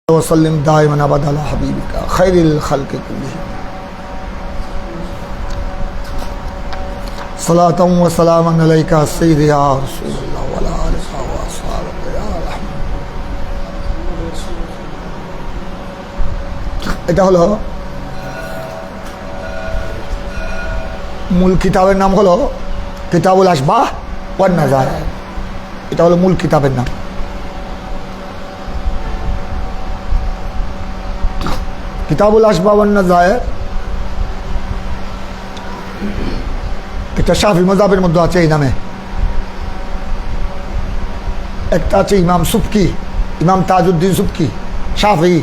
वसल्लिम दाइमन अबद अला हबीबिका खैरिल खल्क़ि कुल्लिहिम सलातम व सलामन अलैका सय्यिदी या रसूलल्लाह व अला आलिका व अस्हाबिका या रहमान। এটা হলো মূল কিতাবের নাম হলো কিতাবুল আশবাহ ওয়ান নাযায়ের। এটা হলো মূল কিতাবের নাম। কিতাবুল আশবাহ ওয়ান নাযায়ের এটা শাফি মাযহাবের মধ্যে আছে এই নামে। একটা আছে ইমাম সুবকি, ইমাম তাজউদ্দিন সুবকি শাফি,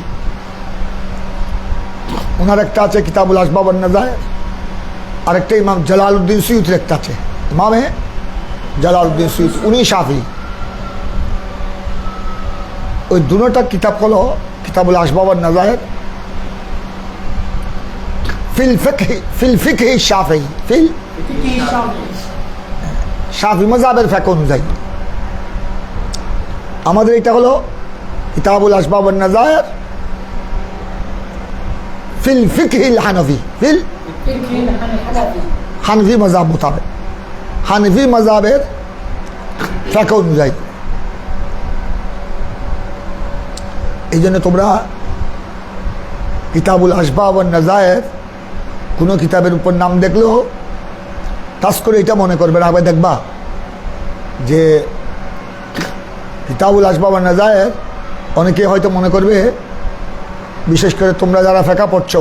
ওনার একটা আছে কিতাবুল আশবাহ ওয়ান নাযায়ের। আরেকটা ইমাম জালালউদ্দিন সুয়ুতির একটা আছে, ইমামে জালালউদ্দিন সুয়ুতি, উনি শাফি। ওই দুটোটা কিতাব হলো কিতাবুল আশবাহ ওয়ান নাযায়ের ফিল ফিকহি শাফি, ফিল শাফি মাযহাবের ফিকহ অনুযায়ী। আমাদের এটা হলো কিতাবুল আশবাহ ওয়ান নাযায়ের ফিল ফিকহিল হানাফি, ফিল হানফি মাযহাব মোতাবেক, হানফি মাযহাবের ফিকহ অনুযায়ী। এই জন্য তোমরা কিতাবুল আশবাহ ওয়ান নাযায়ের কোনো কিতাবের উপর নাম দেখলেও টাচ করে এটা মনে করবে, রাখবে, দেখবা যে কিতাবুল আশবাহ ওয়ান নাযায়ের অনেকে হয়তো মনে করবে, বিশেষ করে তোমরা যারা ফিকহ পড়ছ,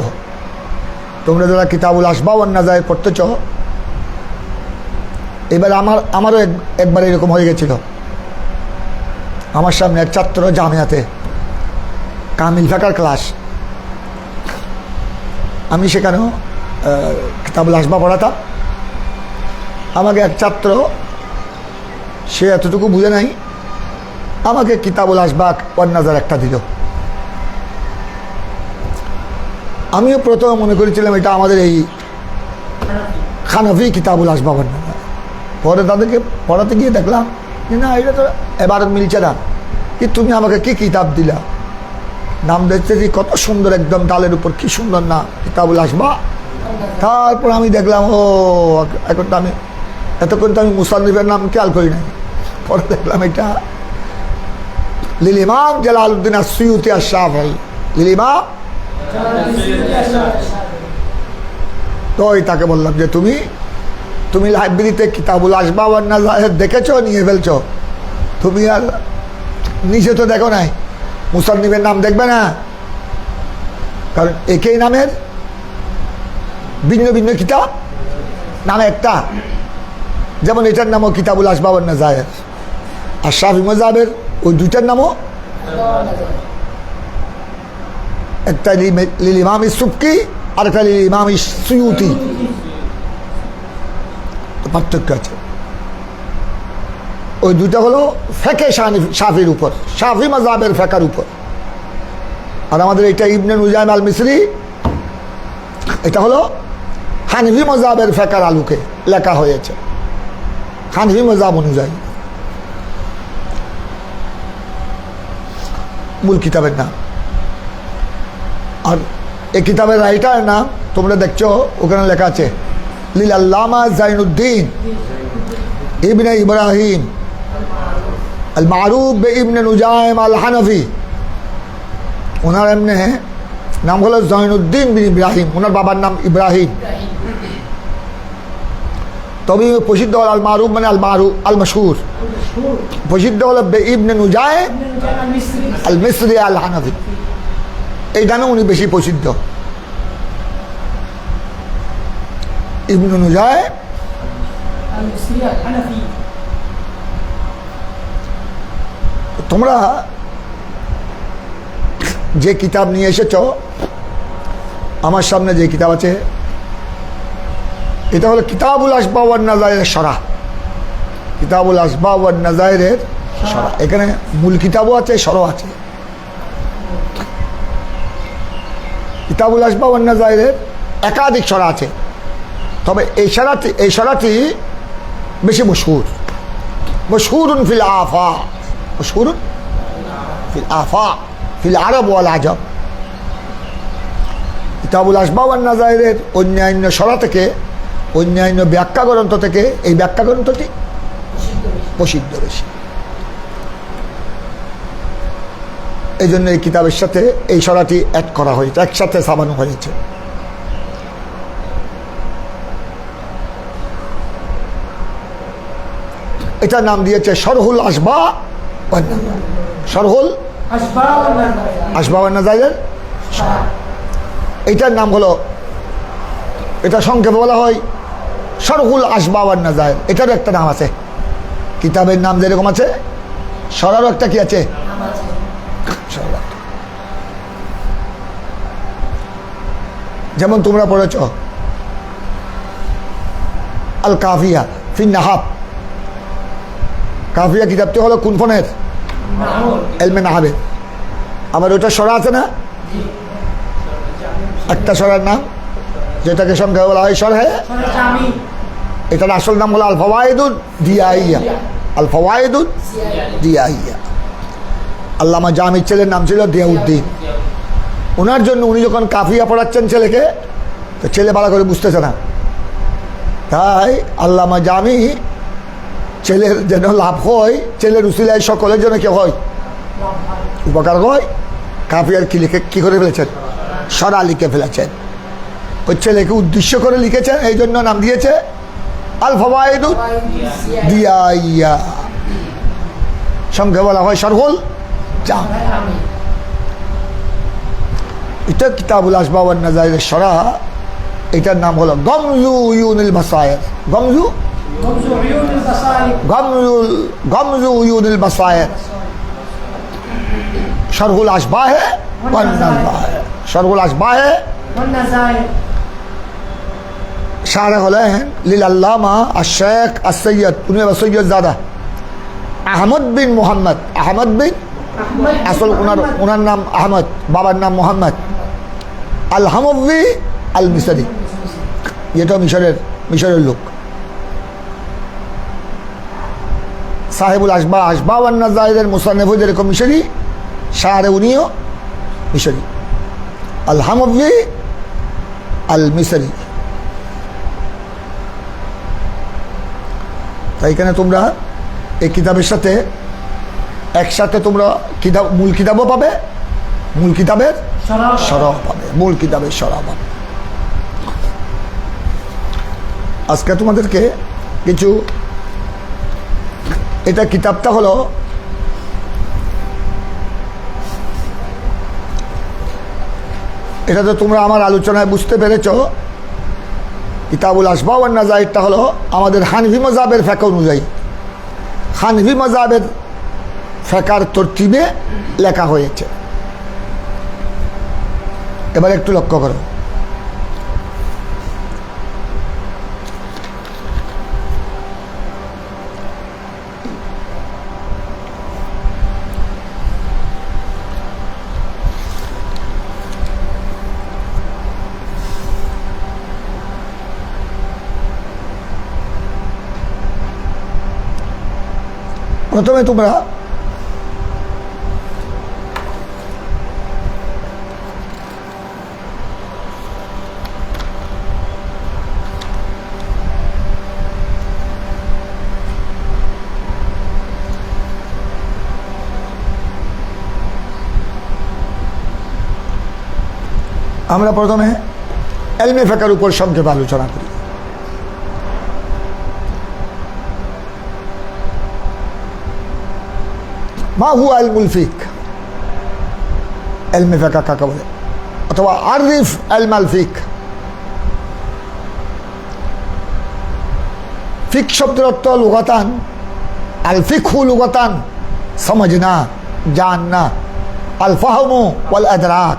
তোমরা যারা কিতাবুল আশবাহ ওয়ান নাযায়ের পড়তেছ, এবার আমারও একবার এরকম হয়ে গেছিল। আমার সামনে এক ছাত্র জামিয়াতে কামিল ফিকহের ক্লাস, আমি সেখানেও কিতাবুল আশবাহ পড়াতাম। আমাকে এক ছাত্র, সে এতটুকু বুঝে নাই, আমাকে কিতাবুল আশবাহ ওয়ান নাযায়ের একটা দিল। আমিও প্রথমে মনে করেছিলাম এটা আমাদের এই হানাফি কিতাবুল আশবাহ ওয়ান নাযায়ের। পরে তাদেরকে পড়াতে গিয়ে দেখলাম যে না, এটা তো এবার মিলছে না, কি তুমি আমাকে কি কিতাব দিলা? নাম দেখতেছি কত সুন্দর, একদম ডালের উপর, কি সুন্দর না, কিতাবুল আশবাহ। তারপর আমি দেখলাম ও এখন তো আমি এতক্ষণ তো আমি মুসান্নিফের নাম খেয়াল করি নাই। পরে দেখলাম এটা লিল ইমাম জালালউদ্দিন আস-সুয়ুতি আশ-শাফিঈ, লিল ইমাম। তো তাকে বললাম যে তুমি লাইব্রেরিতে কিতাবুল আশবাহ ওয়ান নাযায়ের দেখেছো, নিয়ে ফেলছো, তুমি আর নিচে তো দেখো নাই, মুসান্নিফের নাম দেখবে না, কারণ একই নামের ভিন্ন ভিন্ন কিতাব, নামে একটা। যেমন এটার নামও কিতাবুল আশবাহ ওয়ান নাযায়ের, আর শাফি মাযহাবের ওই দুইটার নামও একটা লিল ইমাম সুবকি আর একটা লিল ইমাম সুয়ুতি। পার্থক্য আছে। ওই দুইটা হলো ফিকহে শাফির উপর, শাফি মাযহাবের ফিকহের উপর। আর আমাদের এটা ইবনে নুজাইম আল মিসরি, এটা হলো হানফি মাযহাবের ফিকহের আলোকে লেখা হয়েছে, হানফি মাযহাব অনুযায়ী। মূল কিতাবের নাম। আর এই কিতাবের রাইটারের নাম তোমরা দেখছো, ওখানে লেখা আছে লিল আল্লামা জাইনুদ্দিন ইবনে ইব্রাহিম আল মারুফ বে ইবনে নুজাইম আল হানফি। ওনার এমনি নাম হলো জাইনুদ্দিন বিন ইব্রাহিম, ওনার বাবার নাম ইব্রাহিম। তবে প্রসিদ্ধ হল আল মারুফ, মানে আল মশহুর। প্রসিদ্ধ হল বে ইবনে নুজাইম আল মিসরি আল হানফি, এই নামে উনি বেশি প্রসিদ্ধ। ইবনে নুজাইম আল মিসরি আল হানফি। তোমরা যে কিতাব নিয়ে এসেছ, আমার সামনে যে কিতাব আছে, এটা হলো কিতাবুল আশবাহ ওয়ান নাযায়ের শরহ, কিতাবুল আশবাহ ওয়ান নাযায়ের শরহ। এখানে মূল কিতাবও আছে, শরহ আছে। কিতাবুল আশবাহ ওয়ান নাযায়ের একাধিক শরহ আছে, তবে এই শরহটি বেশি মশহুর, মশহুরুন feel Afaque, মশহুরুন feel Afaque. Feel আরব ওয়াল আজম। কিতাবুল আসবাব ওয়ান নাযাইরের অন্যান্য সরা থেকে, অন্যান্য ব্যাখ্যা গ্রন্থ থেকে এই ব্যাখ্যা গ্রন্থটি প্রসিদ্ধ বেশি। এই জন্য এই কিতাবের সাথে এই সরাটি অ্যাড করা হয়েছে, একসাথে সাবানো হয়েছে। এটার নাম দিয়েছে শরহুল আসবা ওয়ান নাযাইর। শরহুল আসবা ওয়ান নাযাইরের এটার নাম হলো, এটা সংক্ষেপে বলা হয় শরহুল আসবা ওয়ান নাযাইর। এটারও একটা নাম আছে, কিতাবের নাম যেরকম আছে সরারও একটা কি আছে, যেমন তোমরা পড়েছ আল কাফিয়া ফিন নাহাব। কাফিয়া কিতাবটি হলো কোন ফনের, এলমে নাহাবের। আমার ওটা সরা আছে না, একটা সরার নাম যেটাকে সংখ্যা বলা হয় সরহে, এটার আসল নাম হলো আল ফাওয়াইদুদ দিয়াইয়া। আল ফাওয়াইদুদ দিয়াইয়া। আল্লামা জামির ছেলের নাম ছিল দিয়াউদ্দিন। ওনার জন্য উনি যখন কাফিয়া পড়াচ্ছেন ছেলেকে, তো ছেলে ভালো করে বুঝতেছে না, তাই আল্লামা জামি ছেলের যেন লাভ হয়, ছেলের উসিলায় সকলের জন্য কে হয়, উপকার হয়, কাফিয়ার কি লিখে কি করে ফেলেছেন, সরা লিখে ফেলেছেন। ওই ছেলেকে উদ্দেশ্য করে লিখেছেন, এই জন্য নাম দিয়েছে আল ফাওয়াইদুদ দিয়াইয়া। সংখ্যা বলা হয় শরহুল জামি। এটা কিতাবুল আসবাব ওয়ান নাযাইরের সরা। এটার নাম হলো গমজু উয়ুনুল বাসায়ের। গমজু উয়ুনুল বাসায়ের। শরহুল আসবাহ ওয়ান নাযাইর। শরহুল আসবাহ ওয়ান নাযাইর। শারে হলেন লিল আল্লামা আশ-শাইখ আস-সৈয়দ সৈয়দ জাদা আহমদ বিন মুহাম্মদ। আহমদ বিন, আসল ওনার নাম আহমদ, বাবার নাম মোহাম্মদ। আল হামভি আল মিসরি, এটা মিশরের লোক। সাহেবুল আসবা আসবা ওয়ান নাযাইরের মুসান্নিফ যেরকম মিশরি, শারে উনিও মিশরি। আল হামভি আল মিসরি। তাই এখানে তোমরা এই কিতাবের সাথে একসাথে তোমরা কিতাব, মূল কিতাবও পাবে, মূল কিতাবের সরাও পাবে, মূল কিতাবের সরা পাবে। আজকে তোমাদেরকে কিছু, এটা কিতাবটা হলো এটা তো তোমরা আমার আলোচনায় বুঝতে পেরেছ। কিতাবুল আসবাব ওয়ান নাযাইরটা হলো আমাদের হানফি মাযহাবের ফিকহ অনুযায়ী, হানফি মাযহাবের ফিকহের তরতিবে লেখা হয়েছে। এবার একটু লক্ষ্য করো, প্রথমে তোমরা আমরা প্রথমে ইলমে ফিকহের উপর সংক্ষেপে আলোচনা করি। মা হুয়া ইলমুল ফিক, ইলমে ফিকহ কাকে বলে, অথবা আরিফ ইলমাল ফিক। ফিক শব্দের অর্থ লুগাতান, আল ফিকহু লুগাতান সমঝনা, জাননা, আল ফাহমু ওয়াল আদরাক,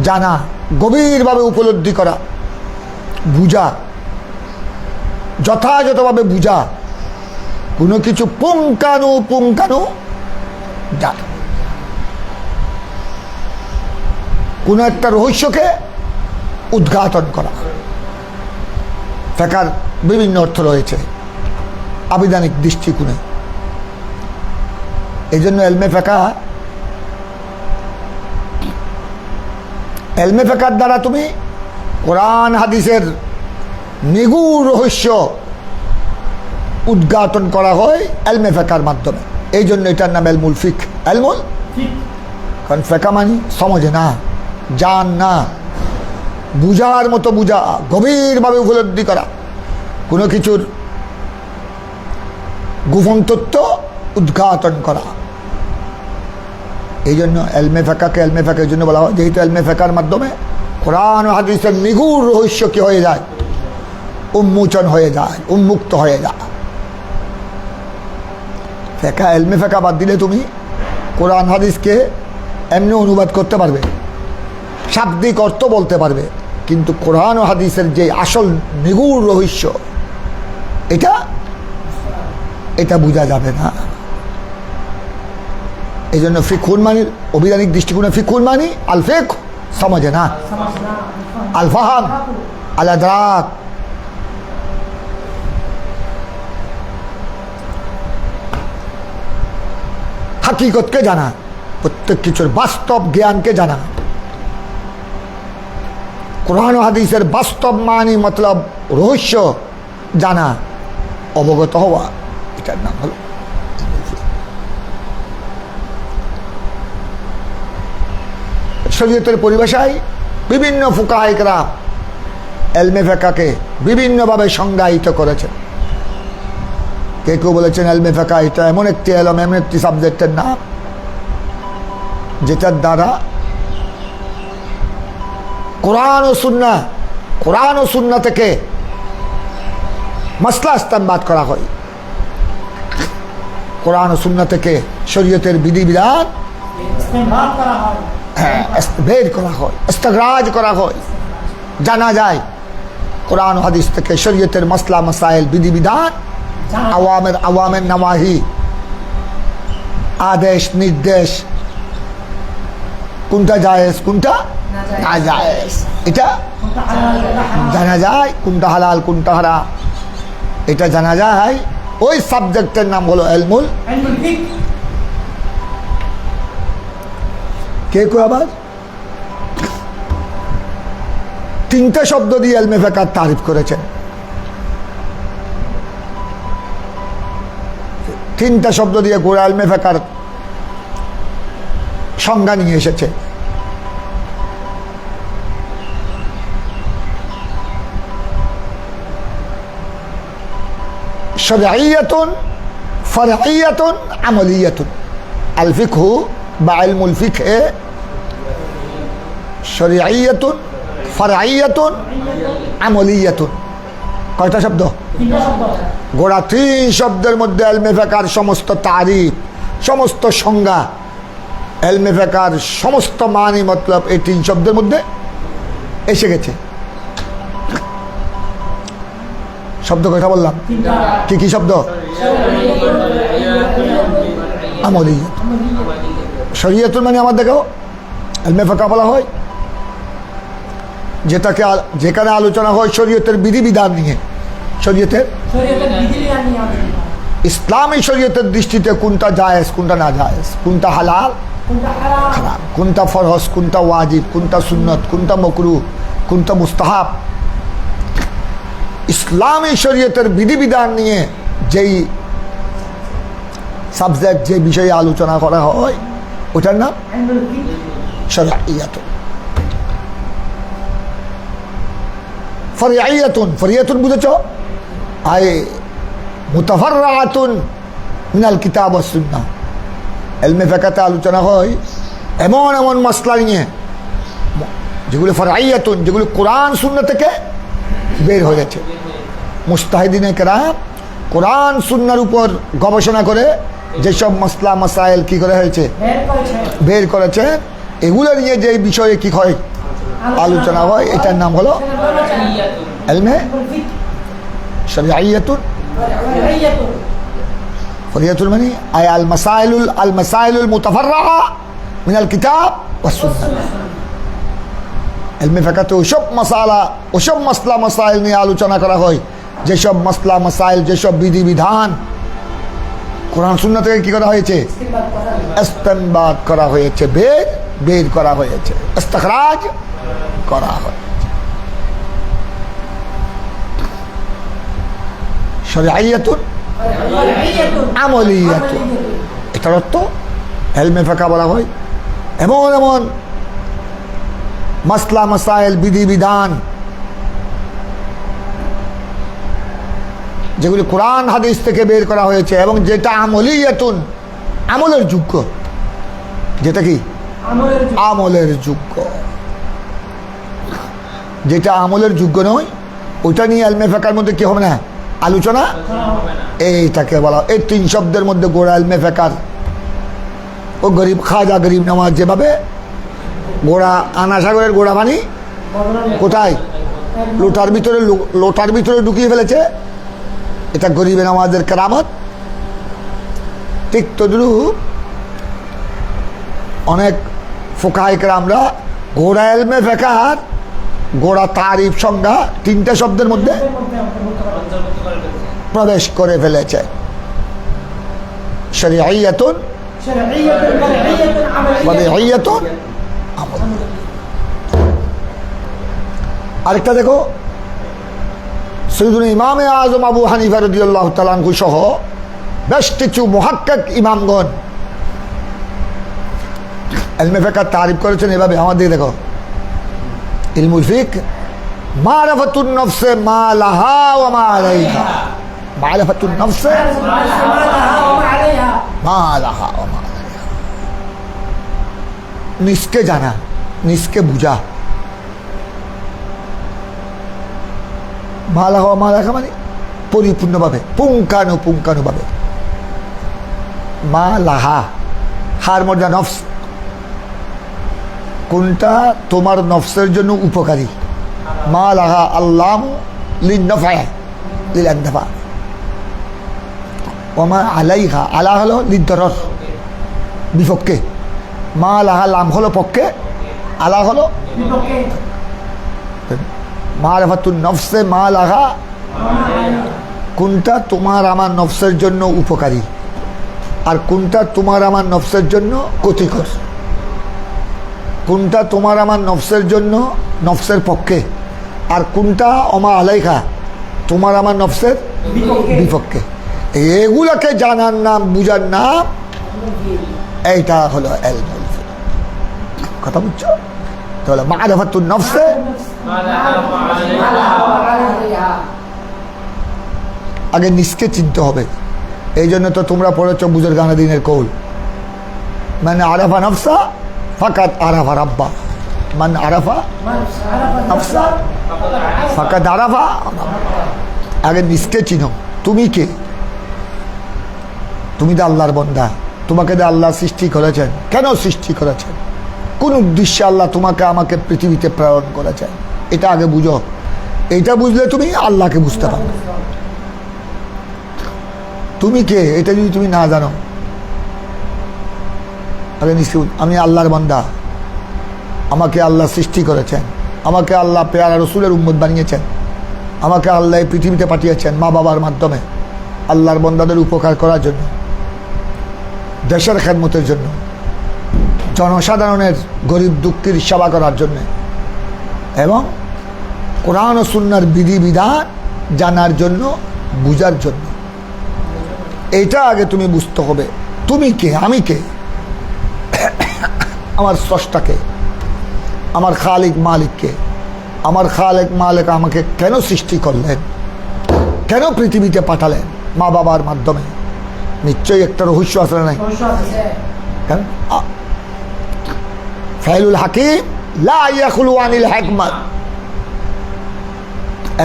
জানা, গভীরভাবে উপলব্ধি করা, বুঝা, যথাযথভাবে বুঝা, কোনো কিছু পুঙ্খানু জানা, কোনো একটা রহস্যকে উদ্ঘাটন করা। ফিকহের বিভিন্ন অর্থ রয়েছে আবিধানিক দৃষ্টিকোণে। এই জন্য ইলমে ফিকহ এলমে ফিকহের দ্বারা তুমি কোরআন হাদিসের নিগূঢ় রহস্য উদ্ঘাটন করা হয় এলমে ফিকহের মাধ্যমে। এই জন্য এটার নাম এলমুল ফিকহ। এলমুল কারণ ফিকহ মানে সমঝে না, জান না, বুঝার মতো বুঝা, গভীরভাবে উপলব্ধি করা, কোনো কিছুর গোপন তথ্য উদ্ঘাটন করা। এই জন্য এলমে ফিকহকে এলমে ফিকহের জন্য বলা হয়, যেহেতু এলমে ফিকহের মাধ্যমে কোরআন ও হাদিসের নিগূঢ় রহস্য কি হয়ে যায়, উন্মোচন হয়ে যায়, উন্মুক্ত হয়ে যায়। ফিকহ এলমে ফিকহ বাদ দিলে তুমি কোরআন হাদিসকে এমনি অনুবাদ করতে পারবে, শাব্দিক অর্থ বলতে পারবে, কিন্তু কোরআন ও হাদিসের যে আসল নিগূঢ় রহস্য এটা বোঝা যাবে না। এই জন্য ফিকহুল মানির অভিধানিক দৃষ্টিকোণে ফিকহুল মানি আল ফিকহ সমঝে না, আল ফাহাম, আল আদরাক। হাকিকতকে জানা, প্রত্যেক কিছুর বাস্তব জ্ঞানকে জানা, কোরআন ও হাদিসের বাস্তব মানি মতলব রহস্য জানা, অবগত হওয়া, এটার নাম হলো শরীয়তের পরিভাষায় বিভিন্ন ফুকাহায়ে কেরাম এলমে ফিকহকে বিভিন্নভাবে সংজ্ঞায়িত করেছেন। কেউ বলেছেন এলমে ফিকহ এটা এমন একটি এলম, এমন একটি সাবজেক্টের নাম যেটার দ্বারা কোরআন ও সুন্নাহ থেকে মাসলা ইস্তেমবাত করা হয়, কোরআন ও সুন্নাহ থেকে শরীয়তের বিধিবিধান বের করা হয়, ইস্তেখরাজ করা হয়, জানা যায়। কোরআন ও হাদিস থেকে শরীয়তের মাসলা মাসাইল বিধিবিধান, আওয়ামের নাওয়াহি, আদেশ নির্দেশ, কোনটা জায়েজ কোনটা না জায়েজ, এটা জানা যায়। কোনটা হালাল কোনটা হারাম এটা জানা যায়। ওই সাবজেক্টের নাম হলো এলমুল ফিকহ। কেউ আবার তিনটা শব্দ দিয়ে এলমে ফিকহ তারিফ করেছেন। তিনটা শব্দ দিয়ে গোড়া এলমে ফিকহর সংজ্ঞা নিয়ে এসেছে। শরঈয়াতুন, ফরঈয়াতুন, আমলিয়াতুন। আল ফিকহু বা ইলমুল ফিকহ শরঈয়াতুন, ফরঈয়াতুন, আমলিয়াতুন। কয়টা শব্দ? গোড়া তিন শব্দের মধ্যে ইলমে ফিকহর সমস্ত তারিফ, সমস্ত সংজ্ঞা, ইলমে ফিকহর সমস্ত মানি মতলব এই তিন শব্দের মধ্যে এসে গেছে। শব্দ কয়টা বললাম? কি কি শব্দ? আমলিয়াত। শরীয়তুন মানে আমার দেখো ইলমে ফিকহ বলা হয় যেখানে আলোচনা হয় শরীয়তের বিধিবিধান নিয়ে, শরীয়তের ইসলামী শরীয়তের দৃষ্টিতে কোনটা জায়েজ কোনটা না জায়েজ, কোনটা হালাল খারাপ, কোনটা ফরজ কোনটা ওয়াজিব, কোনটা সুন্নত কোনটা মাকরুহ, কোনটা মুস্তাহাব। ইসলামী শরীয়তের বিধিবিধান নিয়ে যেই সাবজেক্ট, যে বিষয়ে আলোচনা করা হয় ওটার নাম শরঈয়াতুন। ফরঈয়াতুন, ফরঈয়াতুন বুঝেছ? আয় মুতাফাররাতুন মিনাল কিতাব ওয়াস সুন্নাহ। ইলমে ফিকহতে আলোচনা হয় এমন এমন মাসলা নিয়ে যেগুলো ফরঈয়াতুন, যেগুলো কোরআন সুন্নাহ থেকে বের হয়েছে। মুজতাহিদিনে কেরাম কোরআন সুন্নাহর উপর গবেষণা করে যেসব মাসলা মাসাইল কি করে হয়েছে বের করেছে, এগুলো নিয়ে যে বিষয়ে কি হয় আলোচনা হয়, এটার নাম হলো ইলমে শরঈয়াতুন। ফরঈয়াতুন মানে আয় আল মাসাইলুল মুতাফাররা মিনাল কিতাব ওয়াস সুন্নাহ। ইলমে ফিকহতে ওসব মাসালা, ওসব মাসলা মাসাইল নিয়ে আলোচনা করা হয় যেসব মাসলা মাসাইল, যেসব বিধিবিধান কোরআন সুন্নাহ থেকে কি করা হয়েছে ইস্তেমবাত করা হয়েছে, বের করা হয়েছে, ইস্তেখরাজ করা হয়। শরঈয়াতুন আমলিয়াতুন, এটার অর্থ ইলমে ফিকহ বলা হয় এমন এমন মাসলা মাসাইল, বিধি বিধান যেগুলি কোরআন হাদিস থেকে বের করা হয়েছে এবং যেটা আমলিয়াতুন, আমলের যোগ্য, যেটা কি আমলের যোগ্য, যেটা আমলের যোগ্য নয় ওটা নিয়ে ইলমে ফিকহের মধ্যে কি হবে না, আলোচনা। এইটাকে বলা, এই তিন শব্দের মধ্যে গোড়া ইলমে ফিকহ। ও গরিব খাজা গরিব নওয়াজ যেভাবে গোড়া আনা সাগরের গোড়া পানি কোথায় লোটার ভিতরে ঢুকিয়ে ফেলেছে, এটা গরিবে নওয়াজের কেরামত। ঠিক তদ্রূপ অনেক ফুকাহায়ে কেরামরা গোড়া ইলমে ফিকহের গোড়া তারিফ সংজ্ঞা তিনটা শব্দের মধ্যে প্রবেশ করে ফেলেছে। শরঈয়াতুন, বদঈয়াতুন, আরেকটা দেখো, সৈয়দুনা ইমামে আজম আবু হানিফা রাদিয়াল্লাহু তাআলা আনহু সহ বেশ কিছু মুহাক্কিক ইমামগণ ইলমে ফিকহ তারিফ করেছেন এভাবে। আমাদের দেখো, ইলমুল ফিকহ মারিফাতুন নফসে মা লাহা ওয়া মা আলাইহা, মারিফাতুন নফসে মা লাহা ওয়া মা আলাইহা, নিজকে জানা, নিজকে বুঝা। মা লাহা ওয়া মা আলাইহা মানে পরিপূর্ণভাবে, পুঙ্খানুপুঙ্খানুভাবে। মা লাহা, হার মধ্যে নফস, কোনটা তোমার নফসের জন্য উপকারী। মা লাহা আল্লাম লিন্নফা লিলান্নফা, ওমা আলাইহা, আলা হলো লিদ্দরর, বিপক্ষে। মা লাহা লাম হলো পক্ষে, আলা হলো মারিফাতুন নফসে মা লাহা, কোনটা তোমার আমার নফসের জন্য উপকারী আর কোনটা তোমার আমার নফসের জন্য ক্ষতিকর, কোনটা তোমার আমার নফসের জন্য নফসের পক্ষে আর কোনটা ওমা আলাইহা তোমার আমার নফসের বিপক্ষে। এগুলাকে জানার নাম, বুঝার নাম, এইটা হলো ইলমুল ফিকহ। কথা বুঝছো? তাহলে মারিফাতুন নফসে, আগে নিজকে চিনতে হবে। এই জন্য তো তোমরা পড়েছ বুজুর্গানে দ্বীনের কৌল, মানে আরাফা নফসা ফাকাত আরাফা রাব্বা, মান আরাফা নফসা ফাকাত আরাফা। আগে নিজকে চিনো, তুমি কে? তুমি তো আল্লাহর বান্দা, তোমাকে তো আল্লাহ সৃষ্টি করেছেন। কেন সৃষ্টি করেছেন? কোন উদ্দেশ্যে আল্লাহ তোমাকে আমাকে পৃথিবীতে প্রেরণ করেছেন, এটা আগে বুঝো। এটা বুঝলে তুমি আল্লাহকে বুঝতে পারবে। তুমি কে এটা যদি তুমি না জানো, আগে নিশ্চয় আমি আল্লাহর বান্দা, আমাকে আল্লাহ সৃষ্টি করেছেন, আমাকে আল্লাহ পেয়ারা রসুলের উম্মত বানিয়েছেন, আমাকে আল্লাহ পৃথিবীতে পাঠিয়েছেন মা বাবার মাধ্যমে আল্লাহর বান্দাদের উপকার করার জন্য, দেশের খেদমতের জন্য, জনসাধারণের গরিব দুঃখীর সেবা করার জন্য এবং কোরআন ও সুন্নাহর বিধিবিধান জানার জন্য, বুঝার জন্য। এটা আগে তুমি বুঝতে হবে, তুমি কে, আমি কে, আমার স্রষ্টাকে, আমার খালিক মালিককে, আমার খালেক মালিক আমাকে কেন সৃষ্টি করলেন, কেন পৃথিবীতে পাঠালেন মা বাবার মাধ্যমে। নিশ্চয়ই একটা রহস্য আছে না? নাই? ফাইলুল হাকিম লা ইয়াখলু আনিল হিকমাত,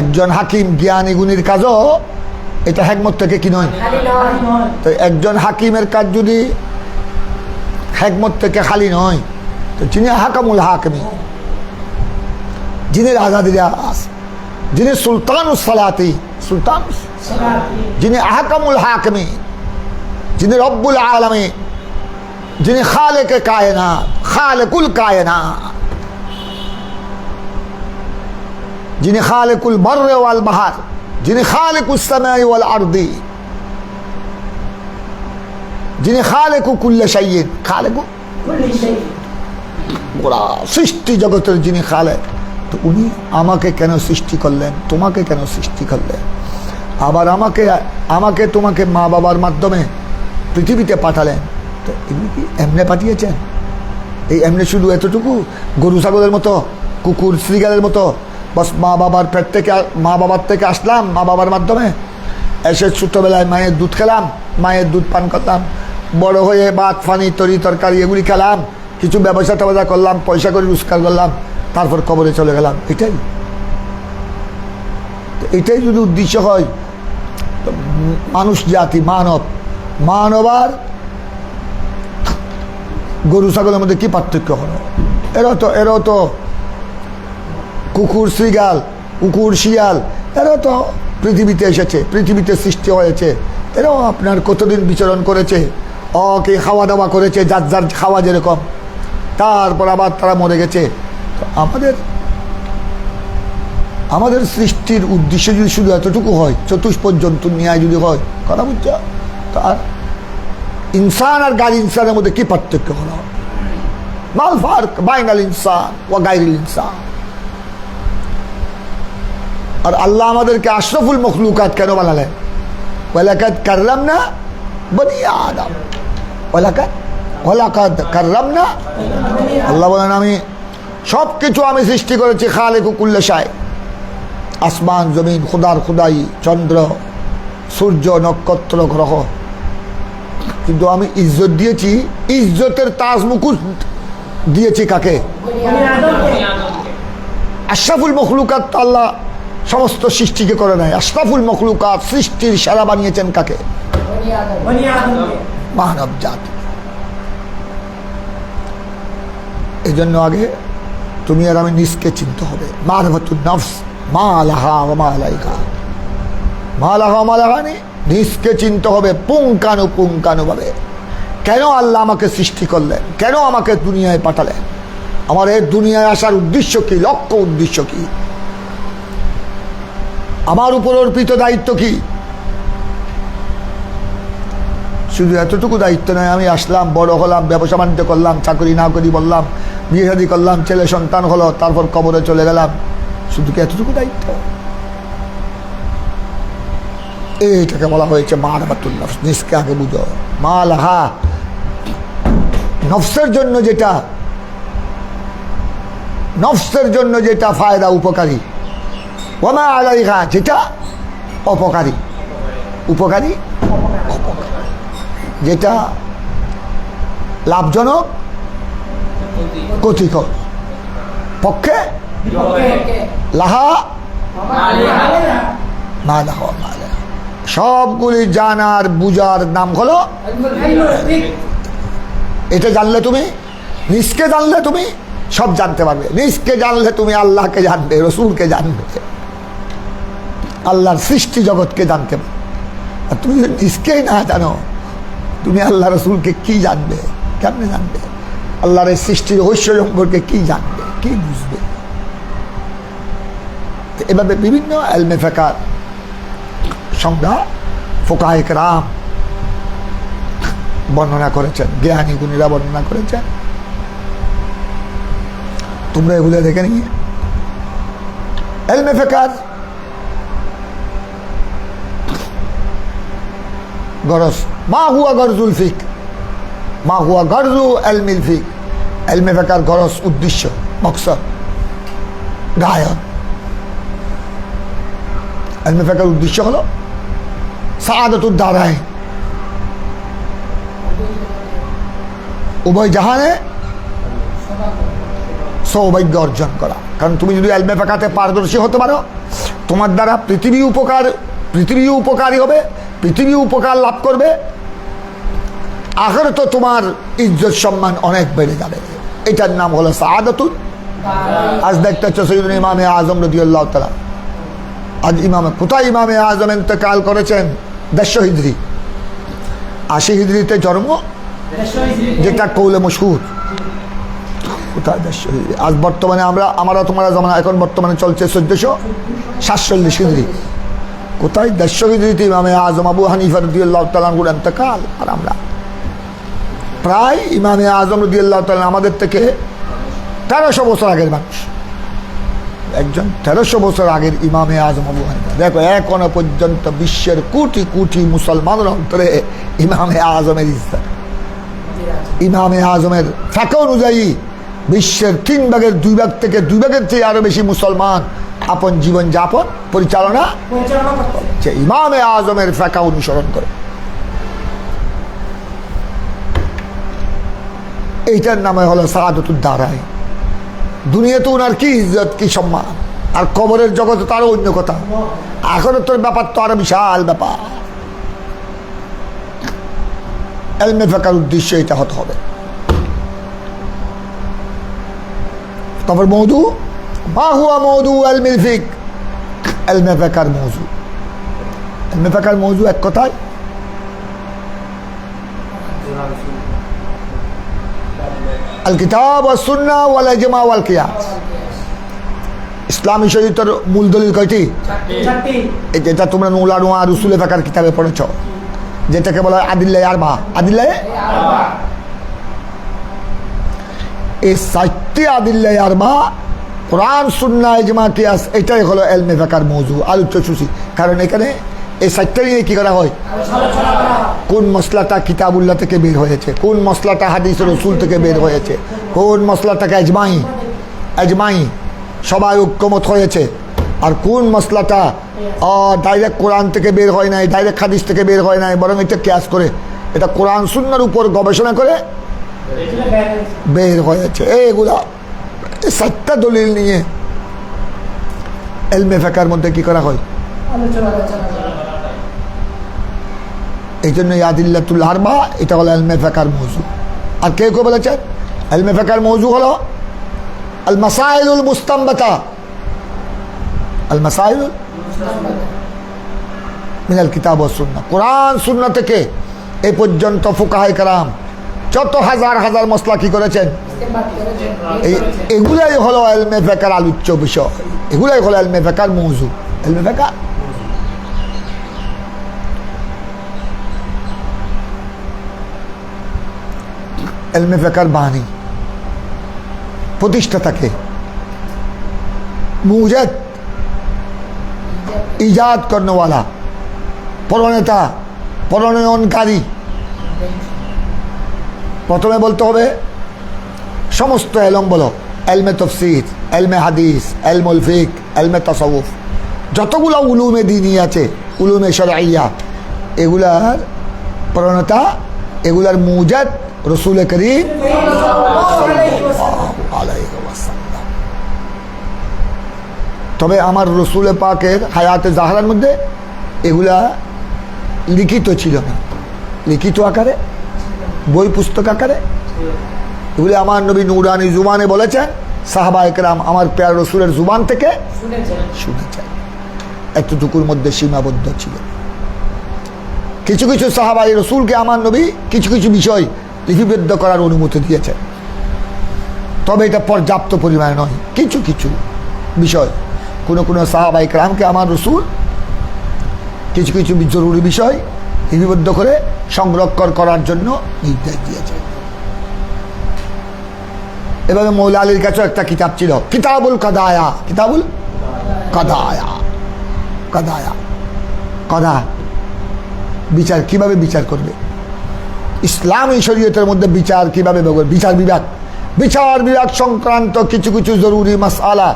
একজন হাকিম জ্ঞানী গুণীর কাজও এটা হিকমত থেকে কি নয়। তো একজন হাকিমের কাজ যদি হিকমত থেকে খালি নয়, তো যিনি হাকামুল হাকিমিন, যিনি আজাদির আস, যিনি সুলতানুস সালাতি, সুলতান, যিনি আহকামুল হাকিমিন, যিনি রব্বুল আলামিন, যিনি খালেকে কায়নাত, খালেকুল কায়নাত, যিনি খালেকুল বর্রে ওয়াল বাহার, যিনি খালেকুস সামাই ওয়াল আরদি, যিনি খালেকু কুল্লি শাইইন, খালেকু কুল্লি শাইইন, গোটা সৃষ্টি জগতের যিনি খালেক, তো উনি আমাকে কেন সৃষ্টি করলেন, তোমাকে কেন সৃষ্টি করলেন, আবার আমাকে তোমাকে মা বাবার মাধ্যমে পৃথিবীতে পাঠালেন, তো এগুলি কি এমনি পাঠিয়েছেন? এই এমনি শুধু এতটুকু গরু ছাগলের মতো, কুকুর শ্রীগালের মতো বাস মা বাবার পেট থেকে, মা বাবার থেকে আসলাম, মা বাবার মাধ্যমে এসে ছোটোবেলায় মায়ের দুধ খেলাম, মায়ের দুধ পান করলাম, বড় হয়ে ভাত পানি তরি তরকারি এগুলি খেলাম, কিছু ব্যবসা টবসা করলাম, পয়সা করে রোজগার করলাম, তারপর কবরে চলে গেলাম, এটাই? তো এটাই যদি উদ্দেশ্য হয়, তো মানুষ জাতি মানব আর গরু ছাগলের মধ্যে কি পার্থক্য হলো? এরাও তো কুকুর শ্রীগাল, কুকুর শিয়াল, এরাও তো পৃথিবীতে এসেছে, পৃথিবীতে সৃষ্টি হয়েছে, এরাও আপনার কতদিন বিচরণ করেছে, কে খাওয়া দাওয়া করেছে, যার যার খাওয়া যেরকম, তারপর আবার তারা মরে গেছে। তো আমাদের সৃষ্টির উদ্দেশ্য যদি শুধু এতটুকু হয়, চতুষ্পদ জন্তু ন্যায় যদি হয়, কথা বুঝছ? তো আর ইনসান আর গাইর ইনসানের মধ্যে কি পার্থক্য হলো? মাল ফারক বাইনাল ইনসান ওয়া গায়রিল ইনসান। আর আল্লাহ আমাদেরকে আশরাফুল মখলুকাত কেন বানালেন? ওয়ালাকাদ কাররামনা বনি আদম, ওয়ালাকাদ কাররামনা। আল্লাহ বলেন আমি সব কিছু আমি সৃষ্টি করেছি, খালিকু কুল্লি শাই, আসমান জমিন, খুদার খুদাই, চন্দ্র সূর্য নক্ষত্র গ্রহ, কিন্তু আমি ইজ্জত দিয়েছি, ইজ্জতের তাজ মুকুট দিয়েছি কাকে? আশরাফুল মখলুকাত। আল্লাহ সমস্ত সৃষ্টিকে করে নাই, আশরাফুল মখলুকাত সৃষ্টির সেরা বানিয়েছেন কাকে? মানব জাতি। এই জন্য আগে তুমি আর আমি নিজকে চিনতে হবে। মারফাতুন নফস মা লাহা ওয়া মা আলাইহা, মা লাহা ওয়া মা আলাইহা, নিজকে চিনতে হবে পুঙ্খানুপুঙ্খানুভাবে। কেন আল্লাহ আমাকে সৃষ্টি করলেন, কেন আমাকে দুনিয়ায় পাঠালেন, আমার এই দুনিয়ায় আসার উদ্দেশ্য কি, লক্ষ্য উদ্দেশ্য কি, আমার উপর অর্পিত দায়িত্ব কি? শুধু এতটুকু দায়িত্ব নয়, আমি আসলাম, বড় হলাম, ব্যবসা বাণিজ্য করলাম, চাকরি না করি বললাম, বিয়ে শাদী করলাম, ছেলে সন্তান হলো, তারপর কবরে চলে গেলাম, শুধু কি এতটুকু দায়িত্ব? এইটাকে বলা হয়েছে মারফাতুন নফস। নিজকে আগে বুঝো। মা লাহা, নফসের জন্য যেটা ফায়দা উপকারী, ওয়া মা আলাইহা যেটা অপকারী, উপকারী যেটা লাভজনক ক্ষতিকর, পক্ষে লাহা মা লাহা মা লাহা। সবগুলি জানার বুঝার নাম হলো, এটা জানলে তুমি, নিজকে জানলে তুমি সব জানতে পারবে। নিজকে জানলে তুমি আল্লাহকে জানবে, রসুলকে জানবে, আল্লাহর সৃষ্টি জগৎকে জানতে পারবে। আর তুমি যদি নিজকেই না জানো, তুমি আল্লাহ রসুলকে কি জানবে, কেমনে জানবে? আল্লাহর এই সৃষ্টির রহস্য সম্পর্কে কি জানবে, কি বুঝবে? এভাবে বিভিন্ন ইলমে ফিকহ সংজ্ঞা ফুকাহে কেরাম বর্ণনা করেছেন, জ্ঞানী গুণীরা বর্ণনা করেছেন। তোমরা এগুলো দেখে নিয়ে ইলমে ফিকহ গরজ, মা হুয়া গরজুল ফিক, মা হুয়া গরজু ইলমিল ফিক। ইলমে ফিকহ গরজ, উদ্দেশ্য, মকসদ, গায়ক। ইলমে ফিকহের উদ্দেশ্য হলো সাআদাতুদ দারাইন, উভয় জাহানে সৌভাগ্য অর্জন করা। কারণ তুমি যদি ইলমে ফিকহতে পারদর্শী হতে পারো, তোমার দ্বারা পৃথিবী উপকারী হবে, পৃথিবী উপকার লাভ করবে, আখিরাতে তোমার ইজ্জত সম্মান অনেক বেড়ে যাবে। এটার নাম হলো সাআদাতুদ। আজ দেখতে হচ্ছে সৈয়দুল ইমামে আজম রাদিয়াল্লাহু তাআলা, আজ কোথায় ইমামে আজম ইন্তেকাল করেছেন? 150 হিজরি, 80 হিজরিতে জন্ম, যেটা কৌলে মশহুর। কোথায় 150 হিজরি? আজ বর্তমানে আমরা তোমরা জামানা, এখন বর্তমানে চলছে 1447 হিজরি। কোথায় 150 হিজরিতে ইমামে আজম আবু হানিফা রাদিয়াল্লাহু তাআলা আনহুর ইন্তেকাল। আর আমরা প্রায় ইমামে আজম রাদিয়াল্লাহু তাআলা আমাদের থেকে 1300 বছর আগের মানুষ। একজন 1300 বছর আগের ইমামে আজম আবু হানিফা। দেখো এখনো পর্যন্ত বিশ্বের কোটি কোটি মুসলমানের অন্তরে ইমামে আজমের ইজ্জত। ইমামে আজমের ফিকহ অনুযায়ী বিশ্বের 3 ভাগের 2 ভাগ থেকে 2 ভাগের চেয়ে আরো বেশি মুসলমান আপন জীবন যাপন পরিচালনা করছে ইমামে আজমের ফিকহ অনুসরণ করে। এইটার নামে হলো সাআদাতুদ দারাইন। দুনিয়াতে ওনার কি ইজ্জত কি সম্মান, আর কবরের জগতে তো আরো অন্য কথা। আখিরাতের ব্যাপার তো আরো বিশাল ব্যাপার। ইলমে ফিকহের উদ্দেশ্য এটা হতে হবে। তারপর মওদু মা হুয়া মওদু ইলমিল ফিকহ, ইলমে ফিকহের মওজু। ইলমে ফিকহের মওজু এক কথায় আল কিতাব ওয়াস সুন্নাহ ওয়াল ইজমা ওয়াল কিয়াস। ইসলামী শরীয়তের মূল দলিল কয়টি? যেটা তোমরা নুলানুয়া রুসুলে ফিকহের কিতাবে পড়েছ, যেটাকে বলা হয় আদিল্লাহ আরবা। আদিল্লাহ এই 4টি আদিল্লাহ আরবা, কোরআন সুন্নাহ ইজমা কিয়াস, এটাই হলো ইলমে ফিকহের মওজু, আলোচ্য সূচি। কারণ এখানে এই 4টা নিয়ে কি করা হয়? কোন মসলাটা কিতাবুল্লাহ থেকে বের হয়েছে, কোন মসলাটা হাদিস রসুল থেকে বের হয়েছে, কোন মসলাটাকে আজমাই সবাই ঐক্যমত হয়েছে, আর কোন মসলাটা ডাইরেক্ট কোরআন থেকে বের হয় নাই, ডাইরেক্ট হাদিস থেকে বের হয় নাই, বরং এটা কিয়াস করে, এটা কোরআন সুন্নাহর উপর গবেষণা করে বের হয়েছে। এইগুলা 4টা দলিল নিয়ে ইলমে ফিকহের মধ্যে কি করা হয়? এই জন্য আদিল্লাতুল আরবা এটা হলো ইলমে ফিকহের মওজু। আর কে কে বলেছেন ইলমে ফিকহের মওজু হলো আল মাসাইলুল মুস্তামবাতা, আল মাসাইলুল মিনাল কিতাব ওয়াস সুন্নাহ। কোরআন সুন্নাহ থেকে এই পর্যন্ত ফুকাহায়ে কেরাম যত হাজার হাজার মসলা কি করেছেন, এগুলাই হলো ইলমে ফিকহের আলোচ্য বিষয়, এগুলাই হলো ইলমে ফিকহের মওজু। ইলমে ফিকহ ইলমে ফিকহের বাণী, প্রতিষ্ঠাতাকে, মুজাদ ইজাদ করনে ওয়ালা, প্রণেতা, প্রণয়নকারী। প্রথমে বলতে হবে সমস্ত ইলম, বলো ইলমে তাফসীর, ইলমে হাদিস, ইলমুল ফিকহ, ইলমে তাসাউফ, যতগুলো উলুমে দ্বীনি আছে, উলুমে শরঈয়া, এগুলার প্রণেতা, এগুলার মুজাদ রসুল করিম সাল্লাল্লাহু আলাইহি ওয়াসাল্লাম। তবে আমার রসুল পাকের হায়াতে জাহরার মধ্যে এগুলা লিখিত ছিল না, লিখিত আকারে, বই পুস্তক আকারে। এগুলি আমার নবী নুরানি জুবানে বলেছেন, সাহাবায়ে কেরাম আমার প্যার রসুলের জুবান থেকে শুনেছেন। এতটুকুর মধ্যে সীমাবদ্ধ ছিল। কিছু কিছু সাহাবায়ে রসুলকে আমার নবী কিছু কিছু বিষয় লিপিবদ্ধ করার অনুমতি দিয়েছেন, তবে এটা পর্যাপ্ত পরিমাণে নয়। কিছু কিছু বিষয় কোনো সাহাবায়ে কেরামকে আমার রসুল কিছু কিছু জরুরি বিষয় লিপিবদ্ধ করে সংরক্ষণ করার জন্য নির্দেশ দিয়েছেন। এভাবে মৌলা আলীর কাছেও একটা কিতাব ছিল, কিতাবুল কাদায়া। কিতাবুল কাদায়া, কাদায়া, কাদা, বিচার কিভাবে বিচার করবে, ইসলামী শরীয়তের মধ্যে বিচার কিভাবে, বিচার বিভাগ সংক্রান্ত কিছু কিছু জরুরি মাসআলা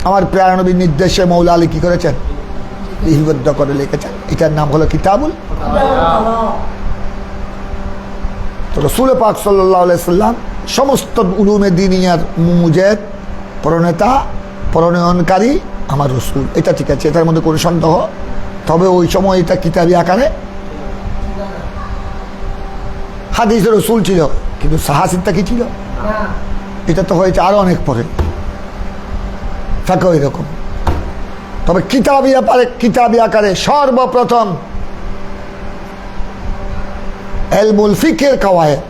আমার প্রিয় নবীর নির্দেশে মৌলা আলী কি করেছেন, লিপিবদ্ধ করে লিখেছেন। এটার নাম হলো কিতাবুল। তো রাসূল পাক সাল্লাল্লাহু আলাইহি সাল্লাম সমস্ত উলুমে দ্বীনিয়ার মুজাদ, প্রণেতা, প্রণয়নকারী আমার রসুল, এটা ঠিক আছে, এটার মধ্যে কোনো সন্দেহ। তবে ওই সময় এটা কিতাবি আকারে হাদিসের রসুল ছিল, কিন্তু সাহাসিদটা কি ছিল, এটা তো হয়েছে আরো অনেক পরে, থাকে এরকম। তবে কিতাবি আকারে সর্বপ্রথম ইলমুল ফিকহের কাওয়ায়েদ,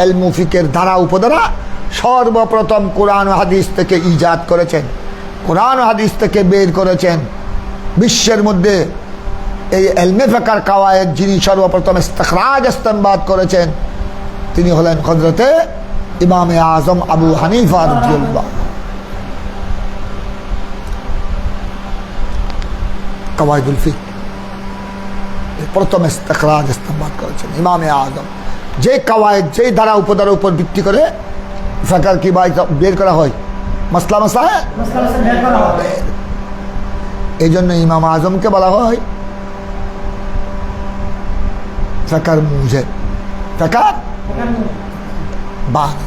ইলমু ফিকহের ধারা উপধারা সর্বপ্রথম কোরআন ও হাদিস থেকে ইজাদ করেছেন, কোরআন ও হাদিস থেকে বের করেছেন। বিশ্বের মধ্যে এই ইলমে ফিকহের কাওয়ায়েদ যিনি সর্বপ্রথম ইস্তিখরাজ ইস্তেমবাদ করেছেন, তিনি হলেন হযরতে ইমামে আজম আবু হানিফা রাদিয়াল্লাহু। কাওয়াইদুল ফিক প্রথম ইস্তেখরাজ ইস্তেমবাদ করেছেন ইমামে আজম। যে কাওয়ায়েদ যেই ধারা উপধারার উপর ভিত্তি করে ফিকহ কি বের করা হয়, মাসলা মাসাইল এই জন্য ইমাম আজমকে বলা হয় ফিকহর মুজিব, ফিকহর বানি।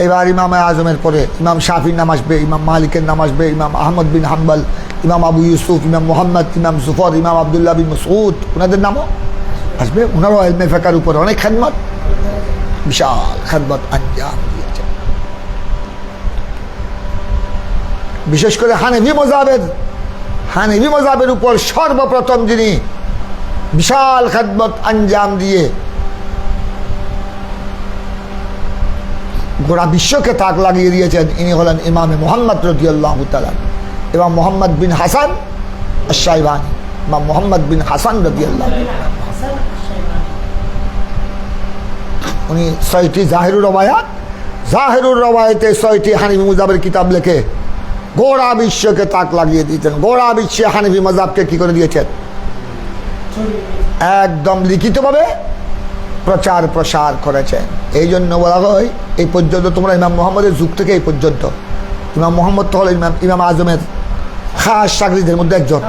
এবার ইমাম আজমের পরে ইমাম শাফির নাম আসবে, ইমাম মালিকের নাম আসবে, ইমাম আহমদ বিন হাম্বল, ইমাম আবু ইউসুফ, ইমাম মোহাম্মদ, ইমাম জুফর, ইমাম আবদুল্লাহ বিন মসউদ, ওনাদের নামও আসবে। ওনারাও ইলমে ফিকহের উপর অনেক খেদমত, বিশাল খেদমত আঞ্জাম দিয়েছে। বিশেষ করে হানেফি মযহাবের উপর সর্বপ্রথম যিনি বিশাল খেদমত আঞ্জাম দিয়ে গোটা বিশ্বকে তাক লাগিয়ে দিয়েছেন, ইনি হলেন ইমামে মুহাম্মদ রাদিয়াল্লাহু তাআলা, ইমাম মুহাম্মদ বিন হাসান আশ-শাইবানী, ইমাম মুহাম্মদ বিন হাসান রাদিয়াল্লাহু তাআলা। উনি ৬টি জাহিরুর রওয়ায়াতে ৬টি হানিফি মযহাবের কিতাব লিখে গোটা বিশ্বকে তাক লাগিয়ে দিয়েছেন। গোটা বিশ্বে হানিফি মযহাবকে কি করে দিয়েছেন, একদম লিখিতভাবে প্রচার প্রসার করেছেন। এই জন্য বলা হয় এই পর্যন্ত তোমরা ইমাম মুহাম্মদের যুগ থেকে এই পর্যন্ত, ইমাম মুহাম্মদ তো হল ইমাম আজমের খাস শাগিরদের মধ্যে একজন।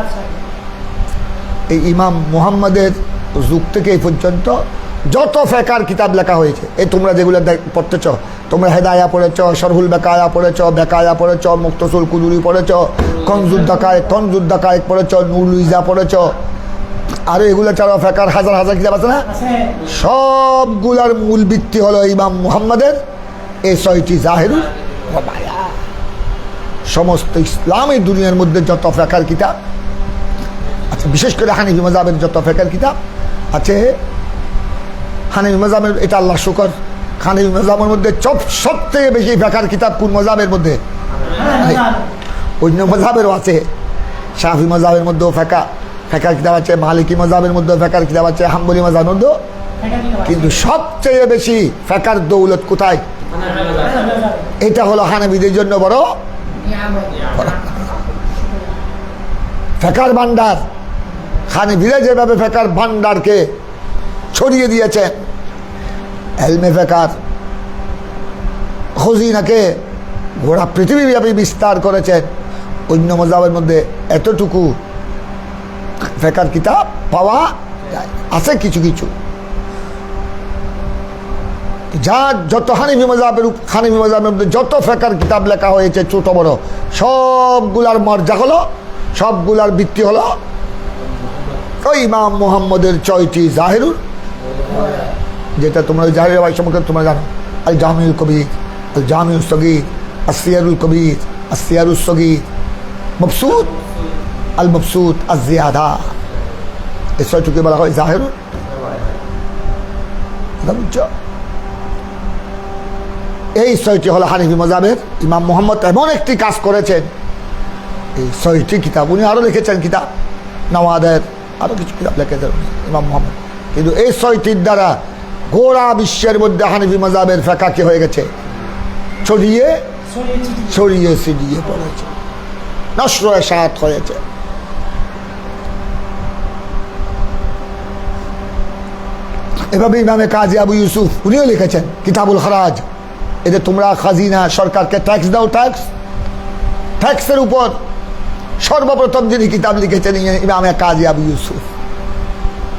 এই ইমাম মুহাম্মদের যুগ থেকে এই পর্যন্ত যত ফিকহের কিতাব লেখা হয়েছে, এই তোমরা যেগুলো পড়তেছ, তোমরা হেদায়া পড়েছ, শরহুল বেকায়া পড়েছ, বেকায়া পড়েছ, মুক্তসুল কুদুরি পড়েছ, কনজুদ দাকায়েক পড়েছ, নুরুল ইজা পড়েছ, আর এগুলো ছাড়াও ফিকহের হাজার হাজার কিতাব আছে না, সবগুলার মূল ভিত্তি হলো ইমাম মুহাম্মদের এই ৬টি জাহিরুর রওয়ায়াত। সমস্ত ইসলামী দুনিয়ার মধ্যে যত ফিকহের কিতাব আচ্ছা, বিশেষ করে হানিফি মযহাবের যত ফিকহের কিতাব আছে, হানিফি মযহাবের, এটা আল্লাহ শুকর, হানিফি মযহাবের মধ্যে সবথেকে বেশি ফিকহের কিতাব কোন মযহাবের মধ্যে? অন্য মযহাবেরও আছে, শাফি মযহাবের মধ্যেও ফিকহের কিতাব আছে, মালিকি মযহাবের মধ্যেও ফিকহের কিতাব আছে, হাম্বলি মযহাবের মধ্যেও, কিন্তু সবচেয়ে বেশি ফিকহের দৌলত কোথায়? এটা হলো হানাফিদের জন্য বড় ফিকহের ভান্ডার। হানাফিরা যেভাবে ফিকহের ভান্ডারকে ছড়িয়ে দিয়েছে, ইলমে ফিকহের খজিনাকে গোটা পৃথিবীব্যাপী বিস্তার করেছেন, অন্য মযহাবের মধ্যে এতটুকু ফিকহের কিতাব পাওয়া যায়। আছে কিছু কিছু, যা যত হানিফি মযহাবের মধ্যে যত ফিকহের কিতাব লেখা হয়েছে ছোট বড়, সবগুলার মর্যাদা হলো, সবগুলার ভিত্তি হলো ওই ইমাম মুহাম্মদের ৬টি জাহিরুর, যেটা তোমরা জাহির ভাই সম্পর্কে তোমরা জানো, আল জামিউল কবির, আল জামিউস সগীর, আসিয়ারুল কবির, আসিয়ারুস সগীর, মবসুত, আল মবসুত, আজ জিয়াদা, এই ৬টিকে বলা হয় জাহিরুর। এই ৬টি হলো হানিফি মযহাবের। ইমাম মুহাম্মদ এমন একটি কাজ করেছেন, এই ৬টি কিতাব উনি আরও লিখেছেন, কিতাব নওয়াদের আরও কিছু কিতাব লিখেছেন ইমাম মুহাম্মদ, কিন্তু এই ৬টির দ্বারা গোড়া বিশ্বের মধ্যে হানিফি মযহাবের ফিকহ কি হয়ে গেছে, ছড়িয়ে ছিটিয়ে পড়েছে, নশর এশাআত হয়েছে। এভাবে ইমামে কাজী আবু ইউসুফ উনিও লিখেছেন কিতাবুল খরাজ। এতে তোমরা খাজিনা সরকারকে ট্যাক্স দাও, ট্যাক্সের উপর সর্বপ্রথম যিনি কিতাব লিখেছেন ইমামে কাজী আবু ইউসুফ।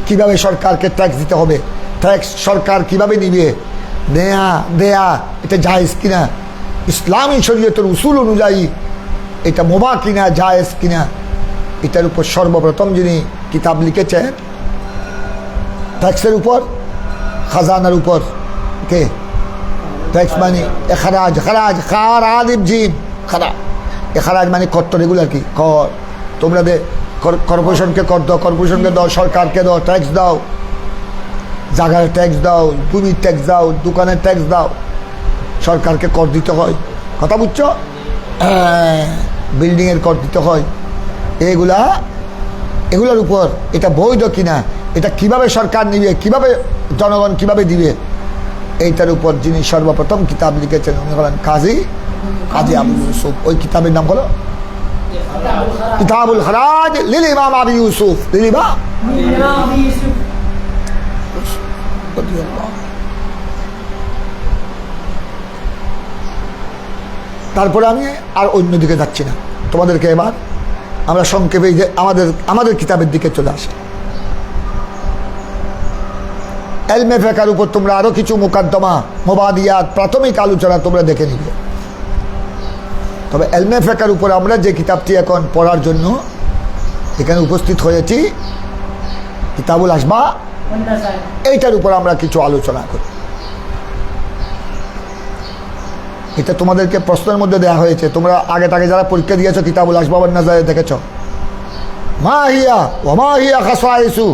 কিভাবে সরকারকে ট্যাক্স দিতে হবে, ট্যাক্স সরকার কিভাবে নিবে, দেয়া এটা জায়েজ কিনা, ইসলামী শরীয়তের উসুল অনুযায়ী এটা মুবাহ কিনা, জায়েজ কিনা, এটার উপর সর্বপ্রথম যিনি কিতাব লিখেছেন ট্যাক্সের উপর, খাজানার উপর, কে? ট্যাক্স মানে এখারাজ, খার আলিফ জিম, এখারাজ মানে কর, রেগুলার কি কর, তোমরা কর্পোরেশনকে কর দাও, কর্পোরেশনকে দাও, সরকারকে দাও, ট্যাক্স দাও, জায়গার ট্যাক্স দাও, ভূমির ট্যাক্স দাও, দোকানের ট্যাক্স দাও, সরকারকে কর দিতে হয়, কথা বুঝছো? বিল্ডিংয়ের কর দিতে হয়, এগুলোর উপর এটা বৈধ কিনা, এটা কিভাবে সরকার নিবে, কিভাবে জনগণ কিভাবে দিবে, এইটার উপর যিনি সর্বপ্রথম কিতাব লিখেছেন উনি হলেন কাজী কাজী আবু ইউসুফ। ওই কিতাবের নাম হলো কিতাবুল খরাজ লিল ইমাম আবু ইউসুফ, লিল ইমাম আবু ইউসুফ। তারপরে আমি আর অন্যদিকে যাচ্ছি না, তোমাদেরকে এবার আমরা সংক্ষেপে যে আমাদের কিতাবের দিকে চলে আসি। এলমে ফিকহের উপর তোমরা আরো কিছু মুকদ্দমা, মুবাদিয়াত, প্রাথমিক আলোচনা তোমরা দেখে নিবে। তবে এলমে ফিকহের উপর আমরা যে কিতাবটি এখন পড়ার জন্য এখানে উপস্থিত হয়েছি, কিতাবুল আসবা, এইটার উপর আমরা কিছু আলোচনা করি। এটা তোমাদেরকে প্রশ্নের মধ্যে দেওয়া হয়েছে, তোমরা আগে যারা পরীক্ষা দিয়েছো কিতাবুল আসবা ওয়ান নাজায়ের দেখেছ। মা হিয়া ওমা হিয়া খাসাইসু,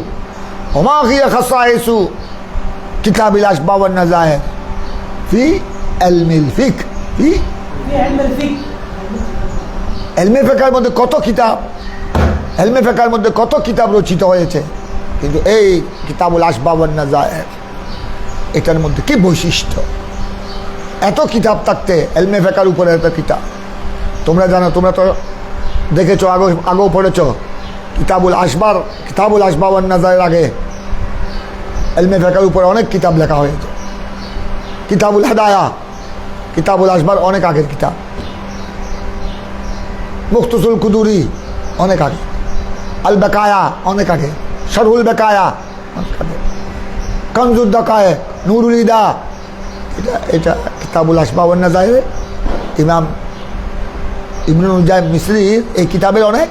ওমা হিয়া খাসাইসু কিতাবুল আসবা ওয়ান নাজায়ের ফি ইলমিল ফিকহ, ফি ইলমিল ফিকহ। ইলমে ফিকহের মধ্যে কত কিতাব, ইলমে ফিকহের মধ্যে কত কিতাব রচিত হয়েছে, কিন্তু এই কিতাবুল আসবা ওয়ান নাজায়ের এটার মধ্যে কি বৈশিষ্ট্য। এত কিতাব থাকতে ইলমে ফিকহের উপরে এত কিতাব, তোমরা জানো, তোমরা তো দেখেছো, আগেও পড়েছ। কিতাবুল আসবা ওয়ান নাজায়ের আগে ইলমে ফিকহের উপরে অনেক কিতাব লেখা হয়েছে। কিতাবুল হিদায়া, কিতাবুল আসবার অনেক আগের কিতাব। মুখতাসুল কুদুরি অনেক আগে, আল বাকায়া অনেক আগে, শরহুল বাকায়া অনেক আগে, কনজুদ দাকায়ে, নুরুল ইদা, এটা কিতাবুল আসবা ওয়ান নাজায়ের ইমাম ইবনে নুজাইম মিসরির এই কিতাবের অনেক।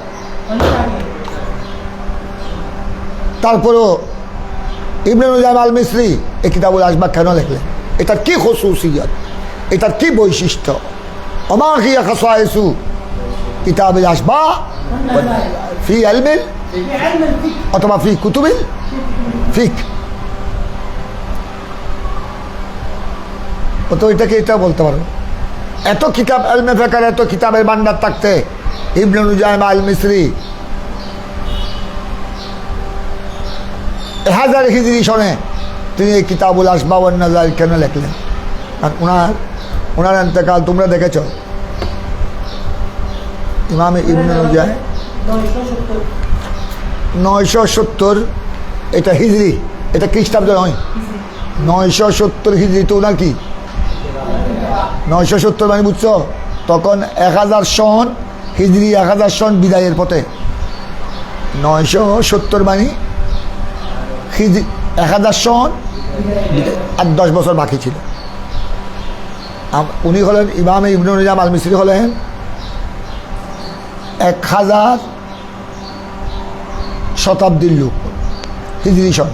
তারপরও ইবনে নুজাইম আল মিসরি এই কিতাবুল আসবা কেন লিখলেন, এটার কি খুসুসিয়ত, এটার কি বৈশিষ্ট্য। ওমা হিয়া খাসাইসু কিতাবুল আসবা ফি ইলমিল অথবা ফি কুতুবিল ফিকহ। তো এটাকে এটা বলতে পারো, এত কিতাব ইলমে ফিকহের, এত কিতাবের ভান্ডার থাকতে ইবনে নুজাইম আল মিসরি 1000 হিজরি সনে তিনি এই কিতাবুল আসবা ওয়ান নাজায়ের কেন লিখলেন? কারণ ওনার ইন্তেকাল তোমরা দেখেছ। ইমাম ইবনে নুজাইম 970, এটা হিজরি, এটা খ্রিস্টাব্দ নয়, 970 হিজরি। তো ওনার কি 970 মানে বুঝছো, তখন 1000 সন হিজরি, 1000 সন বিদায়ের পথে। 970 মানে হিজরি 1000 সন আর 10 বছর বাকি ছিল। উনি হলেন ইমাম ইবনে নুজাইম আল মিসরি, হলেন 1000 শতাব্দীর লোক, হিজরি সন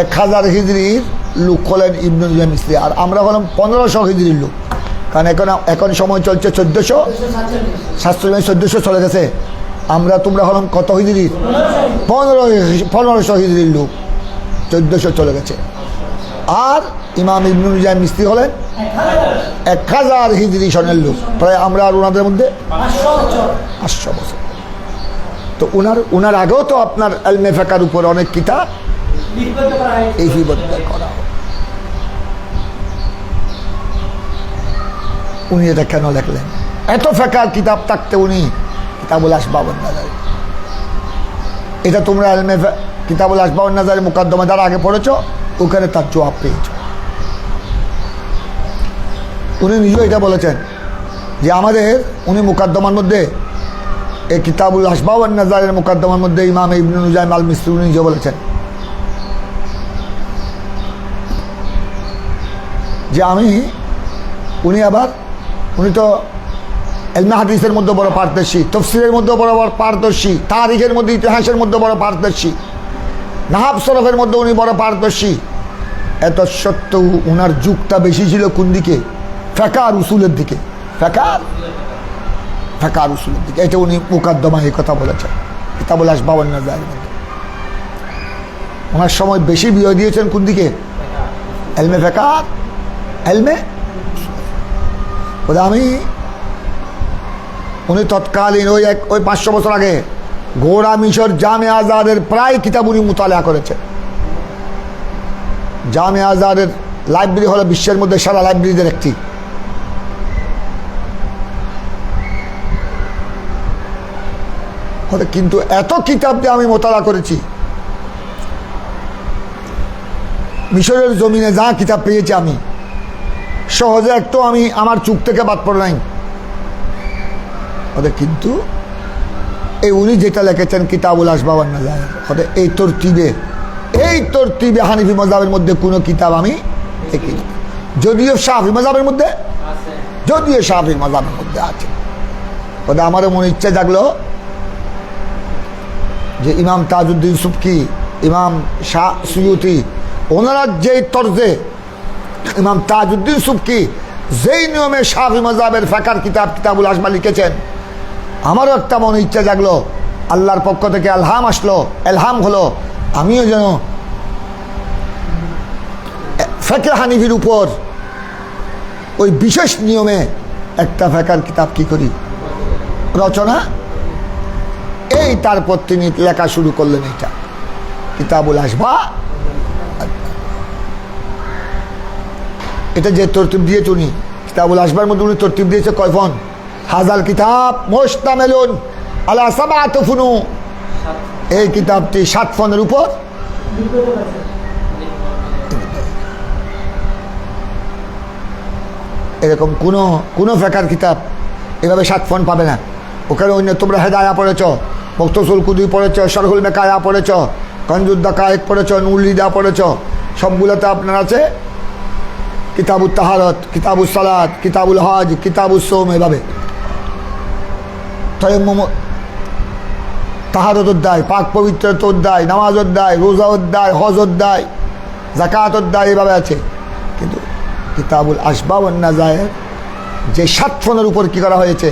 1000 হিজরির লোক হলেন ইবনে নুজাইম মিসরি। আর আমরা হলাম 1500 হিজরির লোক, কারণ এখন সময় চলছে 1447, চলে গেছে। তোমরা হলাম কত হিজরির? 1500 হিজরির লোক, 1400 চলে গেছে। আর ইমাম ইবনে নুজাইম মিসরি হলেন 1000 হিজরি সনের লোক, প্রায় আমরা আর ওনাদের মধ্যে 500 বছর। তো ওনার আগেও তো আপনার ইলমে ফিকহের উপর অনেক কিতাব এই লিপিবদ্ধ করা। উনি এটা কেন লিখলেন? এত ফিকহের কিতাব থাকতে উনি কিতাবুল আসবা ওয়ান নাজায়ের, এটা তোমরা ইলমে কিতাবুল আসবা ওয়ান নাজায়ের মুকদ্দমা যারা আগে পড়েছো ওখানে তার জবাব পেয়েছ। উনি নিজেও এটা বলেছেন যে উনি মুকদ্দমার মধ্যে এই কিতাবুল আসবা ওয়ান নাজায়ের মুকদ্দমার মধ্যে ইমাম ইবনে নুজাইম আল মিসরি উনি নিজেও বলেছেন যে উনি তো ইলমে হাদিসের মধ্যে বড় পারদর্শী, তাফসীরের মধ্যে বড় পারদর্শী, তারিখের মধ্যে, ইতিহাসের মধ্যে বড় পারদর্শী, নাহব সরফের মধ্যে উনি বড় পারদর্শী। এত সত্ত্বেও উনার যুগটা বেশি ছিল কোন দিকে? ফিকহ আর উসুলের দিকে, ফিকহ আর উসুলের দিকে। এটা উনি মুকদ্দমায় এই কথা বলেছেন কিতাবুল আসবা ওয়ান নাজায়ের মধ্যে। ওনার সময় বেশি বিয়ে দিয়েছেন কোন দিকে? ইলমে ফিকহ, ইলমে। উনি তৎকালীন ওই 500 বছর আগে গোড়া মিশর জামে আজাদের প্রায় কিতাব উনি মুতালা করেছেন। জামে আজাদের লাইব্রেরি হলো বিশ্বের মধ্যে সেরা লাইব্রেরিদের একটি। কিন্তু এত কিতাব দিয়ে আমি মোতালা করেছি, মিশরের জমিনে যা কিতাব পেয়েছি আমি সহজে একটু আমি আমার চুপ থেকে বাদ পড়ে নাই। কিন্তু এই উনি যেটা লিখেছেন কিতাবুল আসবাব আন নাজায়ের, এই তরতিবে হানিফি মাযহাবের মধ্যে কোনো কিতাব আমি দেখি, যদিও শাফি মাযহাবের মধ্যে আছে। আমারও মনে ইচ্ছা জাগলো যে ইমাম তাজউদ্দিন সুবকি, ইমাম শাহ সুয়ুতি, ওনারা যেই তর্জে ইমাম তাজউদ্দিন সুবকি যেই নিয়মে শাফি মাযহাবের ফিকহের কিতাবুল আসবাব লিখেছেন, আমারও একটা মনে ইচ্ছা জাগলো, আল্লাহর পক্ষ থেকে এলহাম হলো আমিও যেন ফিকহ হানিফির উপর ওই বিশেষ নিয়মে একটা ফিকহের কিতাব কি করি রচনা। এই তারপর তিনি লেখা শুরু করলেন এটা কিতাবুল আসবাব। এটা যে তরতিব দিয়ে উনি কিতাবুল আসবাবের মধ্যে উনি তরতিব দিয়েছে কয়ফন, হাজাল কিতাব মুশতামিলুন আলা সাবআতি ফুনুন, এই কিতাবটি 7 ফনের উপর। এরকম কোনো ফিকহের কিতাব এভাবে 7 ফন পাবে না। ওখানে অন্য তোমরা হেদায়া পড়েছ, মুখতসুল কুদি পড়েছ, শরহুল মেকায়া পড়েছ, কনজুদ দাকায়েক পড়েছ, নুরুল-হুদা পড়েছ, সবগুলোতে আপনার আছে কিতাবুত তাহারত, কিতাবুস সালাত, কিতাবুল হজ, কিতাবুস সওম, এভাবে তায়াম্মুম, তাহারত অধ্যায়, পাক পবিত্রতা অধ্যায়, নামাজ অধ্যায়, রোজা অধ্যায়, হজ অধ্যায়, যাকাত অধ্যায়, এভাবে আছে। কিন্তু কিতাবুল আসবাব ওয়ান নাজায়ের যে 7 ফনের উপর কি করা হয়েছে,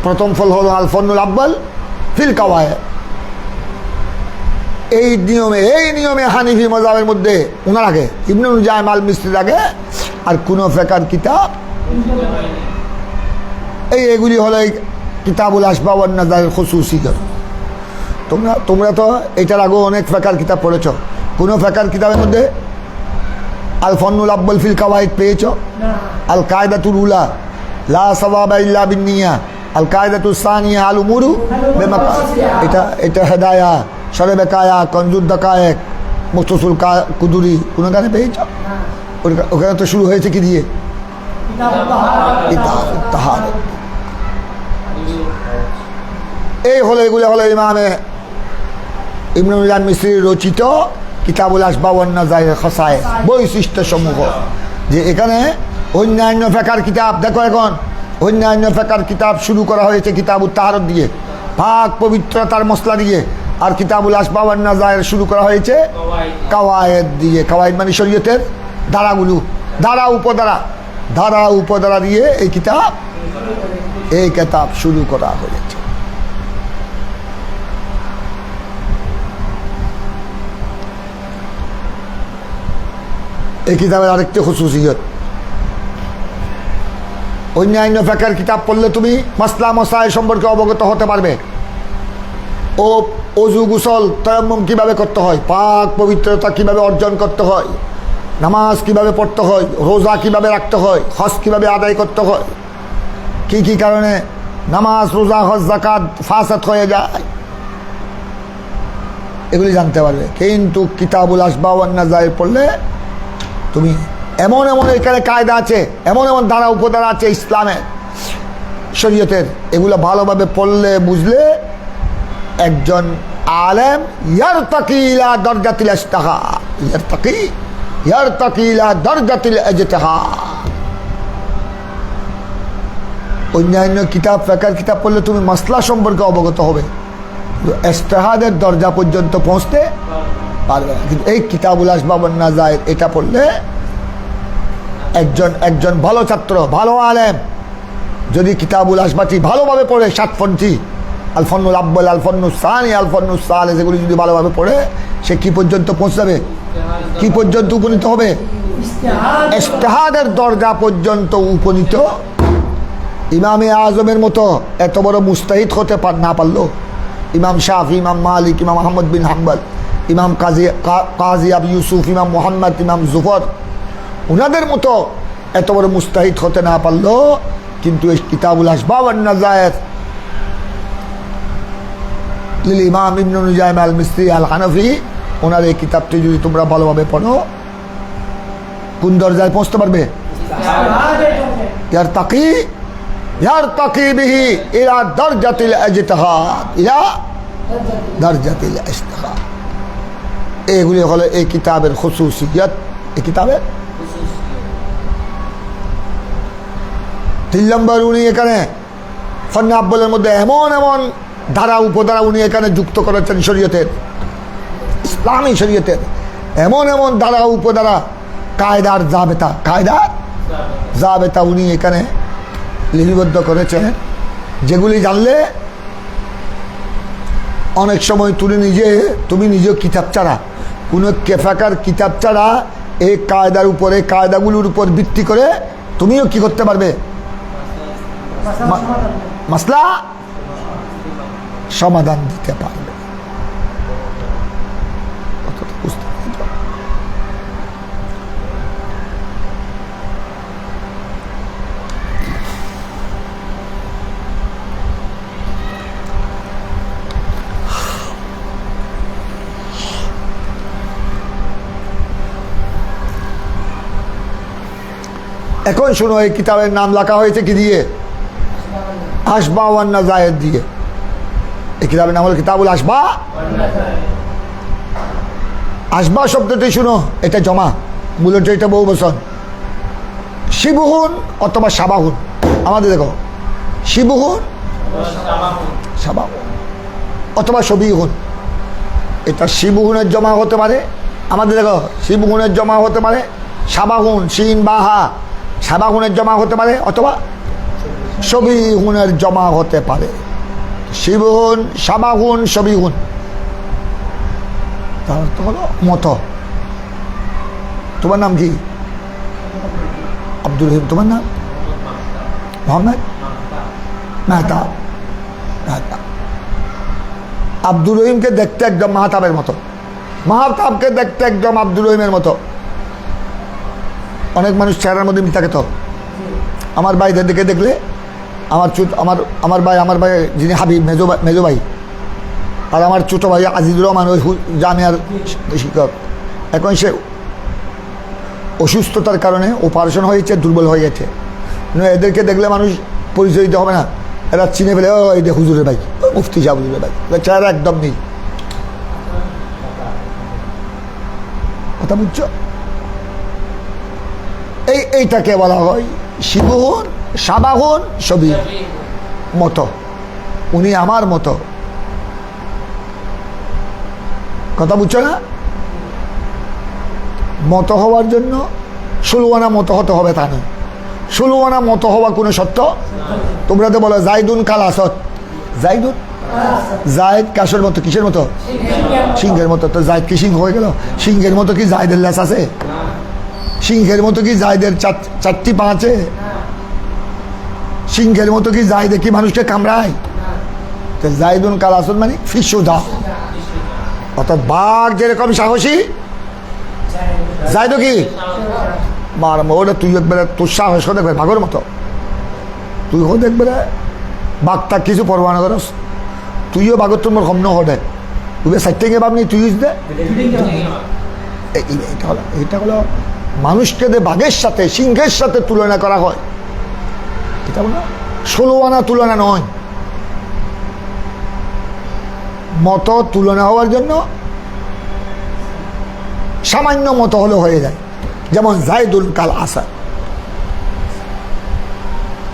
প্রথম ফল হলো আল ফন্নুল আব্বাল ফিল কাওয়ায়েদ। এই নিয়মে হানিফি মাযহাবের মধ্যে ওনার আগে ইবনে নুজাইম আল মিসরির আগে আর কোনো ফিকহের কিতাব এগুলি হলো এই কিতাবুল আসবাব ওয়ান নাজায়ের খুসুসিয়ত। তোমরা তো এটার আগে অনেক ফিকহের কিতাব পড়েছ, কোনো ফিকহের কিতাবের মধ্যে আল ফন্নুল আব্বাল ফিল কাওয়ায়েদ পেয়েছ? আল কায়দাতুল উলা লা সাওয়াবা ইল্লা বিন্নিয়া, আল কায়দাতুস সানিয়া আল উমুরু বিমাকাসিদিহা, এটা হেদায়া, শরে বেকায়া, কনজুদ দাকায়েক, মুখতসুল কুদুরি, কোনো গানে পেয়েছ? ওখানে তো শুরু হয়েছে কি দিয়ে, কিতাবুত তাহারত। এই হলো এগুলো হলো ইমামে ইবনে নুজাইম মিসরির রচিত কিতাবুল আসবাব ওয়ান নাজায়ের খাসায়েস, বৈশিষ্ট্য সমূহ। যে এখানে অন্যান্য ফিকহের কিতাব দেখো, এখন অন্যান্য ফিকহের কিতাব শুরু করা হয়েছে কিতাবুত তাহারত দিয়ে, পাক পবিত্রতার মশলা দিয়ে, আর কিতাবুল আসবাব ওয়ান নাজায়ের শুরু করা হয়েছে কাওয়ায়েদ দিয়ে। কাওয়ায়েদ মানে শরীয়তের ধারাগুলো, ধারা উপধারা দিয়ে এই কিতাব শুরু করা হয়েছে। এই কিতাবের আরেকটি খুসুসিয়ত, অন্যান্য ফিকহের কিতাব পড়লে তুমি মাসলা মাসাইল সম্পর্কে অবগত হতে পারবে। ওযু, গোসল, তায়াম্মুম কিভাবে করতে হয়, পাক পবিত্রতা কিভাবে অর্জন করতে হয়, নামাজ কিভাবে পড়তে হয়, রোজা কিভাবে রাখতে হয়, হজ কিভাবে আদায় করতে হয়, কি কারণে নামাজ, রোজা, হজ, যাকাত ফাসাদ হয়ে যায়, এগুলি জানতে পারবে। কিন্তু কিতাবুল আসবাব ওয়ান নাজায়ের পড়লে তুমি এমন এখানে কায়দা আছে, এমন ধারা উপধারা আছে ইসলামের শরীয়তের, এগুলো ভালোভাবে পড়লে বুঝলে একজন আলেম ইয়ারতাকি ইলা দরজাতিল ইজতিহাদ, ইয়ারতাকি ইলা দরজাতিল ইজতিহাদ। অন্যান্য কিতাব, ফিকহের কিতাব পড়লে তুমি মাসলা সম্পর্কে অবগত হবে, ইজতিহাদের দরজা পর্যন্ত পৌঁছতে পারবে না। কিন্তু এই কিতাবুল আসবাব ওয়ান নাজায়ের এটা পড়লে একজন ভালো ছাত্র, ভালো আলেম যদি কিতাবুল আসবাবটি ভালোভাবে পড়ে, 7 ফনটি আল ফন্নুল আব্বাল, আল ফন্নুস সানি, আল ফন্নুস সালেস, এগুলি যদি ভালোভাবে পড়ে সে কি পর্যন্ত পৌঁছাবে, কি পর্যন্ত উপনীত হবে, ইজতিহাদের দরজা পর্যন্ত উপনীত। ইমামে আজমের মতো এত বড় মুস্তাহিদ হতে না পারলো ইমাম শাফি, ইমাম মালিক, ইমাম আহমদ বিন হাম্বল, ইমাম কাজী আবু ইউসুফ, ইমাম মুহাম্মদ, ইমাম জুফর, উনাদের মতো এত বড় মুস্তাহিদ হতে না পারলো, কিন্তু এই কিতাবুল আসবাব ওয়ান নাজায়ের লিল ইমাম ইবনে নুজাইম আল মিসরি আল হানাফি, ওনার এই কিতাবটি যদি তোমরা ভালোভাবে পড়ো কোন দরজায় পৌঁছতে পারবে? ইয়ারতাকি বিহি ইলা দারজাতিল ইজতিহাদ, ইলা দারজাতিল ইজতিহাদ। এগুলি হলো এই কিতাবের খুসুসিয়ত। এই কিতাবের 3 নম্বর, উনি এখানে ফন্নে আব্বালের মধ্যে এমন এমন ধারা উপধারা উনি এখানে যুক্ত করেছেন শরীয়তের, ইসলামী শরীয়তের এমন এমন ধারা উপধারা, কায়দার জাবেতা, কায়দা জাবেতা উনি এখানে লিপিবদ্ধ করেছেন, যেগুলি জানলে অনেক সময় তুমি নিজে কিতাব ছাড়া, কোনো কেফাকার কিতাব ছাড়া এই কায়দার উপরে, কায়দাগুলোর উপর ভিত্তি করে তুমিও কি করতে পারবে? মাসলা সমাধান দিতে পারবে। এখন শোনো, এই কিতাবের নাম লেখা হয়েছে কি দিয়ে? আসবা ওয়ান নাজায়ের দিয়ে। এই কিতাবের নাম হলো কিতাবুল আসবা। আসবা শব্দটি শুনো, এটা জমা, মূলত এটা বহু বচন। শিবুহুন অথবা সাবাহুন, আমাদের দেখো শিবুহুন, সাবাহুন অথবা সবিহুন। এটা শিবুহুনের জমা হতে পারে, আমাদের দেখো শিবুহুনের জমা হতে পারে, সাবাহুন শিন বাহা সাবাহুনের জমা হতে পারে, অথবা সবিহুনের জমা হতে পারে। শিবহুন, সাবাহুন, সবিহুন, তার তো হলো মত। তোমার নাম কি? আব্দুল রহিম। তোমার নাম? মোহাম্মদ মেহতাব। আব্দুল রহিমকে দেখতে একদম মাহতাবের মতো, মাহতাবকে দেখতে একদম আব্দুল রহিমের মতো। অনেক মানুষ চেহারার মধ্যে মিল থাকে। তো আমার ভাইদের দিকে দেখলে আমার ভাই যিনি হাবিব মেজো ভাই, আর আমার ছোটো ভাই আজিজুর রহমান, ওই জামিয়ার শিক্ষক, এখন সে অসুস্থতার কারণে অপারেশন হয়েছে, দুর্বল হয়ে গেছে। এদেরকে দেখলে মানুষ পরিচয় দিতে হবে না, এরা চিনে ফেলে, ও এই হুজুরের ভাই, মুফতি সাহেব হুজুরের ভাই, চেহারা একদম নেই। কথা বুঝছো? এইটাকে বলা হয় শিবহুন, সাবাহুন, সবি মতো। উনি আমার মতো। কথা বুঝছো না? মতো হওয়ার জন্য 16 আনা মতো হতে হবে তা নয়। 16 আনা মতো হওয়া কোনো সত্য? তোমরা তো বলো জাইদুন কাল আসত, জাইদুন জায়দ কাশের মতো, কিসের মতো? সিংহের মতো। তো জায়দ কি সিংহ হয়ে গেল? সিংহের মতো কি জায়দের লেস আছে? সিংহের মতো কি জায়দের 4টি পা আছে? সিংহের মতো কি জায়দে কি মানুষকে কামড়ায়? তো জাইদুন কাল আসত মানে ফিসুদা, অর্থাৎ বাঘ যেরকম সাহসী, জায়দও কি মার ওটা। তুই একবারে তোর সাহস দেখবে বাঘের মতো, তুই হো দেখবে বাঘটা কিছু পরোয়া না করস, তুইও বাঘর তোর কম ন হটে, তুই সাইটেঙ্গে ভাবনি তুই দে। এটা হলো মানুষকে যে বাঘের সাথে, সিংহের সাথে তুলনা করা হয়, এটা হলো 16 আনা তুলনা নয়। মতো তুলনা হওয়ার জন্য সামান্য মতো হলে হয়ে যায়। যেমন জায়দুল কাল আসাদ,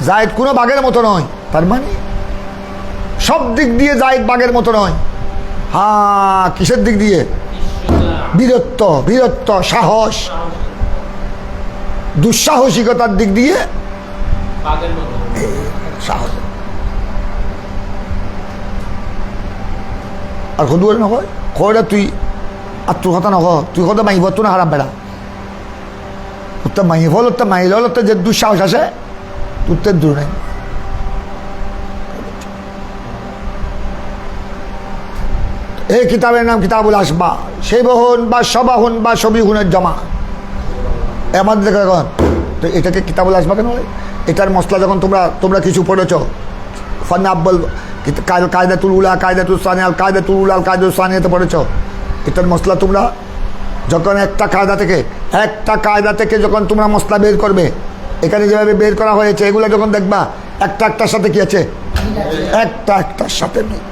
জায়দ কোনো বাঘের মতো নয়, তার মানে সব দিক দিয়ে জায়দ বাঘের মতো নয়। হ্যাঁ, কিসের দিক দিয়ে? বীরত্ব, সাহস, দুঃসাহসিকতার দিক দিয়ে সাহস। আর কদু নকয় কয়টা তুই আর তোর কথা নক, তুই কথা মাইব তো না হারাম বেড়া, তোরটা মাই হল, তোরটা মাইল হল, তোর যে দুঃসাহস আছে তোরতে দূর নাই। এই কিতাবের নাম কিতাবুল আসবা। শিবহুন বা সবাহুন বা সবিহুনের জমা। আমাদের দেখো এখন তো এটাকে কিতাবুল আসবা কেন? এটার মশলা যখন তোমরা কিছু পড়েছ, ফন্নে আব্বাল কায়দাতুল উলা, কায়দাতুল সানিয়া, আল কায়দাতুল উলা, আল কায়দাতুল সানিয়াতে পড়েছ। এটার মশলা তোমরা যখন একটা কায়দা থেকে যখন তোমরা মশলা বের করবে, এখানে যেভাবে বের করা হয়েছে এগুলো যখন দেখবা একটার সাথে কি আছে, একটার সাথে মিল।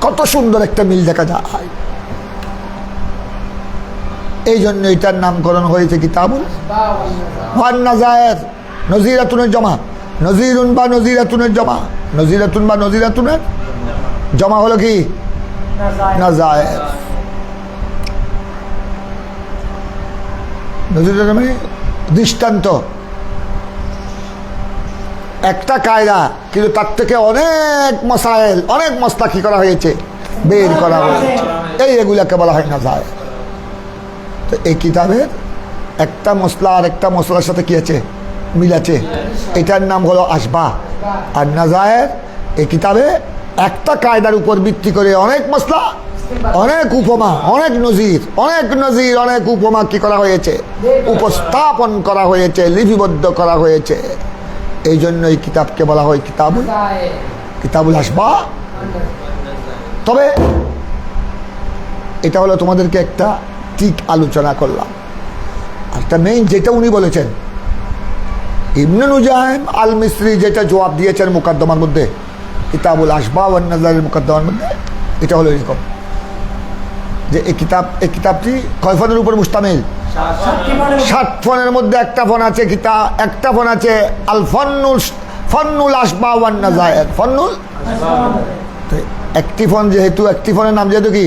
কত সুন্দর একটা মিল দেখা যায়। এই জন্য এটার নামকরণ হয়েছে কিতাবুল ওয়ান নাজায়ের, নজিরাতুনের জমা, নজিরুন বা নজিরাতুনের জমা, নজিরাতুন বা নজিরাতুনের জমা হলো কি নাজায়ের। নজিরাতুন মানে দৃষ্টান্ত, একটা কায়দা কিন্তু তার থেকে অনেক মসাইল, অনেক মশলা কি করা হয়েছে, বের করা হয়েছে। এগুলাকে বলা হয় নাজায়ের। তো এই কিতাবের একটা মশলা আর একটা মশলার সাথে কি আছে, মিল আছে। এটার নাম হলো আশবাহ। আর নাজায়ের এই কিতাবে একটা কায়দার উপর ভিত্তি করে অনেক মশলা, অনেক উপমা, অনেক নজির, অনেক উপমা কি করা হয়েছে, উপস্থাপন করা হয়েছে, লিপিবদ্ধ করা হয়েছে। এই জন্য এই কিতাবকে বলা হয় কিতাবুল আশবাহ। তবে এটা হলো তোমাদেরকে একটা ঠিক আলোচনা করলাম। একটা মেইন যেটা উনি বলেছেন, ইবনে নুজাইম আল মিসরি যেটা জবাব দিয়েছেন মুকদ্দমার মধ্যে, কিতাবুল আশবাহ ওয়ান নাজায়ের মুকদ্দমার মধ্যে, এটা হলো এরকম যে এই কিতাবটি কয় ফনের উপর মুশতামিল, 60 ফনের মধ্যে একটা ফন আছে একটা ফন আছে আল ফন্নুল আশবাহ ওয়ান নাজায়ের, ফন্নুল। একটি ফন যেহেতু, একটি ফনের নাম যেহেতু কি,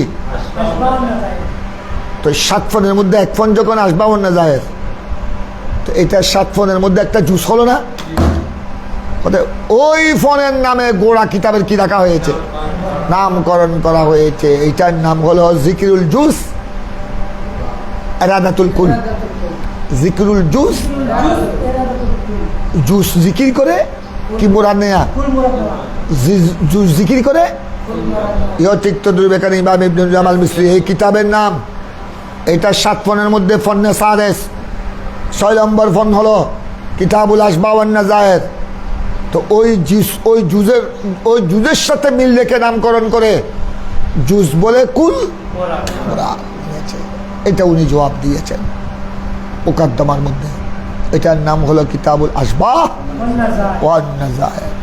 তো 7 ফনের মধ্যে এক ফন যখন আশবাহ ওয়ান নাজায়ের, তো এটা 7 ফনের মধ্যে একটা জুস হলো না। ওই ফোনের নামে গোড়া কিতাবের কি রাখা হয়েছে, নামকরণ করা হয়েছে। এইটার নাম হলো জিকিরুল জুস, ইরাদাতুল কুল। জিকিরুল জুস, জুস জিকির করে কি মুরাদ নেয়া, জুস জিকির করে ঠিক তো দুর্বেকার ইমাম ইবনে নুজাইম আল মিসরি এই কিতাবের নাম। এটা 7 ফনের মধ্যে ফন্নে সাদেস, 6 নম্বর ফন হলো কিতাবুল আশবাহ ওয়ান নাজায়ের। তো ওই জুজের সাথে মিল রেখে নামকরণ করে জুজ বলে কুল মুরাদ। এটা উনি জবাব দিয়েছেন মুকদ্দমার মধ্যে। এটার নাম হলো কিতাবুল আশবাহ ওয়ান নাজায়ের।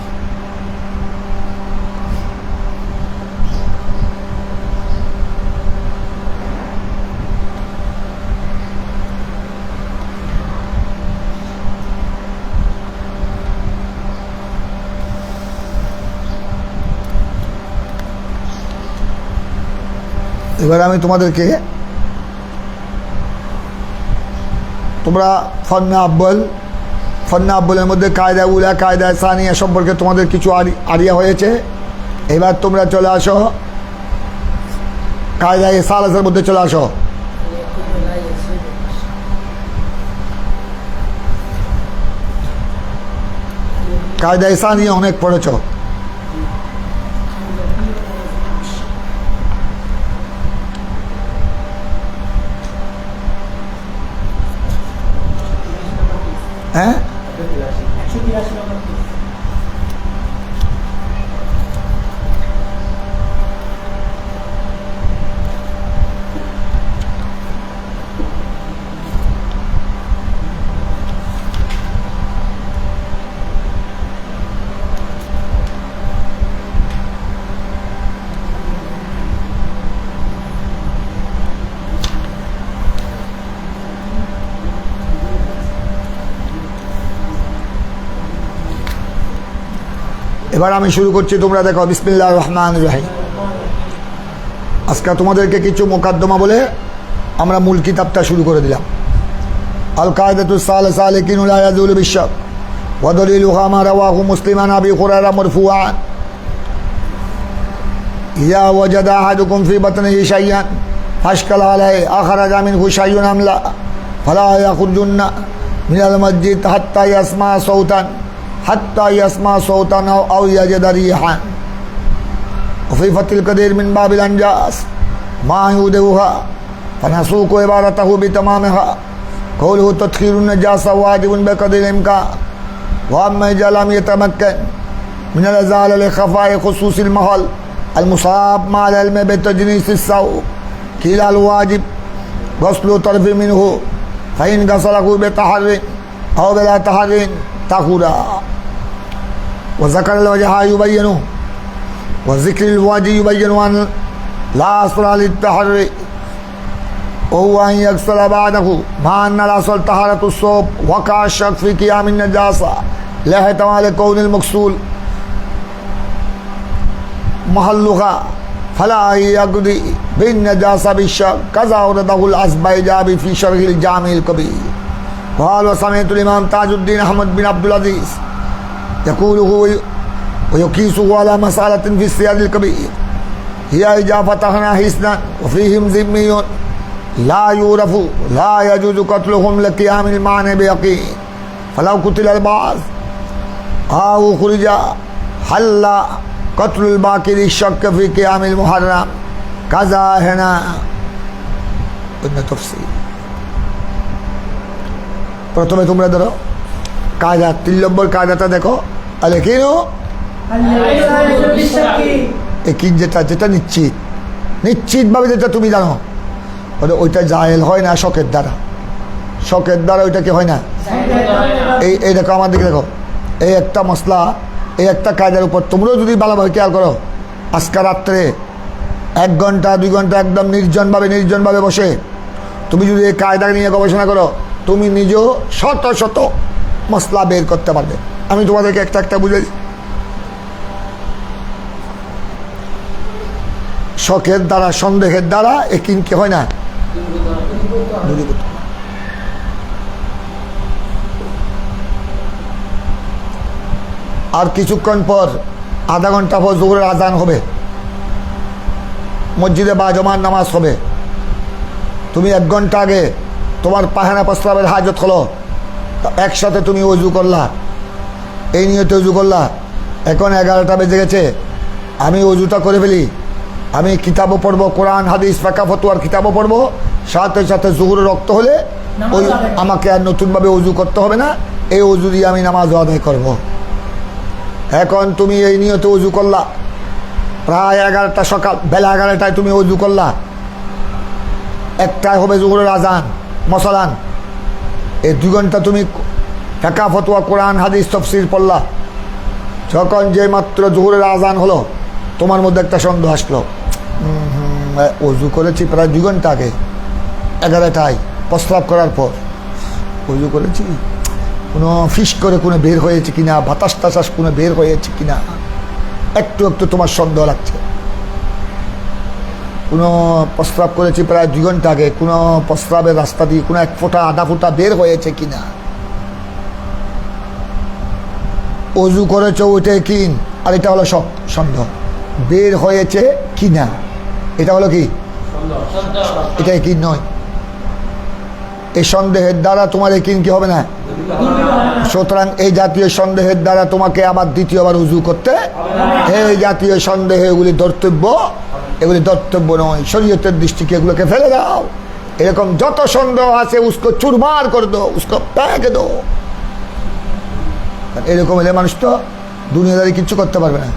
এবার আমি তোমাদেরকে, তোমরা ফন্না আব্বলের মধ্যে কায়দা উলা, কায়দা সানিয়া সম্পর্কে তোমাদের কিছু আরিয়া হয়েছে। এবার তোমরা চলে আসো কায়দা সালাসের মধ্যে চলে আসো। কায়দা সানিয়া অনেক পড়েছ। হ্যাঁ, এবার আমি শুরু করছি, তোমরা দেখো। বিসমিল্লাহির রহমানির রহিম। আজকে তোমাদেরকে কিছু মুকদ্দমা বলে আমরা মূল কিতাবটা শুরু করে দিলাম। আল কায়দাতুস সালিসা লাকিন লা ইয়াজুলু বিশক ওয়া দলিলুহা মা রাওয়াহু মুসলিমান আবি হুরায়রা মারফুআন ইযা ওয়াজাদা আহাদুকুম ফি বাতনিহি শাইআন ফাশকাল আলাইহি আখরাজা মিনহু শাইউন আম লা ফালা ইয়াখরুজুন্না মিনাল মসজিদ হাত্তা ইয়াসমা সাউতান حتى يسمع صوتا أو يجد ريحا وفي فتح القدير من باب الأنجاس ما يودعها فنسوق عبارته بتمامها قوله تدخير النجاسة واجب بقدر الإمكان وأما إذا لم يتمكن من الإزالة لخفاء خصوص المحل المصاب مع العلم بتجنيس الثوب قيل الواجب غسل طرف منه فإن غسله بطهر أو بلا طهر طهورا وذكر الوجه يبين وذكر الوجه يبين أن لا أصل للطهر وهو أن يغسل بعده مع أن الأصل طهارة الثوب وقع الشك في قيام النجاسة لا احتمال كون المغسول محلها فلا يقضي بالنجاسة بالشك كذا أورده الأزبيجابي في شرح الجامع الكبير. قال وسمعت الإمام تاج الدين أحمد بن عبد العزيز يقوله ويقيسه على مسألة في السياد الكبير هي إذا فتحنا حصنا وفيهم ذمي لا يعرف لا يجوز قتلهم لقيام المعنى بيقين فلو قتل البعض أو خرج حل قتل الباقي للشك في قيام المحرم كذا هنا قلنا تفصيل. প্রথমে তোমরা ধরো কায়দা 3 নম্বর কায়দাটা দেখো আলেকিনু একিন যেটা নিশ্চিত নিশ্চিতভাবে যেটা তুমি জানো ওইটা জায়েল হয় না শকের দ্বারা ওইটা কি হয় না। এই দেখো আমার দিকে দেখো এই একটা মশলা এই একটা কায়দার উপর তোমরাও যদি ভালোভাবে খেয়াল করো আজকে রাত্রে 1 ঘন্টা 2 ঘন্টা একদম নির্জনভাবে বসে তুমি যদি এই কায়দা নিয়ে গবেষণা করো তুমি নিজেও শত শত মশলা বের করতে পারবে। আমি তোমাদেরকে একটা বুঝাই। শখের দ্বারা সন্দেহের দ্বারা একিন কি হয় না দূরীভূত। আর কিছুক্ষণ পর আধা ঘন্টা পর জোহরের আজান হবে, মসজিদে বা জমার নামাজ হবে। তুমি 1 ঘন্টা আগে তোমার পায়খানা প্রস্রাবের হাজত হলো, একসাথে তুমি অজু করলা, এই নিয়তে অজু করলা। এখন 11টা বেজে গেছে, আমি অজুটা করে ফেলি, আমি কিতাবও পড়বো, কোরআন হাদিস ফাঁকা ফতুয়ার কিতাবও পড়বো, সাথে সাথে জোহরের রক্ত হলে ওই আমাকে আর নতুনভাবে অজু করতে হবে না, এই অজু দিয়ে আমি নামাজ আদায় করব। এখন তুমি এই নিয়তে অজু করলা, প্রায় 11টা সকাল, বেলা 11টায় তুমি অজু করলা, 1টায় হবে জোহরের আজান মসলান। এই 2 ঘন্টা তুমি ফাঁকা ফতুয়া কোরআন হাদিস তফসির পড়লা। যখন যে মাত্র জোহরের আজান হলো তোমার মধ্যে একটা সন্দেহ আসলো, অজু করেছি প্রায় 2 ঘন্টা আগে, 11টায় প্রস্রাব করার পর অজু করেছি, কোনো ফিস করে কোনো বের হয়েছে কিনা, বাতাস টাতাস কোনো বের হয়েছে কিনা, একটু তোমার সন্দেহ লাগছে। কোনো প্রস্রাব করেছি প্রায় 2 ঘন্টা আগে, কোনো প্রস্রাবের রাস্তা দিয়ে কোনো 1 ফোঁটা আধা ফোঁটা বের হয়েছে কিনা। অজু করেছ ওইটাই কিন, আর এটা হলো সন্দেহ বের হয়েছে কিনা, এটা হলো কি এটাই কিন নয়। এই সন্দেহের দ্বারা তোমার একিন কি হবে না। সুতরাং এই জাতীয় সন্দেহের দ্বারা তোমাকে আবার দ্বিতীয়বার উজু করতে, এই জাতীয় সন্দেহ এগুলি ধর্তব্য নয়, শরীয়তের দৃষ্টিকে এগুলোকে ফেলে দাও। এরকম যত সন্দেহ আছে উসকো চুরমার করে দো, উসকো প্যাকে দো। এরকম হলে মানুষ তো দুনিয়াদারি কিচ্ছু করতে পারবে না।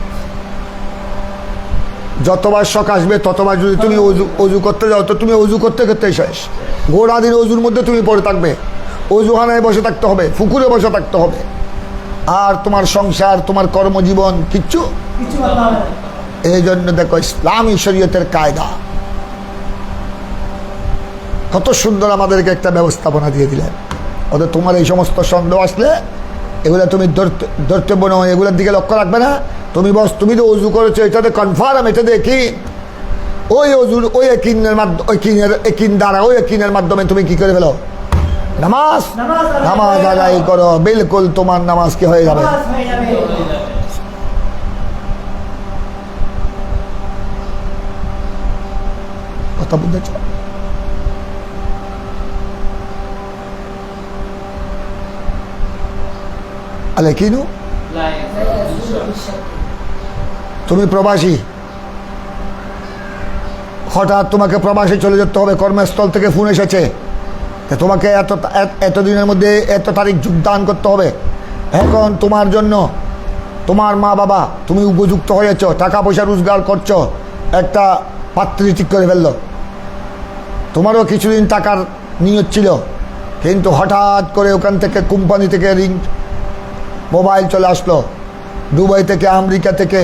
যতবার শখ আসবে ততবার যদি তুমি অজু করতে যাও তো তুমি অজু করতে শেষ। গোড়া দিন অজুর মধ্যে তুমি পড়ে থাকবে, অজুখানায় বসে থাকতে হবে, পুকুরে বসে থাকতে হবে, আর তোমার সংসার তোমার কর্মজীবন কিচ্ছু। এই জন্য দেখো ইসলামী শরীয়তের কায়দা কত সুন্দর আমাদেরকে একটা ব্যবস্থাপনা দিয়ে দিলেন। অর্থাৎ তোমার এই সমস্ত সন্দেহ আসলে এগুলো তুমি ধর্তব্য নয়, এগুলোর দিকে লক্ষ্য রাখবে না। তুমি তো অজু করেছো, এটাতে কনফার্ম, এটা দেখি ওই অজুর ওই একিনের দ্বারা ওই একিনের মাধ্যমে তুমি কি করে ফেলো, নামাজ আদায় করো, বিলকুল তোমার নামাজ কি হয়ে যাবে। কথা বুঝেছ? আলেকিনু তুমি প্রবাসী, হঠাৎ তোমাকে প্রবাসে চলে যেতে হবে, কর্মস্থল থেকে ফোন এসেছে তোমাকে এতদিনের মধ্যে এত তারিখ যোগদান করতে হবে। এখন তোমার জন্য তোমার মা বাবা, তুমি উপযুক্ত হয়েছ, টাকা পয়সা রোজগার করছো, একটা পাত্রী ঠিক করে ফেললো। তোমারও কিছুদিন টাকার নিয়ত ছিল, কিন্তু হঠাৎ করে ওখান থেকে কোম্পানি থেকে রিং মোবাইল চলে আসলো, দুবাই থেকে, আমেরিকা থেকে,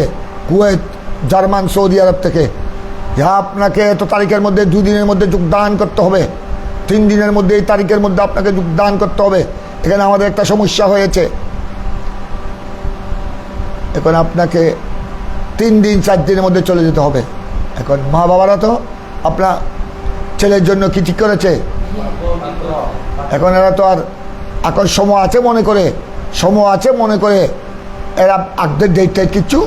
কুয়েত, জার্মান, সৌদি আরব থেকে, যা আপনাকে এত তারিখের মধ্যে 2 দিনের মধ্যে যোগদান করতে হবে, 3 দিনের মধ্যে, এই তারিখের মধ্যে আপনাকে যোগদান করতে হবে। এখানে আমাদের একটা সমস্যা হয়েছে, এখন আপনাকে 3 দিন 4 দিনের মধ্যে চলে যেতে হবে। এখন মা বাবারা তো আপনার ছেলের জন্য কি ঠিক করেছে, এখন এরা তো আর এখন সময় আছে মনে করে এরা আগদের ডেট টাইট কিচ্ছু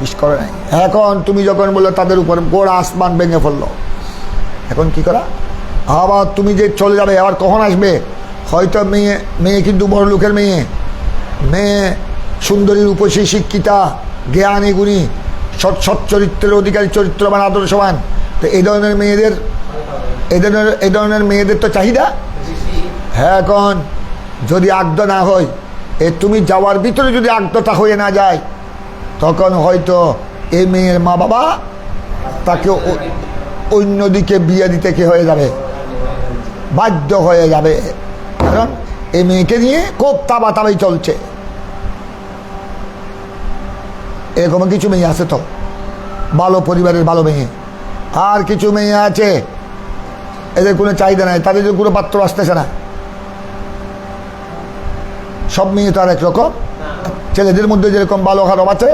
মিস করে নাই। এখন তুমি যখন বললো তাদের উপর গোড়া আসমান ভেঙে ফেললো, এখন কি করা? আবার তুমি যে চলে যাবে, আবার কখন আসবে? হয়তো মেয়ে কিন্তু বড় লোকের মেয়ে সুন্দরী, রূপসী, শিক্ষিতা, জ্ঞানী, গুণী, সৎ চরিত্রের অধিকারী, চরিত্রবান, আদর্শবান। তো এই ধরনের মেয়েদের তো চাহিদা। হ্যাঁ, এখন যদি আগ্ধ না হয়, তুমি যাওয়ার ভিতরে যদি আগ্ধতা হয়ে না যায়, তখন হয়তো এই মেয়ের মা বাবা তাকে অন্যদিকে বিয়ে দিতে কি হয়ে যাবে, বাধ্য হয়ে যাবে। কারণ এই মেয়েকে নিয়ে খুব তাবাতাবাই চলছে। এরকম কিছু মেয়ে আছে তো, ভালো পরিবারের ভালো মেয়ে, আর কিছু মেয়ে আছে এদের কোনো চাহিদা নাই, তাদের কোনো পাত্র আসতেছে না। সব মেয়ে তো আর একরকম, ছেলেদের মধ্যে যেরকম ভালো খারাপ আছে,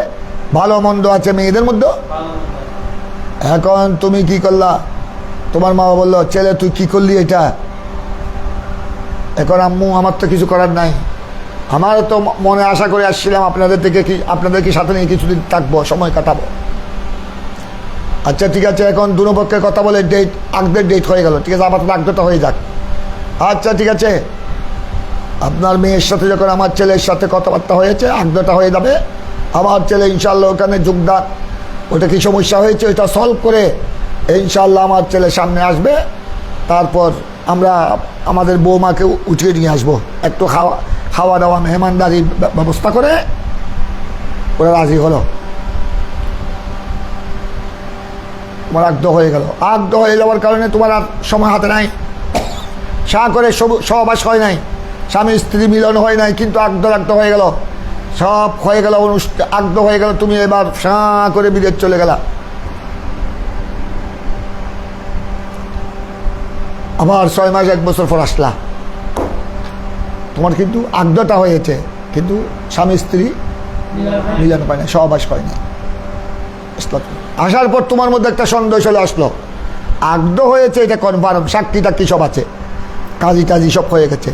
ভালো মন্দ আছে মেয়েদের মধ্যে। এখন তুমি কি করলা? তোমার মা বাবা বললো, ছেলে তুই কি করলি এটা? এখন আম্মু, আমার তো কিছু করার নাই, আমারও তো মনে আশা করে আসছিলাম আপনাদেরকে সাথে নিয়ে কিছুদিন থাকবো, সময় কাটাবো। আচ্ছা ঠিক আছে, এখন দুনো পক্ষের কথা বলে আগদের ডেট হয়ে গেল, ঠিক আছে, আপাতত আগটা হয়ে যাক। আচ্ছা ঠিক আছে, আপনার মেয়ের সাথে যখন আমার ছেলের সাথে কথাবার্তা হয়েছে, আগটা হয়ে যাবে। আমার ছেলে ইনশাল্লাহ ওখানে যোগদান, ওটা কি সমস্যা হয়েছে ওইটা সলভ করে ইনশাল্লাহ আমার ছেলে সামনে আসবে। তারপর আমরা আমাদের বৌমাকে উঠিয়ে নিয়ে আসবো, একটু খাওয়া দাওয়া মেহমানদারির ব্যবস্থা করে। ওরা রাজি হলো, তোমার আগ্রহ হয়ে গেল। আগ্রহ হয়ে যাওয়ার কারণে তোমার আর সময় হাতে নাই, করে সহবাস হয় নাই, স্বামী স্ত্রী মিলন হয় নাই, কিন্তু আগ্রহ হয়ে গেল, সব হয়ে গেল, আগ্রহ হয়ে গেল। তুমি এবার করে বিদেশ চলে গেলা, আবার 6 মাস 1 বছর পর আসলা। তোমার কিন্তু আগ্রহটা হয়েছে, কিন্তু স্বামী স্ত্রী মিলন পায় না, সহবাস হয় না। আসার পর তোমার মধ্যে একটা সন্দেহ চলে আসলো, আগ্রহ হয়েছে এটা কনফার্ম, সাক্ষী টাক্ষী সব আছে, কাজী টাজি সব হয়ে গেছে।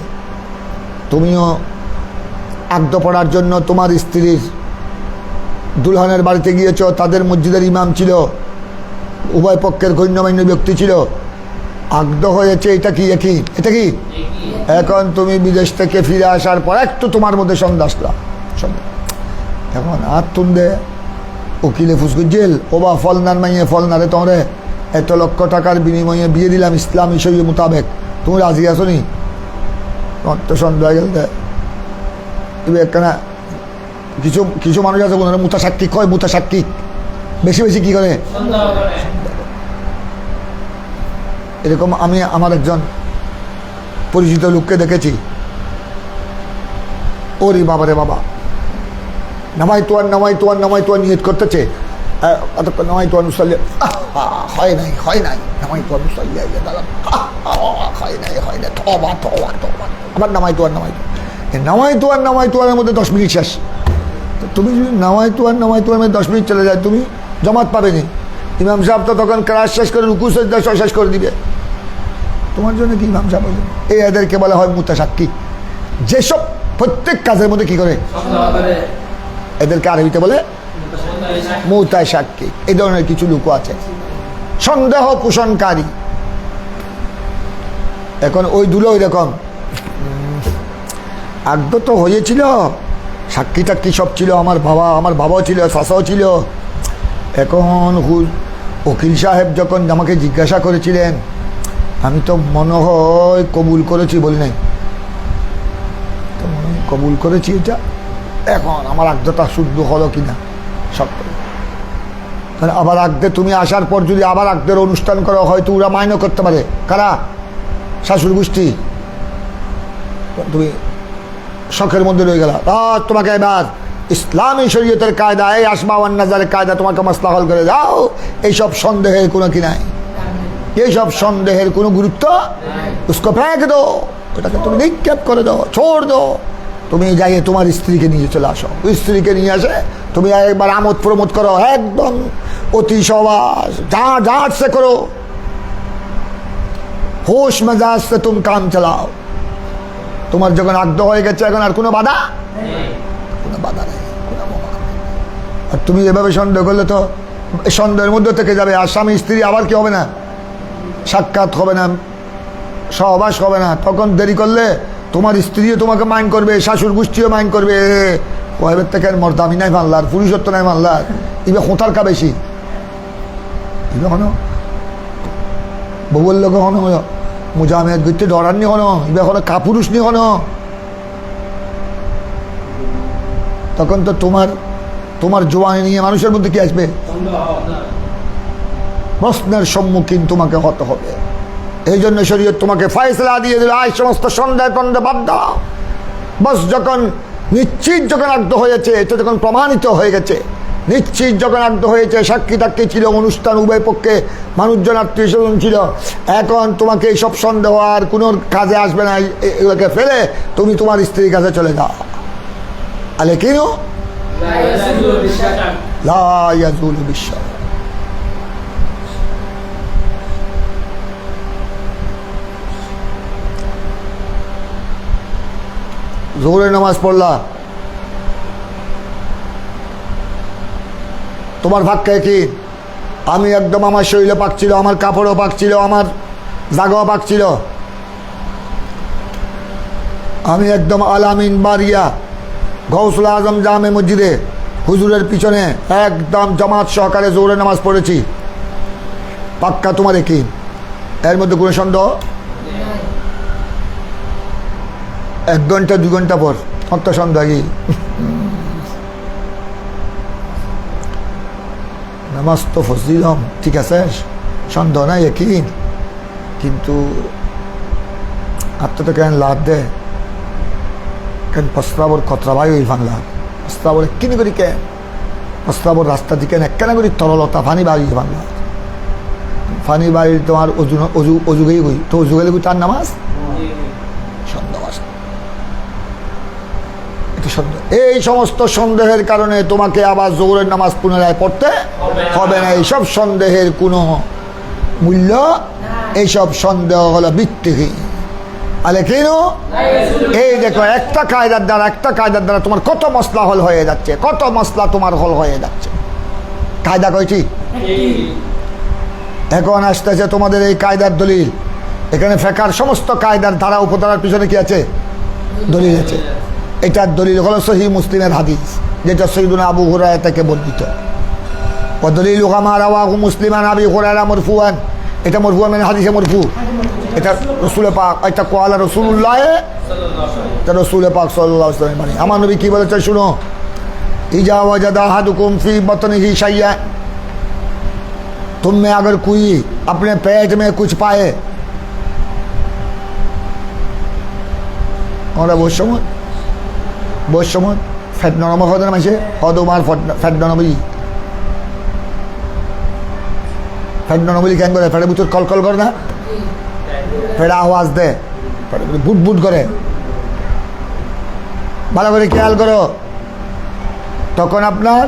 তুমিও আগ্রহ পড়ার জন্য তোমার স্ত্রীর দুলহানের বাড়িতে গিয়েছ, তাদের মসজিদের ইমাম ছিল, উভয় পক্ষের গণ্যমান্য ব্যক্তি ছিল, আগ্রহ হয়েছে। এটা কি এখন তুমি বিদেশ থেকে ফিরে আসার পর একটু তোমার মধ্যে সন্দেহ আসলো, এখন আর তুন্দে উকিলে ফুসকু জেল, ও বা ফলনার মাইয়ে ফলনারে তোমরে এত লক্ষ টাকার বিনিময়ে বিয়ে দিলাম ইসলামী শরীয়ত মোতাবেক, তুমি রাজি আছো নি? তোমার তো সন্দেহ হয়ে গেল। তুমি একখানা কিছু মানুষ আছে মুতা সাক্ষী কয়, মুতা সাক্ষী বেশি কি করে এরকম। আমি আমার একজন পরিচিত লোককে দেখেছি, ওরে বাবারে বাবা, নামাই তোয়ার নিয়ত করতেছে, নামাই তোয়ার মুসাল্লি হয় নাই, নামাই তোয়ার মুসাল্লি হয় নাই, আবার নামাই তোয়ার মধ্যে 10 মিনিট শেষ। তুমি যদি নামাই তোয়ার মধ্যে 10 মিনিট চলে যায়, তুমি জমাত পাবে নি। ইমাম সাহেব তো তখন ক্লাস শেষ করে রুকু সাজদা শেষ করে দিবে, তোমার জন্য কি ইমাম সাহেব? এদেরকে বলা হয় মুতা সাক্ষী, যেসব প্রত্যেক কাজের মধ্যে কি করে, এদেরকে আরবিতে বলে মুতা সাক্ষী। এই ধরনের কিছু লোক আছে সন্দেহ পোষণকারী। এখন ওই দুলো ওই রকম আগ্রহ তো হয়েছিল, সাক্ষী টাক্ষী সব ছিল, আমার বাবাও ছিল, শাসাও ছিল। এখন উকিল সাহেব যখন আমাকে জিজ্ঞাসা করেছিলেন, আমি তো মনে হয় কবুল করেছি, বলি নাই তো, কবুল করেছি এটা। এখন আমার আগ্রহটা শুদ্ধ হলো কিনা সব। আবার আগদে তুমি আসার পর যদি আবার আগদের অনুষ্ঠান করো, হয়তো ওরা মাইনও করতে পারে। কারা? শাশুড়ি গোষ্ঠী। তুমি শখের মধ্যে রয়ে গেল। তোমাকে এবার ইসলামী শরীয়তের কায়দা, এই আসমাওয়ান নাজারের কায়দা তোমাকে মাসলা হল করে যাও। এইসব সন্দেহের কোনো কি নাই, এইসব সন্দেহের কোনো গুরুত্ব। উসকো ফেঁক দো, ওটাকে তুমি নিক্ষেপ করে দাও, ছোড় দো। তুমি যাইয়ে তোমার স্ত্রীকে নিয়ে চলে আসো। স্ত্রীকে নিয়ে আসে তুমি একবার আমোদ প্রমোদ করো, একদম অতি সবাস ঝাঁট সে করো, হোশ মেজাজ সে তুমি কাম চালাও। তোমার যখন আগ্রহ হয়ে গেছে, এখন আর কোনো বাধা, কোনো বাধা নেই। আর তুমি এভাবে সন্দেহ করলে তো সন্দেহের মধ্যে থেকে যাবে। আর স্বামী স্ত্রী আবার কি হবে না, সাক্ষাৎ হবে না, সহবাস হবে না। তখন দেরি করলে তোমার স্ত্রীও তোমাকে মাইন্ড করবে, শাশুড় গোষ্ঠীও মাইন্ড করবে। ওহের থেকে মর্দামি নাই মানলার, পুরুষত্ব নাই মানলার, ইবে হোঁতার কা বেশি। ইবে হন বউয়ের লোক হন মুজামেদ গিতে ডরাননি হন, ইবে হন কাপুরুষ নি হন। তখন তো তোমার জোয়ানি নিয়ে মানুষের মধ্যে কি আসবে, প্রশ্নের সম্মুখীন তোমাকে হতে হবে। এই জন্য শরীয়ত তোমাকে ফয়সলা দিয়ে দিল, আজ সমস্ত সন্দেহ টন্দেহ বাদ দাও। বস যখন নিশ্চিত, যখন আগ্রহ হয়েছে, এটা যখন প্রমাণিত হয়ে গেছে, নিশ্চিত যখন আগ্রহ হয়েছে, সাক্ষী টাক্ষী ছিল, অনুষ্ঠান উভয় পক্ষে মানুষজন আত্মীয় স্বজন ছিল, এখন তোমাকে এইসব সন্দেহ আর কোনো কাজে আসবে না। এগুলোকে ফেলে তুমি তোমার স্ত্রীর কাছে চলে যাও। আলে কেন লা ইয়াজুল বিশ্বাস। জোহরের নামাজ পড়লা, তোমার ভাগ্যে কি? আমি একদম আমার শরীরে পাক ছিল, আমার কাপড়ও পাক ছিল, আমার জাগাও পাক ছিল। আমি একদম আলামিন বারিয়া গৌসুল আজম জামে মসজিদে হুজুরের পিছনে একদম জামাত সহকারে জোহরের নামাজ পড়েছি। পাক্কা তোমার কি? এর মধ্যে কোনো সন্দেহ? 1 ঘন্টা 2 ঘন্টা পর অত সন্দেহ কি? নামাজ তো ফজিলম, ঠিক আছে, সন্দেহ নাই একই, কিন্তু আত্মা তো কেন লাভ দেয়, কেন প্রস্তাবর খতরা ভাই ওই বাংলা প্রস্তাবর কিনি করি, কেন প্রস্তাবর রাস্তা দিকে কেন করি তরলতা ফানি বাড়ি বাংলা ফানি বাড়ি তোমার অজুগেই গই তো অজু গেলে তার নামাজ সন্দেহ আসে। এই সমস্ত সন্দেহের কারণে তোমাকে আবার জোহরের নামাজ পুনরায় পড়তে হবে না। এইসব সন্দেহের কোনো মূল্য, এইসব সন্দেহ হলো ভিত্তিহীন। আলে কেন? এই দেখো, একটা কায়দার দ্বারা তোমার কত মসলা হল হয়ে যাচ্ছে, কত মসলা তোমার হল হয়ে যাচ্ছে। কায়দা কয়টি? এখন আসতেছে তোমাদের এই কায়দার দলিল। এখানে ফেকার সমস্ত কায়দার ধারা উপধারার পিছনে কি আছে? দলিল আছে। এটার দলিল হলো সহিহ মুসলিমের হাদিস, যেটা সাইয়্যিদুনা আবু হুরায়রা থেকে বর্ণিত। ওয়া দলিলু মা রাওয়াহু মুসলিমান আবি হুরায়রা মারফুআন, এটা মারফু মানে হাদিসে মারফু। এটা রাসূল পাক, এটা কোয়ালা রাসূলুল্লাহ, এটা রাসূল পাক সাল্লাল্লাহু আলাইহি ওয়াসাল্লাম। মানে আমার নবী কি বলেছে শুনো, ইজা ওয়াজাদা আহাদুকুম ফি বাতনিহি শাইয়া, तुम में अगर कोई अपने पेट में कुछ पाए, আমরা বৈষম্য ফ্যাট নরম হতে না মাসে হদমার ফ্যাট নরমই কেন করে? ফ্যাটের ভিতর কলকল করে না, ফেরা আওয়াজ দেয়, বুট বুট করে। ভালো করে খেয়াল করো, তখন আপনার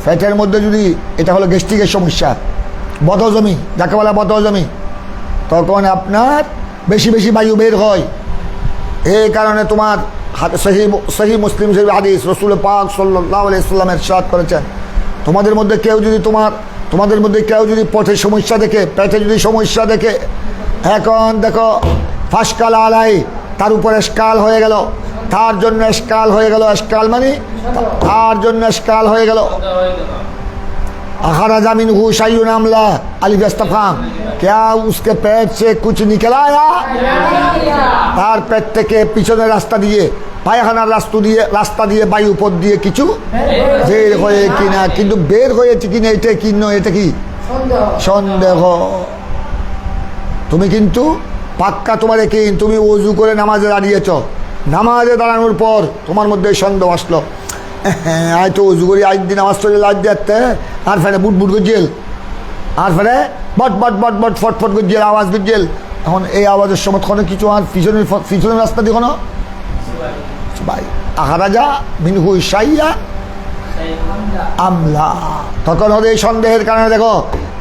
ফ্যাটের মধ্যে যদি, এটা হলো গ্যাস্ট্রিকের সমস্যা, বদহজমি, যাকে বলা বদহজমি, তখন আপনার বেশি বেশি বায়ু বের হয়। এই কারণে তোমার সহিহ মুসলিম শরীফ হাদিস, রাসূল পাক সাল্লাল্লাহু আলাইহি ওয়াসাল্লাম ইরশাদ করেছেন, তোমাদের মধ্যে কেউ যদি পেটের সমস্যা দেখে, পেটে যদি সমস্যা দেখে, এখন দেখো ফাসকাল আলাই, তার উপর এসকাল হয়ে গেল, তার জন্য এসকাল হয়ে গেল, এসকাল মানে তার জন্য এসকাল হয়ে গেল। अखराजा मिनहु शैउन अमला अलिफ इस्तिफहाम, क्या उसके पेट से कुछ निकल आया? তার পেট থেকে পিছনের রাস্তা দিয়ে পায়খানার রাস্তা দিয়ে বায়ু উপর দিয়ে কিছু বের হয়ে কিনা, কিন্তু বের হয়েছে কিনা এটা কিনো, এটা কি সন্দেহ। তুমি কিন্তু পাক্কা তোমার কি তুমি ওযু করে নামাজে দাঁড়িয়েছ, নামাজে দাঁড়ানোর পর তোমার মধ্যে সন্দেহ আসলো, আয় তো ওযু করি, আজ দিন নামাজ চলে লাজ দেখতে, আর ফেরে বুট বুট গজিয়েল, আর ফেরে বট বট বট বট ফটফট গজিয়েল, আওয়াজ গজিয়েল। এখন এই আওয়াজের সময় কোনো কিছু আর পিছনের রাস্তা দিয়ে কোনো ভাই আহারাজা মিনহু সাইয়া আমলা, তখন হবে এই সন্দেহের কারণে। দেখো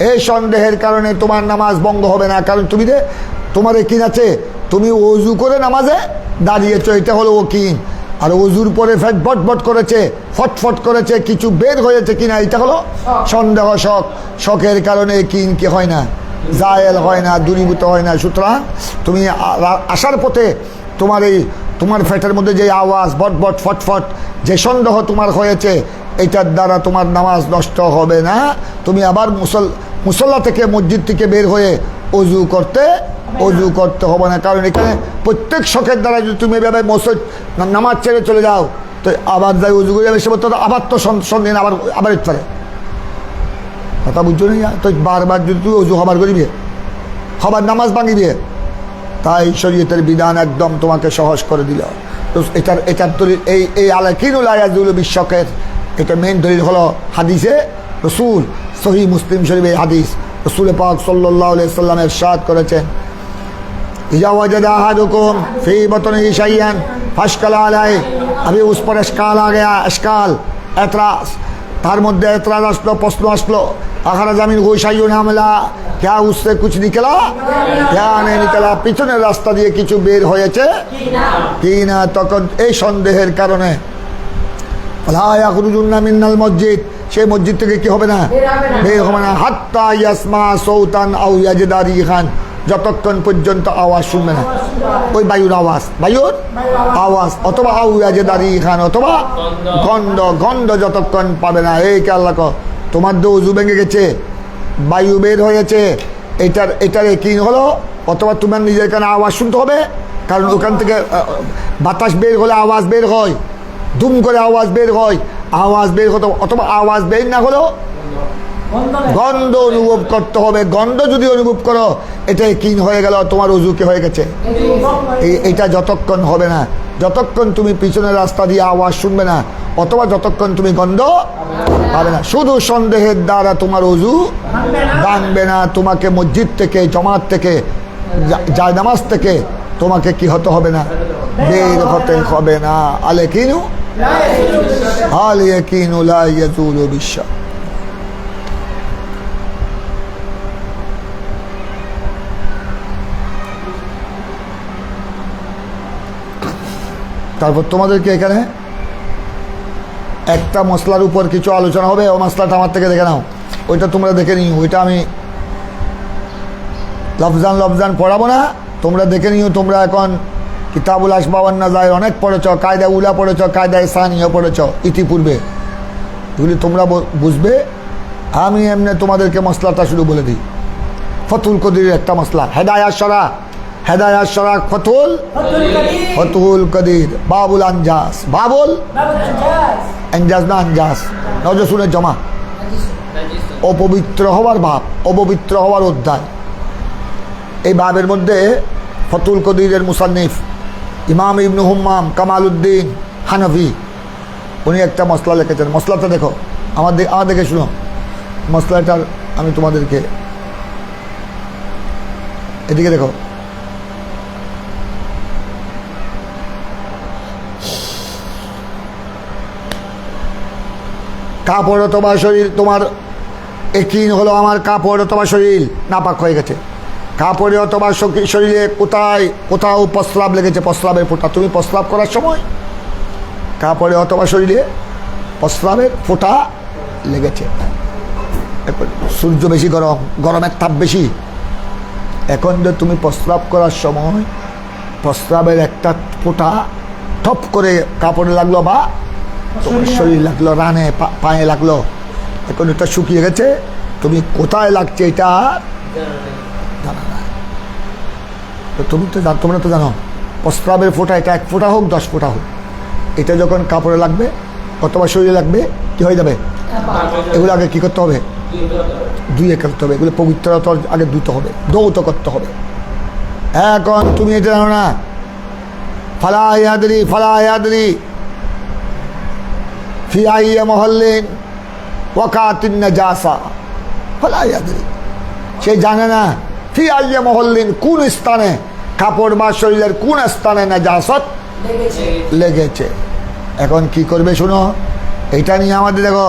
এই সন্দেহের কারণে তোমার নামাজ ভঙ্গ হবে না, কারণ তুমি তোমার একিন আছে, তুমি ওযু করে নামাজে দাঁড়িয়েছো, এটা হলো ওকিন। আর ওযুর পরে ফেট বট বট করেছে, ফটফট করেছে, কিছু বের হয়েছে কিনা, এটা হলো সন্দেহ। শখের কারণে কিন কি হয় না, জায়েল হয় না, দূরীভূত হয় না। সুতরাং তুমি আসার পথে তোমার ফ্যাটের মধ্যে যে আওয়াজ বট বট ফটফট, যে সন্দেহ তোমার হয়েছে, এটার দ্বারা তোমার নামাজ নষ্ট হবে না। তুমি আবার মুসল্লা থেকে মসজিদ থেকে বের হয়ে অজু করতে হবে না, কারণ এখানে প্রত্যেক শখের দ্বারা যদি তুমি এভাবে নামাজ ছেড়ে চলে যাও, তো আবার যাই অজু করে যাবে, সে বলতে আবার তো সন্দেহ আবার ইট পারে, কথা বুঝছো না? তো বারবার যদি তুই অজু হবার করিবে, হবার নামাজ ভাঙিবে, তাই শরীয়তের বিধান একদম তোমাকে সহজ করে দিল। তো এটার দলিল এই আলাকিনুল আয়াজুল বিশ্বকের এটা মেইন দলিল হলো হাদিসে রসুল, সহিহ মুসলিম শরীফে হাদিস, রসুল পাক সাল্লাল্লাহু আলাইহি সাল্লাম ইরশাদ করেছেন, ইজা ওয়াজাদা আহাদুকুম ফি বাতনিহি শাইআন ফাশকাল আলাইহি, अभी उस पर इश्काल आ गया, इश्काल एतराज, तार मध्य एतराज আসলো, প্রশ্ন আসলো, আখারা জামিন গোসাইয়ুন হামলা, क्या उससे कुछ निकला, क्या नहीं निकला, পিছনের রাস্তা দিয়ে কিছু বের হয়েছে কি না, তখন এই সন্দেহের কারণে লা ইয়াখরুজুন্না মিনাল মসজিদ, সেই মসজিদ থেকে কি হবে না, বের হবে না, হাত্তা ইয়াসমা সাউতান আও ইয়াজিদা রিহান, যতক্ষণ পর্যন্ত আওয়াজ শুনবে না, ওই বায়ুর আওয়াজ অথবা আও ইয়াজিদা রিহান, অথবা গন্ধ যতক্ষণ পাবে না। এই কে আল্লাহ তোমার তো ওযু ভেঙে গেছে, বায়ু বের হয়েছে, এটার কি হলো, অথবা তোমার নিজের কানে আওয়াজ শুনতে হবে, কারণ ওখান থেকে বাতাস বের হলে আওয়াজ বের হয়, দুম করে আওয়াজ বের হয়, আওয়াজ বের হতো, অথবা আওয়াজ বের না হলেও গন্ধ অনুভব করতে হবে। গন্ধ যদি অনুভব করো, এটাই কিন হয়ে গেল, তোমার ওযুকে হয়ে গেছে। এটা যতক্ষণ হবে না, যতক্ষণ তুমি পিছনের রাস্তা দিয়ে আওয়াজ শুনবে না, অথবা যতক্ষণ তুমি গন্ধ পাবে না। শুধু সন্দেহের দ্বারা তোমার ওযু ভাঙবে না, তোমাকে মসজিদ থেকে, জমাত থেকে, জায়নামাজ থেকে তোমাকে কি হতে হবে না, বের হতে হবে না। আল-ইয়াকিনু লা ইয়াজুলু বিশ-শাক। তারপর তোমাদেরকে এখানে একটা মশলার উপর কিছু আলোচনা হবে, ও মশলাটা আমার থেকে দেখে নাও, ওইটা তোমরা দেখে নিও, ওইটা আমি লফজান পড়াবো না, তোমরা দেখে নিও। তোমরা এখন কিতাবুল আসবাব ওয়ান নাযায়ের অনেক পড়েছ, কায়দা উলা পড়েছ, কায়দায় সানিয়া পড়েছ ইতিপূর্বে, এগুলি তোমরা বুঝবে। আমি এমনি তোমাদেরকে মশলাটা শুরু বলে দিই। ফতুল কদিরের একটা মশলা, হেদায়াত শরা ফতুল কদির, বাবুল আনজাস, আনজাস না আনজাস, নজসুনের জমা, অপবিত্র হওয়ার ভাব, অপবিত্র হওয়ার অধ্যায়। এই ভাবের মধ্যে ফতুল কদিরের মুসান্নিফ ইমাম ইবনে হুম্মাম কামালউদ্দিন হানফি, উনি একটা মশলা লিখেছেন। মশলাটা দেখো, আমার দেখে শুনো মশলাটার, আমি তোমাদেরকে এদিকে দেখো, কাপড় অথবা শরীর, তোমার একিন হলো আমার কাপড় অথবা শরীর নাপাক হয়ে গেছে, কাপড়ে অথবা শরীরে কোথাও প্রস্রাব লেগেছে, প্রস্রাবের ফোঁটা, তুমি প্রস্রাব করার সময় কাপড়ে অথবা শরীরে প্রস্রাবের ফোঁটা লেগেছে, সূর্য বেশি গরমের তাপ বেশি, এখন যে তুমি প্রস্রাব করার সময় প্রস্রাবের একটা ফোঁটা ঠপ করে কাপড়ে লাগলো বা তোমার শরীর লাগলো, রানে পায়ে লাগলো, এখন এটা শুকিয়ে গেছে, তুমি কোথায় লাগছে এটা জানা না, তো তোমরা তো জানো, প্রস্রাবের ফোঁটা, এটা 1 ফোঁটা হোক 10 ফোঁটা হোক, এটা যখন কাপড়ে লাগবে অথবা শরীরে লাগবে কী হয়ে যাবে? এগুলো আগে কী করতে হবে? ধুয়ে করতে হবে। এগুলো পবিত্রতার আগে ধুতে হবে, দৌত করতে হবে। এখন তুমি এটা জানো না, ফালা ইয়াদরি ফি আইয়্যা মহল্লিন ওয়াকাতিন নাজাসা, ফালা ইয়াদরি, সে জানে না ফি আইয়্যা মহল্লিন, কোন স্থানে কাপড় বা শরীরের কোন স্থানে নাজাসত লেগেছে। এখন কি করবে শুনো, এইটা নিয়ে আমাদের দেখো,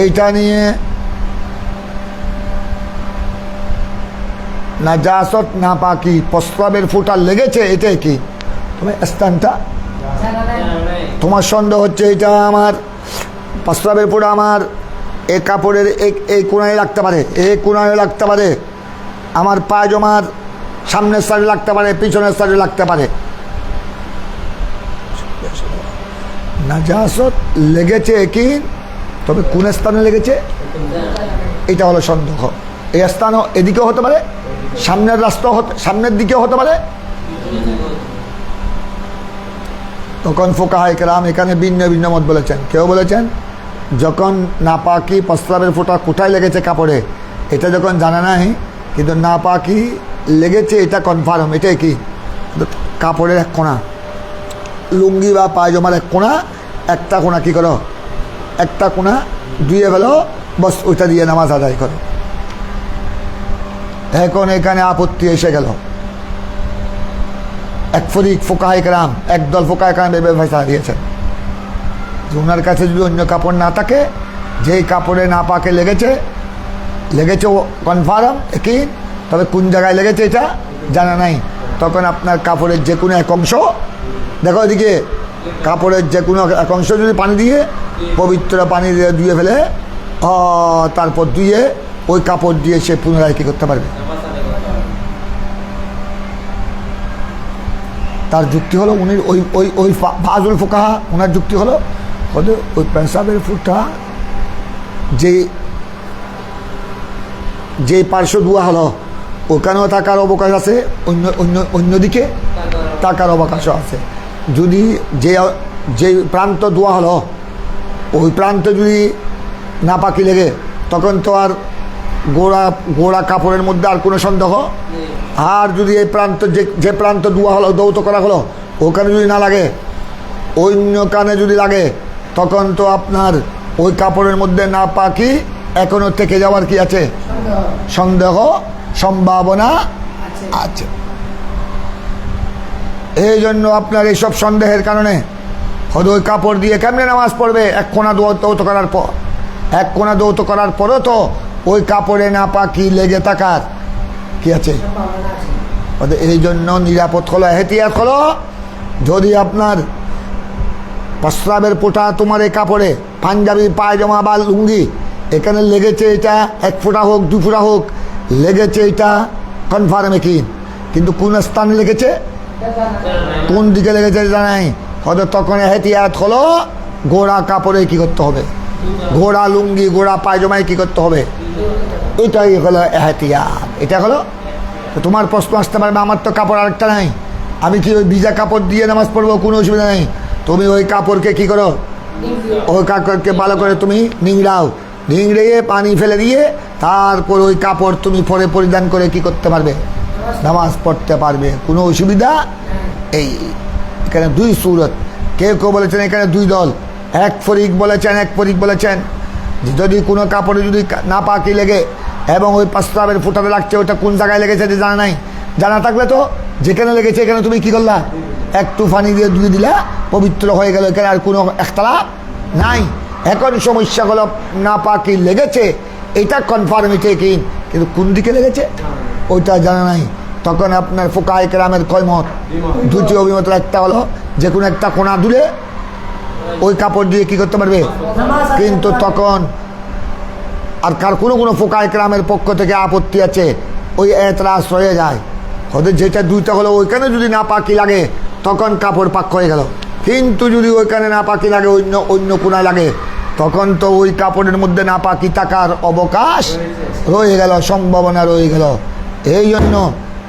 এইটা নিয়ে নাজাসত নাপাকি প্রস্রাবের ফোঁটা লেগেছে, এটাই কি তুমি স্থানটা তোমার সন্দেহ হচ্ছে এটা আমার প্রস্রাবের ফোঁটা আমার এই কাপড়ের এই কোনায় লাগতে পারে, এই কোনায় লাগতে পারে, আমার পায়জামার সামনের সাইডে লাগতে পারে, পিছনের সাইডে লাগতে পারে। নাজাসত লেগেছে কি, তবে কোন স্থানে লেগেছে এটা হলো সন্দেহ। এই স্থানও এদিকেও হতে পারে, সামনের রাস্তা সামনের দিকেও হতে পারে। তখন ফুকাহায়ে কেরাম এখানে ভিন্ন ভিন্ন মত বলেছেন। কেউ বলেছেন যখন নাপাকি প্রস্রাবের ফোঁটা কোথায় লেগেছে কাপড়ে এটা যখন জানা নাই, কিন্তু নাপাকি লেগেছে এটা কনফার্ম, এটাই কি কাপড়ের এক কোণা, লুঙ্গি বা পায়জামার এক কোণা, একটা কোণা কী করো, একটা কোণা ধুয়ে ফেলো, বস ওইটা দিয়ে নামাজ আদায় করো। এখন এখানে আপত্তি এসে গেল। এক ফরিক ফুকাহায়ে কেরাম, একদল ফুকাহায়ে কেরাম এভাবে ফয়সালা দিয়েছেন যে ওনার কাছে যদি অন্য কাপড় না থাকে, যেই কাপড়ে নাপাকে লেগেছে কনফার্ম একই, তবে কোন জায়গায় লেগেছে এটা জানা নাই, তখন আপনার কাপড়ের যে কোনো এক অংশ, দেখো এদিকে কাপড়ের যে কোনো এক অংশ যদি পানি দিয়ে পবিত্র পানি দিয়ে ধুয়ে ফেলে, তারপর ধুয়ে ওই কাপড় দিয়ে সে পুনরায় কী করতে পারবে। তার যুক্তি হলো উনি ওই ওই ওই ফাজুল ফুকাহা, ওনার যুক্তি হলো ওই পেশাবের ফোঁটা যে পার্শ্ব ধোয়া হলো ওখানেও থাকার অবকাশ আছে, অন্যদিকে থাকার অবকাশও আছে। যদি যে প্রান্ত ধোয়া হলো ওই প্রান্ত যদি নাপাকি লেগে, তখন তো আর গোড়া কাপড়ের মধ্যে আর কোনো সন্দেহ। আর যদি এই প্রান্ত যে প্রান্ত ধোয়া হলো, দৌত করা হলো, ওখানে যদি না লাগে, অন্য কানে যদি লাগে, তখন তো আপনার ওই কাপড়ের মধ্যে নাপাকি এখনো থেকে যাওয়ার কি আছে, সন্দেহ সম্ভাবনা আছে। এই জন্য আপনার এইসব সন্দেহের কারণে হয়তো ওই কাপড় দিয়ে কেমনে নামাজ পড়বে, এক কোণা দৌত করার পর, এক কোণা দৌত করার পরও তো ওই কাপড়ে নাপাকি লেগে থাকার কি আছে। এই জন্য নিরাপদ হলো, এহতিয়াত হলো, যদি আপনার প্রস্রাবের ফোঁটা তোমার এই কাপড়ে পাঞ্জাবি পায়জামা বা লুঙ্গি এখানে লেগেছে, এটা 1 ফোঁটা হোক 2 ফোঁটা হোক লেগেছে, এটা কনফার্ম কি, কিন্তু কোন স্থানে লেগেছে, কোন দিকে লেগেছে জানাই, হয়তো তখন এহতিয়াত হলো গোড়া কাপড়ে কি করতে হবে, গোড়া লুঙ্গি গোড়া পায়জামায় কি করতে হবে, এটাই হলো এহতিয়াত। এটা হলো তোমার প্রশ্ন আসতে পারবে, আমার তো কাপড় আরেকটা নাই, আমি কি ওই ভিজা কাপড় দিয়ে নামাজ পড়বো, কোনো অসুবিধা নেই। তুমি ওই কাপড়কে কি করো, ওই কাপড়কে ভালো করে তুমি নিংড়িয়ে পানি ফেলে দিয়ে তারপর ওই কাপড় তুমি পরে পরিধান করে কি করতে পারবে, নামাজ পড়তে পারবে, কোনো অসুবিধা। এই এখানে 2 সূরত, কেউ বলেছেন এখানে 2 দল, এক ফরিক বলেছেন যে যদি কোনো কাপড়ে যদি নাপাকি লেগে এবং ওই প্রস্রাবের ফোঁটাতে লাগছে, ওটা কোন জায়গায় লেগেছে যে জানা নাই, জানা থাকলে তো যেখানে লেগেছে এখানে তুমি কি করলা, একটু পানি দিয়ে ধুয়ে দিলা, পবিত্র হয়ে গেল, এখানে আর কোনো একতলাপ নাই। এখন সমস্যা হলো নাপাকি লেগেছে, এটা কনফার্মিটি কি, কিন্তু কোন দিকে লেগেছে ওইটা জানা নাই। তখন আপনার ফুকাহায়ে কেরামের কয়মত, 2টি অভিমতের একটা হলো যে কোনো একটা কোণা দূরে ওই কাপড় দিয়ে কি করতে পারবে, কিন্তু তখন আর কার কোনো ফুকাহায়ে কেরামের পক্ষ থেকে আপত্তি আছে, ওই এতরাজ হয়ে যায়। হয়তো যেটা 2টা হলো ওইখানে যদি নাপাকি লাগে তখন কাপড় পাক হয়ে গেল, কিন্তু যদি ওইখানে নাপাকি লাগে অন্য কোণায় লাগে, তখন তো ওই কাপড়ের মধ্যে নাপাকি থাকার অবকাশ রয়ে গেল, সম্ভাবনা রয়ে গেল। এই জন্য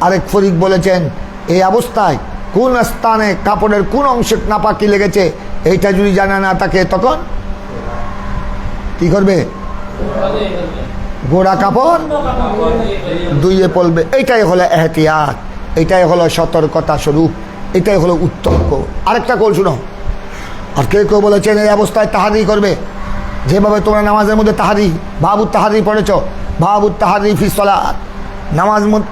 আরেক ফরিক বলেছেন এই অবস্থায় কোন স্থানে কাপড়ের কোন অংশে নাপাকি লেগেছে এইটা যদি জানা না থাকে তখন কি করবে? গোড়া কাপড় ধুইয়ে পড়বে। এইটাই হলো এহতিয়াত, এটাই হলো সতর্কতা স্বরূপ, এটাই হলো উত্তম কৌল। আরেকটা কৌল শুনো। আর কেউ কেউ বলেছেন এই অবস্থায় তাহারি করবে, যেভাবে তোমরা নামাজের মধ্যে তাহারি বাবু তাহারি পড়েছ, বাবু তাহারি ফি সালাত,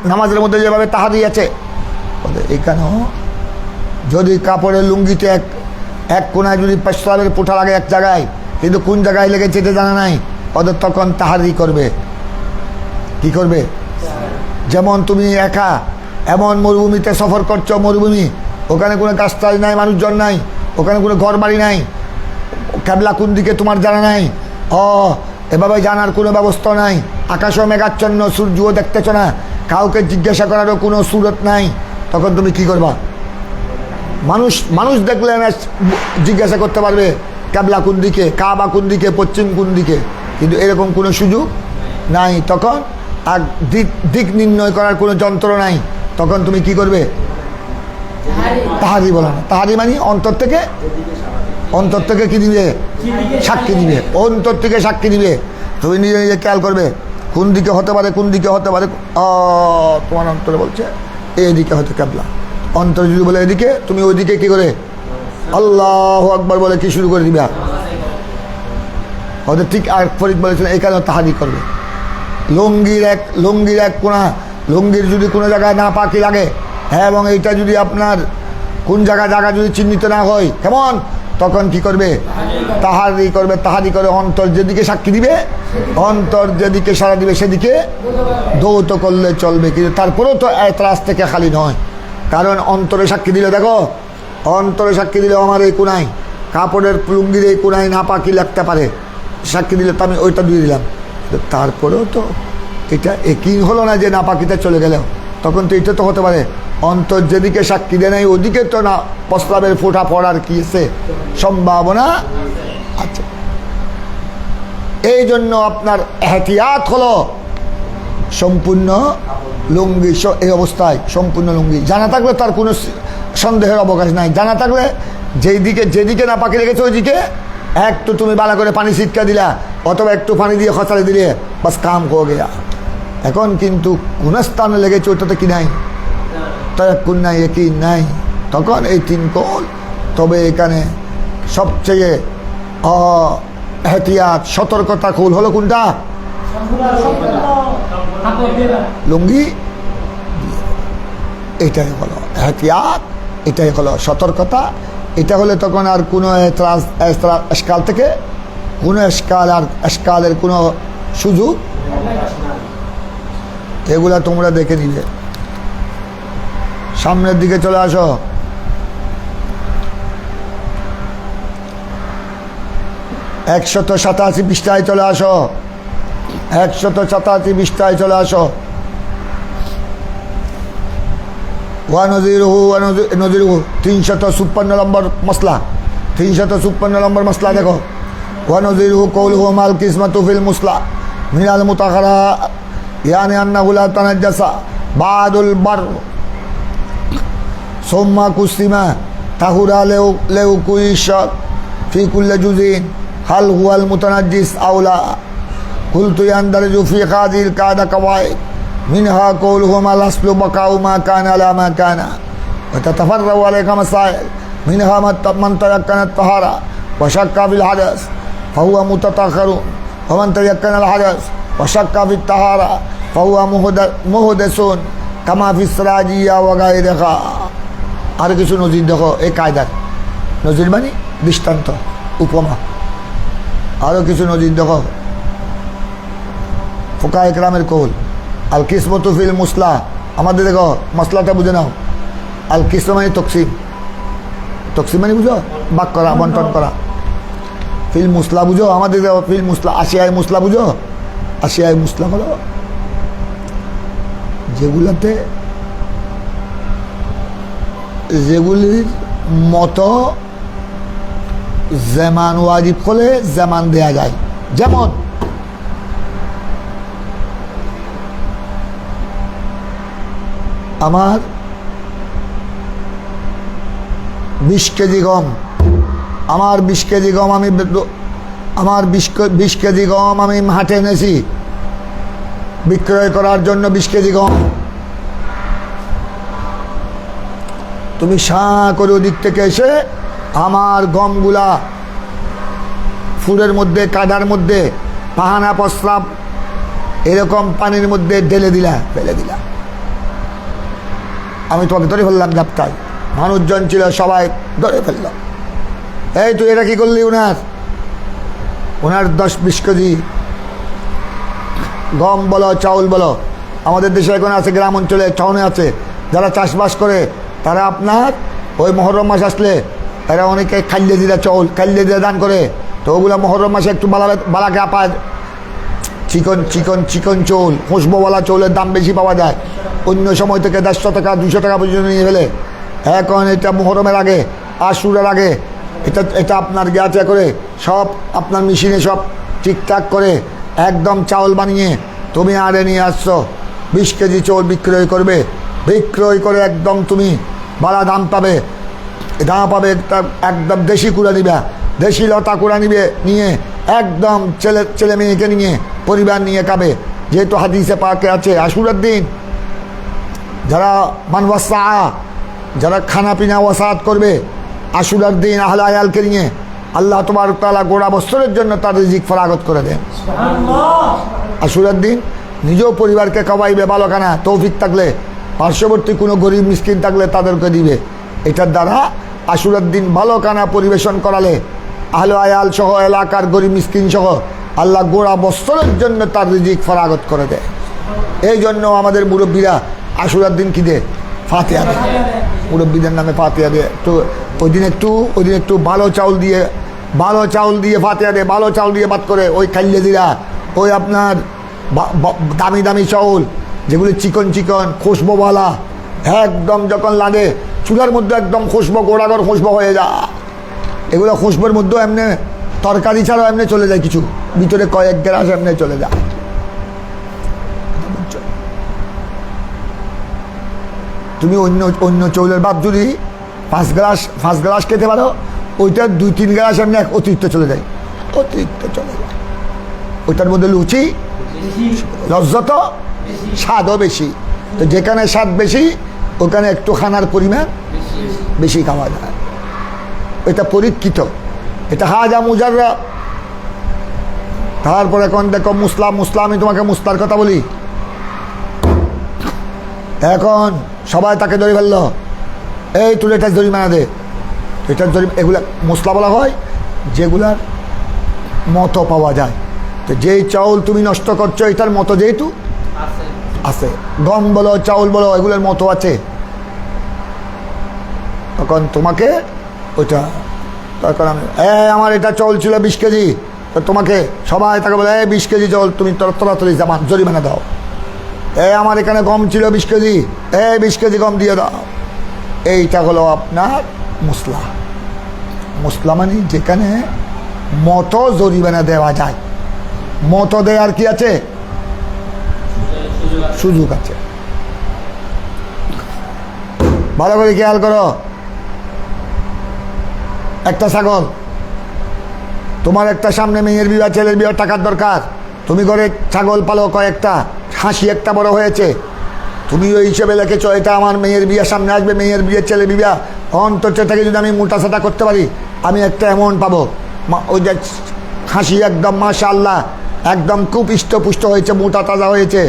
নামাজের মধ্যে যেভাবে তাহারি আছে এখানেও যদি কাপড়ের লুঙ্গিতে এক কোনায় যদি পেশাবের পোঠা লাগে এক জায়গায়, কিন্তু কোন জায়গায় লেগেছে এটা জানা নাই, ওদের তখন তাহারি করবে। কি করবে? যেমন তুমি একা এমন মরুভূমিতে সফর করছো, মরুভূমি, ওখানে কোনো গাছটাছ নাই, মানুষজন নাই, ওখানে কোনো ঘর বাড়ি নাই, ক্যাবলা কোন দিকে তোমার জানা নাই, এভাবে জানার কোনো ব্যবস্থা নাই, আকাশও মেঘাচ্ছন্ন, সূর্যও দেখতেছ না, কাউকে জিজ্ঞাসা করারও কোনো সুরত নাই, তখন তুমি কি করবা? মানুষ দেখলে জিজ্ঞাসা করতে পারবে ক্যাবলা কোন দিকে, কাবা কোন দিকে, পশ্চিম কোন দিকে, কিন্তু এরকম কোনো সুযোগ নাই। তখন আর দিক নির্ণয় করার কোনো যন্ত্র নাই, তখন তুমি কি করবে? তাহারি বলা না, তাহারি মানে অন্তর থেকে কি দিবে? সাক্ষী দিবে, অন্তর থেকে সাক্ষী দিবে। তুমি নিজে নিজে খেয়াল করবে কোন দিকে হতে পারে, কোন দিকে হতে পারে। তোমার অন্তরে বলছে এদিকে হয়তো ক্যাবলা, অন্তর যদি বলে এদিকে, তুমি ওইদিকে কি করে আল্লাহু আকবার বলে কি শুরু করে দিবে। হয়তো ঠিক আর ফরিদ বলেছিলেন এখানে তাহারি করবে। লুঙ্গির এক কোনা, লুঙ্গির যদি কোনো জায়গায় না পাকি লাগে, হ্যাঁ, এবং এইটা যদি আপনার কোন জায়গা যদি চিহ্নিত না হয় কেমন, তখন কি করবে? তাহারি করবে। তাহারি করে অন্তর যেদিকে সাক্ষী দিবে, অন্তর যেদিকে সাড়া দিবে সেদিকে দৌত করলে চলবে। কিন্তু তারপরেও তো এতরাজ থেকে খালি নয়, কারণ অন্তরে সাক্ষী দিলে, দেখো অন্তরে সাক্ষী দিলে আমার এই কোনায় কাপড়ের লুঙ্গির এই কোনায় না পাকি লাগতে পারে, সাক্ষী দিলে তো আমি ওইটা দিয়ে দিলাম, তারপরেও তো এটা একই হলো না যে না পাকিতে চলে গেলেও, তখন তো এটা তো হতে পারে অন্তর যেদিকে সাক্ষী দেয় নাই ওদিকে তো না প্রস্রাবের ফোঁটা পড়ার কি আছে সম্ভাবনা আছে। এই জন্য আপনার এহতিয়াত হলো সম্পূর্ণ লুঙ্গি, এই অবস্থায় সম্পূর্ণ লুঙ্গি জানা থাকলে তার কোনো সন্দেহের অবকাশ নাই। জানা থাকলে যেদিকে না পাকি রেখেছে ওইদিকে একটু তুমি বালা করে পানি ছিটকা দিলা, অথবা একটু পানি দিয়ে খসালে দিলে, বাস কাম হয়ে গেয়া। এখন কিন্তু কোন স্থানে লেগেছে ওইটাতে কি নাই, তায়াক্কুন নাই, ইয়াকিন নাই, তখন এই তিন কৌল। তবে এখানে সবচেয়ে এহতিয়াত সতর্কতা কৌল হলো কোনটা? লুঙ্গি। এটাই হলো এহতিয়াত, এটাই হলো সতর্কতা। এটা হলে তখন আর কোনো এসকাল থেকে কোনো এসকালের কোনো সুযোগ, এগুলা তোমরা দেখে নিবে। সামনের দিকে চলে আসো। একশত 87 পৃষ্ঠায় চলে আসো, 187 পৃষ্ঠায় চলে আসো। নজিরুহু 356 নম্বর মসলা, 356 নম্বর মসলা দেখো। ওয়ানজিরুহু কওলুহু মাল কিসমাতু ফিল মুসলা মিনাল মুতাখারা ইয়ানি আন্নাহু লা তানাজ্জাসা বাদুল বার সুম্মা কুসিমা তাহুরা লেউ কুইশাত ফি কুল্লি জুজিন হাল হুয়াল মুতানাজ্জিস আওলা কুলতু ইয়ানদারজু ফি হাযিল কাদা কওয়াইদ মিনহা কওলুহু মাল আসলু বাকাউ মা কানা লা মা কানা ওয়া তাতাফাররাউ আলাইকা মাসাইল মিনহা মান তায়াক্কানা তাহারা ওয়া শাক্কা বিল হাদাস ফাহুয়া মুতাতাখিরুন ওয়া মান তায়াক্কানা আল হাদাস ওয়া শাক্কা বিত তাহারা ফাহুয়া মুহদাসুন কামা ফিস সিরাজিয়া ওয়া গায়রিহা। আর কিছু নজির দেখো এই কায়দার, নজির মানে দৃষ্টান্ত, উপমা। আরও কিছু নজির দেখো ফুকাহা ইকরামের কৌল। আল কিসমতু ফিল মুসলা, আমাদের দেখো মশলাটা বুঝে নাও। আল কিসম মানে তকসিম, তকসিম মানে বুঝো ভাগ করা, বন্টন করা। ফিল মুসলা বুঝো, আমাদের দেখো ফিল মুসলা, আশিয়ায় মুসলা বুঝো। আশিয়ায় মুসলা হলো যেগুলির মতো জামান ওয়াজিব হলে জামান দেয়া যায়। যেমন আমার 20 কেজি গম, আমার 20 কেজি গম আমি আমার 20 কেজি গম আমি হাটে এনেছি বিক্রয় করার জন্য। 20 কেজি গম তুমি সাঁ করে ওদিক থেকে এসে আমার গমগুলা ফুলের মধ্যে, কাদার মধ্যে, পাহানা প্রস্রাব এরকম পানির মধ্যে ঢেলে দিলা, ফেলে দিলা। আমি তোমাকে ধরে ফেললাম ঝাপটায়, মানুষজন ছিল সবাই ধরে ফেলল। এই তুই এটা কি করলি? ওনার 10-20 কেজি গম বলো, চাউল বলো। আমাদের দেশে এখন আছে, গ্রাম অঞ্চলে টাউনে আছে, যারা চাষবাস করে তারা আপনার ওই মহরম মাস আসলে এরা অনেকে খাইলে দিলা চাউল, খাইলে দিলা দান করে। তো ওগুলো মহরম মাসে একটু বালাকে আপায় চিকন চিকন চিকন চৌল, খুশবোওয়ালা চৌলের দাম বেশি পাওয়া যায়। অন্য সময় থেকে 150 টাকা 200 টাকা পর্যন্ত নিয়ে ফেলে। এখন এটা মুহরমের আগে, আশুরার আগে এটা আপনার গ্যাচা করে সব আপনার মেশিনে সব ঠিকঠাক করে একদম চাউল বানিয়ে তুমি আরে নিয়ে আসছো। 20 কেজি চাউল বিক্রয় করবে, বিক্রয় করে একদম তুমি ভালো দাম পাবে। একদম দেশি কুড়া নিবে, দেশি লতা কুড়া নিবে, নিয়ে একদম ছেলে মেয়েকে নিয়ে পরিবার নিয়ে খাবে। যেহেতু হাদিসে পাকে আছে আশুরার দিন যারা মানওয়াসা, যারা খানা পিনা ওয়াসাত করবে, আশুরার দিন আহলে আয়ালকে নিয়ে আল্লাহ তাবারক ওয়া তাআলা গোড়া বছরের জন্য তার রিজিক ফরাগত করে দেন। আশুরার দিন নিজেও পরিবারকে খাওয়াইবে ভালো খানা, তৌফিক থাকলে পার্শ্ববর্তী কোনো গরিব মিসকিন থাকলে তাদেরকে দিবে। এটার দ্বারা আশুরার দিন ভালো খানা পরিবেশন করালে আহলে আয়াল সহ এলাকার গরিব মিসকিন সহ আল্লাহ গোড়া বছরের জন্য তার রিজিক ফরাগত করে দেয়। এই জন্য আমাদের মুরব্বীরা আশুরার দিন কি দেয়? ফাতিহা দেয়, মুরব্বীদের নামে ফাতিহা দেয়। তো ওই দিন একটু ভালো চাউল দিয়ে ফাতিহা দেয়, ভালো চাউল দিয়ে বাদ করে ওই খাইলে দিরা, ওই আপনার দামি দামি চাউল যেগুলি চিকন চিকন খুশবোওয়ালা, একদম যখন লাগে চুলার মধ্যে একদম খুশবো, গোড়াগড় খুশবো হয়ে যায়। এগুলো খুশবোর মধ্যে এমনি তরকারি ছাড়াও এমনি চলে যায়, কিছু ভিতরে কয়েক গ্লাস এমনি চলে যায়। তুমি অন্য চৌলের বাদ যদি 5 গ্লাস খেতে পারো, ওইটার 2-3 গ্লাস এমনি অতিরিক্ত চলে যায়, ওইটার মধ্যে লুচি লজ্জত স্বাদও বেশি। তো যেখানে স্বাদ বেশি ওখানে একটু খানার পরিমাণ বেশি খাওয়া যায়। এটা পরীক্ষিত, এটা হাজা মুজাররা। তারপর এখন দেখো মুসলা, আমি তোমাকে মুসলার কথা বলি। এখন সবাই তাকে ধরে ফেললো, এই তুই এটা জরিমানা দে, এটার এগুলা মশলা বলা হয় যেগুলার মতো পাওয়া যায়। তো যেই চাউল তুমি নষ্ট করছো এটার মতো যেহেতু আছে, গম বলো চাউল বলো এগুলোর মতো আছে, তখন তোমাকে ওইটা, তখন আমার এটা চাউল ছিল 20 কেজি, তো তোমাকে সবাই তাকে বলে 20 কেজি চাউল তুমি তাড়াতাড়ি জরিমানা দাও। আমার এখানে গম ছিল 20 কেজি, 20 কেজি গম দিয়ে দাও। এইটা হলো আপনার মুসলা মানে যেখানে মতো জরিমানা দেওয়া যায়। মতো দেওয়ার কি আছে? সুযোগ আছে। ভালো করে খেয়াল করো, একটা ছাগল, তোমার একটা সামনে মেয়ের বিবাহ, ছেলের বিবাহ, টাকার দরকার, তুমি করে ছাগল পালো কয়েকটা, হাসি একটা বড় হয়েছে, তুমি ওই হিসেবে লিখেছ এটা আমার মেয়ের বিয়ে সামনে আসবে, মেয়ের বিয়ের ছেলে বিবাহ, অন্তর থেকে যদি আমি মোটা সাটা করতে পারি আমি একটা অ্যামাউন্ট পাবো। ওই যে হাসি একদম মাশাআল্লাহ একদম খুব হৃষ্টপুষ্ট হয়েছে, মোটা তাজা হয়েছে,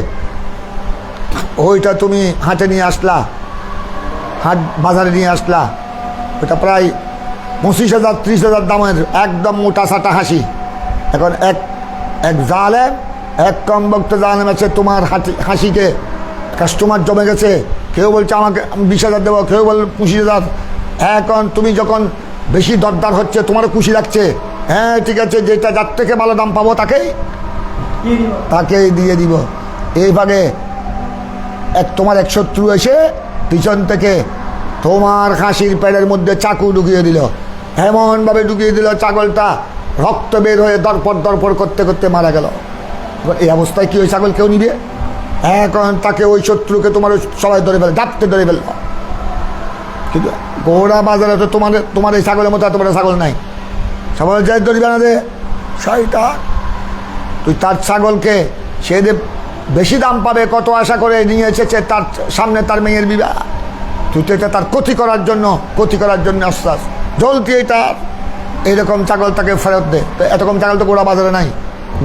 ওইটা তুমি হাটে নিয়ে আসলা, হাট বাজারে নিয়ে আসলা, ওটা প্রায় 25,000 30,000 দামের একদম মোটা সাটা হাসি। এখন এক জালেম, এক কম বক্ত জালেম আছে, তোমার হাসিকে কাস্টমার জমে গেছে, কেউ বলছে আমাকে 20,000 দেবো, কেউ বল 25,000। এখন তুমি যখন বেশি দরদার হচ্ছে, তোমারও খুশি লাগছে, হ্যাঁ ঠিক আছে, যেটা যার থেকে ভালো দাম পাবো তাকেই দিয়ে দিব। এইভাবে তোমার এক শত্রু এসে পিছন থেকে তোমার হাসির পেটের মধ্যে চাকু ঢুকিয়ে দিল, এমনভাবে ঢুকিয়ে দিল ছাগলটা রক্ত বের হয়ে দরপর করতে করতে মারা গেল। এই অবস্থায় কি ওই ছাগল কেউ নিবে? এখন তাকে ওই শত্রুকে তোমার সবাই ধরে ফেলে, ডাকতে ধরে ফেলল, কিন্তু গৌড়া বাজারে তো তোমার এই ছাগলের মতো এত বড় ছাগল নাই। সবাই যাই ধরবে না রে শয়তান, তুই তার ছাগলকে সে যে বেশি দাম পাবে কত আশা করে নিয়ে এসেছে, তার সামনে তার মেয়ের বিবাহ, তুই তো এটা তার ক্ষতি করার জন্য আশ্বাস জলদি এটা এইরকম ছাগল তাকে ফেরত দে। তো এরকম ছাগল তো গোড়া বাজারে নাই,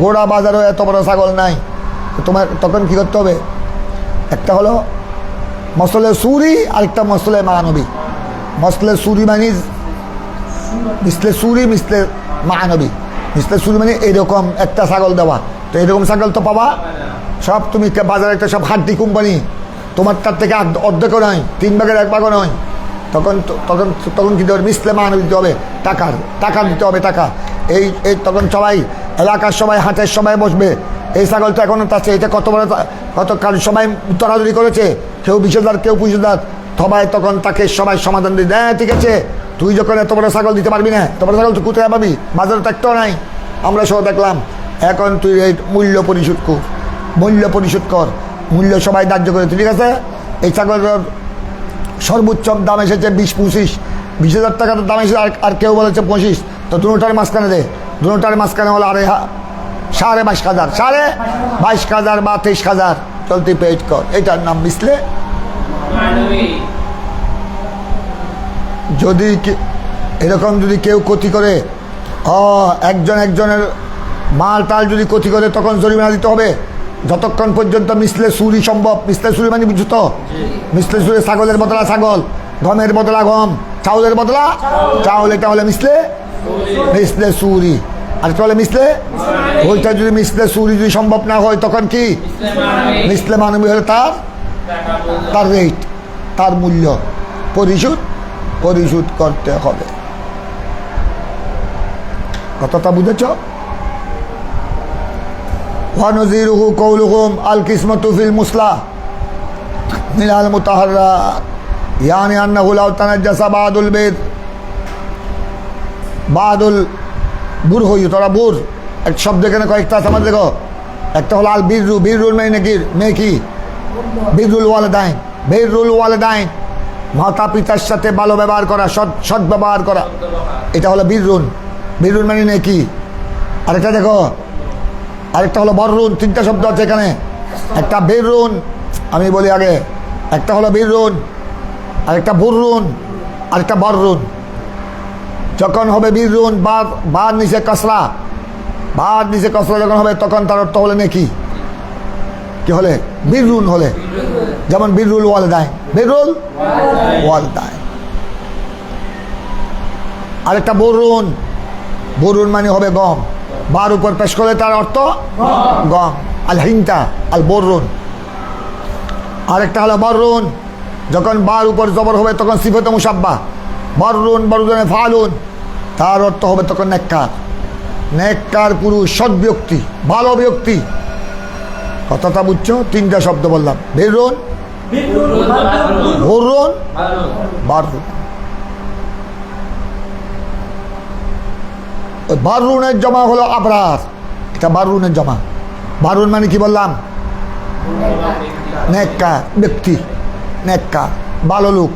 গোড়া বাজারেও এত বড় ছাগল নাই। তোমার তখন কী করতে হবে, একটা হলো মসলে সুরি, আরেকটা মসলে মানবী। মসলে সুরি মানে মিসলে সুরি, মিসলে মানবী। মিসলে সুরি মানে এরকম একটা ছাগল দেওয়া। তো এরকম ছাগল তো পাবা সব, তুমি বাজারে একটা সব হাড্ডি কোম্পানি, তোমার তার থেকে অর্ধেকও নয়, 3 ভাগের 1 ভাগও নয়। তখন তখন তখন কী দিতে হবে, মিসলে মানবী দিতে হবে, টাকা দিতে হবে, টাকা। এই তখন সবাই এলাকার সবাই হাটের সবাই বসবে, এই ছাগল তো এখনও আছে, এটা কত বড়, কত কারণ সবাই তরাদরি করেছে, কেউ 20,000 কেউ 25,000, সবাই তখন তাকে সবাই সমাধান দিয়ে দেয়, ঠিক আছে তুই যখন এত বড় ছাগল দিতে পারবি না, এত বড় ছাগল তুই কোথায় পাবি, বাজারে তো একটাও নাই, আমরা সব দেখলাম। এখন তুই এই মূল্য পরিশোধ কর, মূল্য সবাই ধার্য করেছে, ঠিক আছে। এই ছাগলের সর্বোচ্চ দাম এসেছে 20,000 টাকা দাম এসেছে, আর কেউ বলেছে 25। তো দুটার মাঝখানে দে, দুটার মাঝখানে হলো 22,500, 22,000 বা 23,000 চলতি পেড কর, এটার নাম মিসলে। যদি এরকম যদি কেউ ক্ষতি করে, একজনের মাল টাল যদি ক্ষতি করে, তখন জরিমানা দিতে হবে, যতক্ষণ পর্যন্ত মিসলে সুরি সম্ভব। মিসলে সুরি মানে বুঝছো তো, মিসলে সুরি ছাগলের বদলা ছাগল, গমের বদলা গম, চাউলের বদলা চাউল, এটা হলে মিসলে সুরি। আর এটা হলে মিসলে, ওইটা যদি মিসলে সুরি যদি সম্ভব না হয়, তখন কি মিসলে মানবী হলে তার রেট, তার মূল্য পরিশোধ করতে হবে। কথাটা বুঝেছ? ওয়ানজিরুহু কওলুহুম আল কিসমতু ফিল মুসলা মিনাল মুতাহাররাত, ইয়ানি আন্নাহু লাউ তানাজ্জাসা বাদুল বুর হই, তোরা বুর এক শব্দ এখানে কয়েকটা আছে, আমার দেখো। একটা হলো আল বিররুল মানে নাকি নেকি, বিররুল ওয়ালিদাইন, মাতা পিতার সাথে ভালো ব্যবহার করা, সৎ ব্যবহার করা, এটা হলো বিররুল মানে নেকি। আরেকটা দেখো, আরেকটা হলো বররুন, 3টা শব্দ আছে এখানে। একটা বিররুন, আমি বলি আগে, একটা হলো বিররুন, আরেকটা বুররুন, আরেকটা বররুন। যখন হবে বিররুন, বার নিচে কসরা যখন হবে, তখন তার অর্থ হলে নেকি। কি হলে বিররুন হলে, যেমন বিররুল ওয়ালিদাইন, আরেকটা বররুন মানে হবে গম, বার উপর পেশ করলে তার অর্থ গম, আল হিংতা আল বররুন। আরেকটা হলো বররুন, যখন বার উপর জবর হবে তখন সিফাতে মুসাব্বা, বররুনে ফালুন, তার অর্থ হবে তখন নেককার পুরুষ, সৎ ব্যক্তি, ভালো ব্যক্তি। কথাটা বুঝছো? 3টা শব্দ বললাম, বিররুন, বররুন, বাররুন। ওই বাররুনের জমা হলো আবরার, এটা বাররুনের জমা। বাররুন মানে কি বললাম, নেককার ব্যক্তি, নেককার ভালো লোক,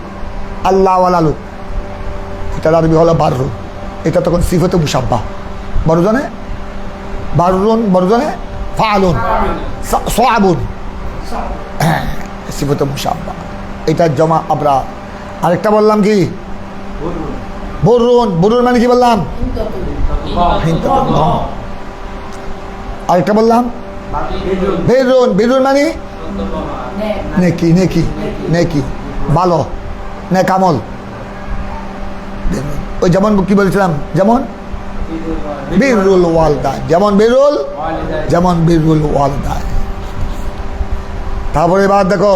আল্লাহওয়ালা লোক, এটার আরবি হলো বাররুন। এটা তখন সিফাতে মুসাব্বা, বড়জনে ফালুন, সোয়াবুন, হ্যাঁ সিফাতে মুসাব্বা, এটার জমা আবরার। আরেকটা বললাম কি বররুন মানে কি বললাম, আরেকটা বললাম বিররুন মানে নেকি ভালো, নেকামল। ওই যেমন কি বলছিলাম, যেমন বিররুল ওয়ালিদাইন, যেমন বিররুল ওয়ালিদাইন। তারপরে এবার দেখো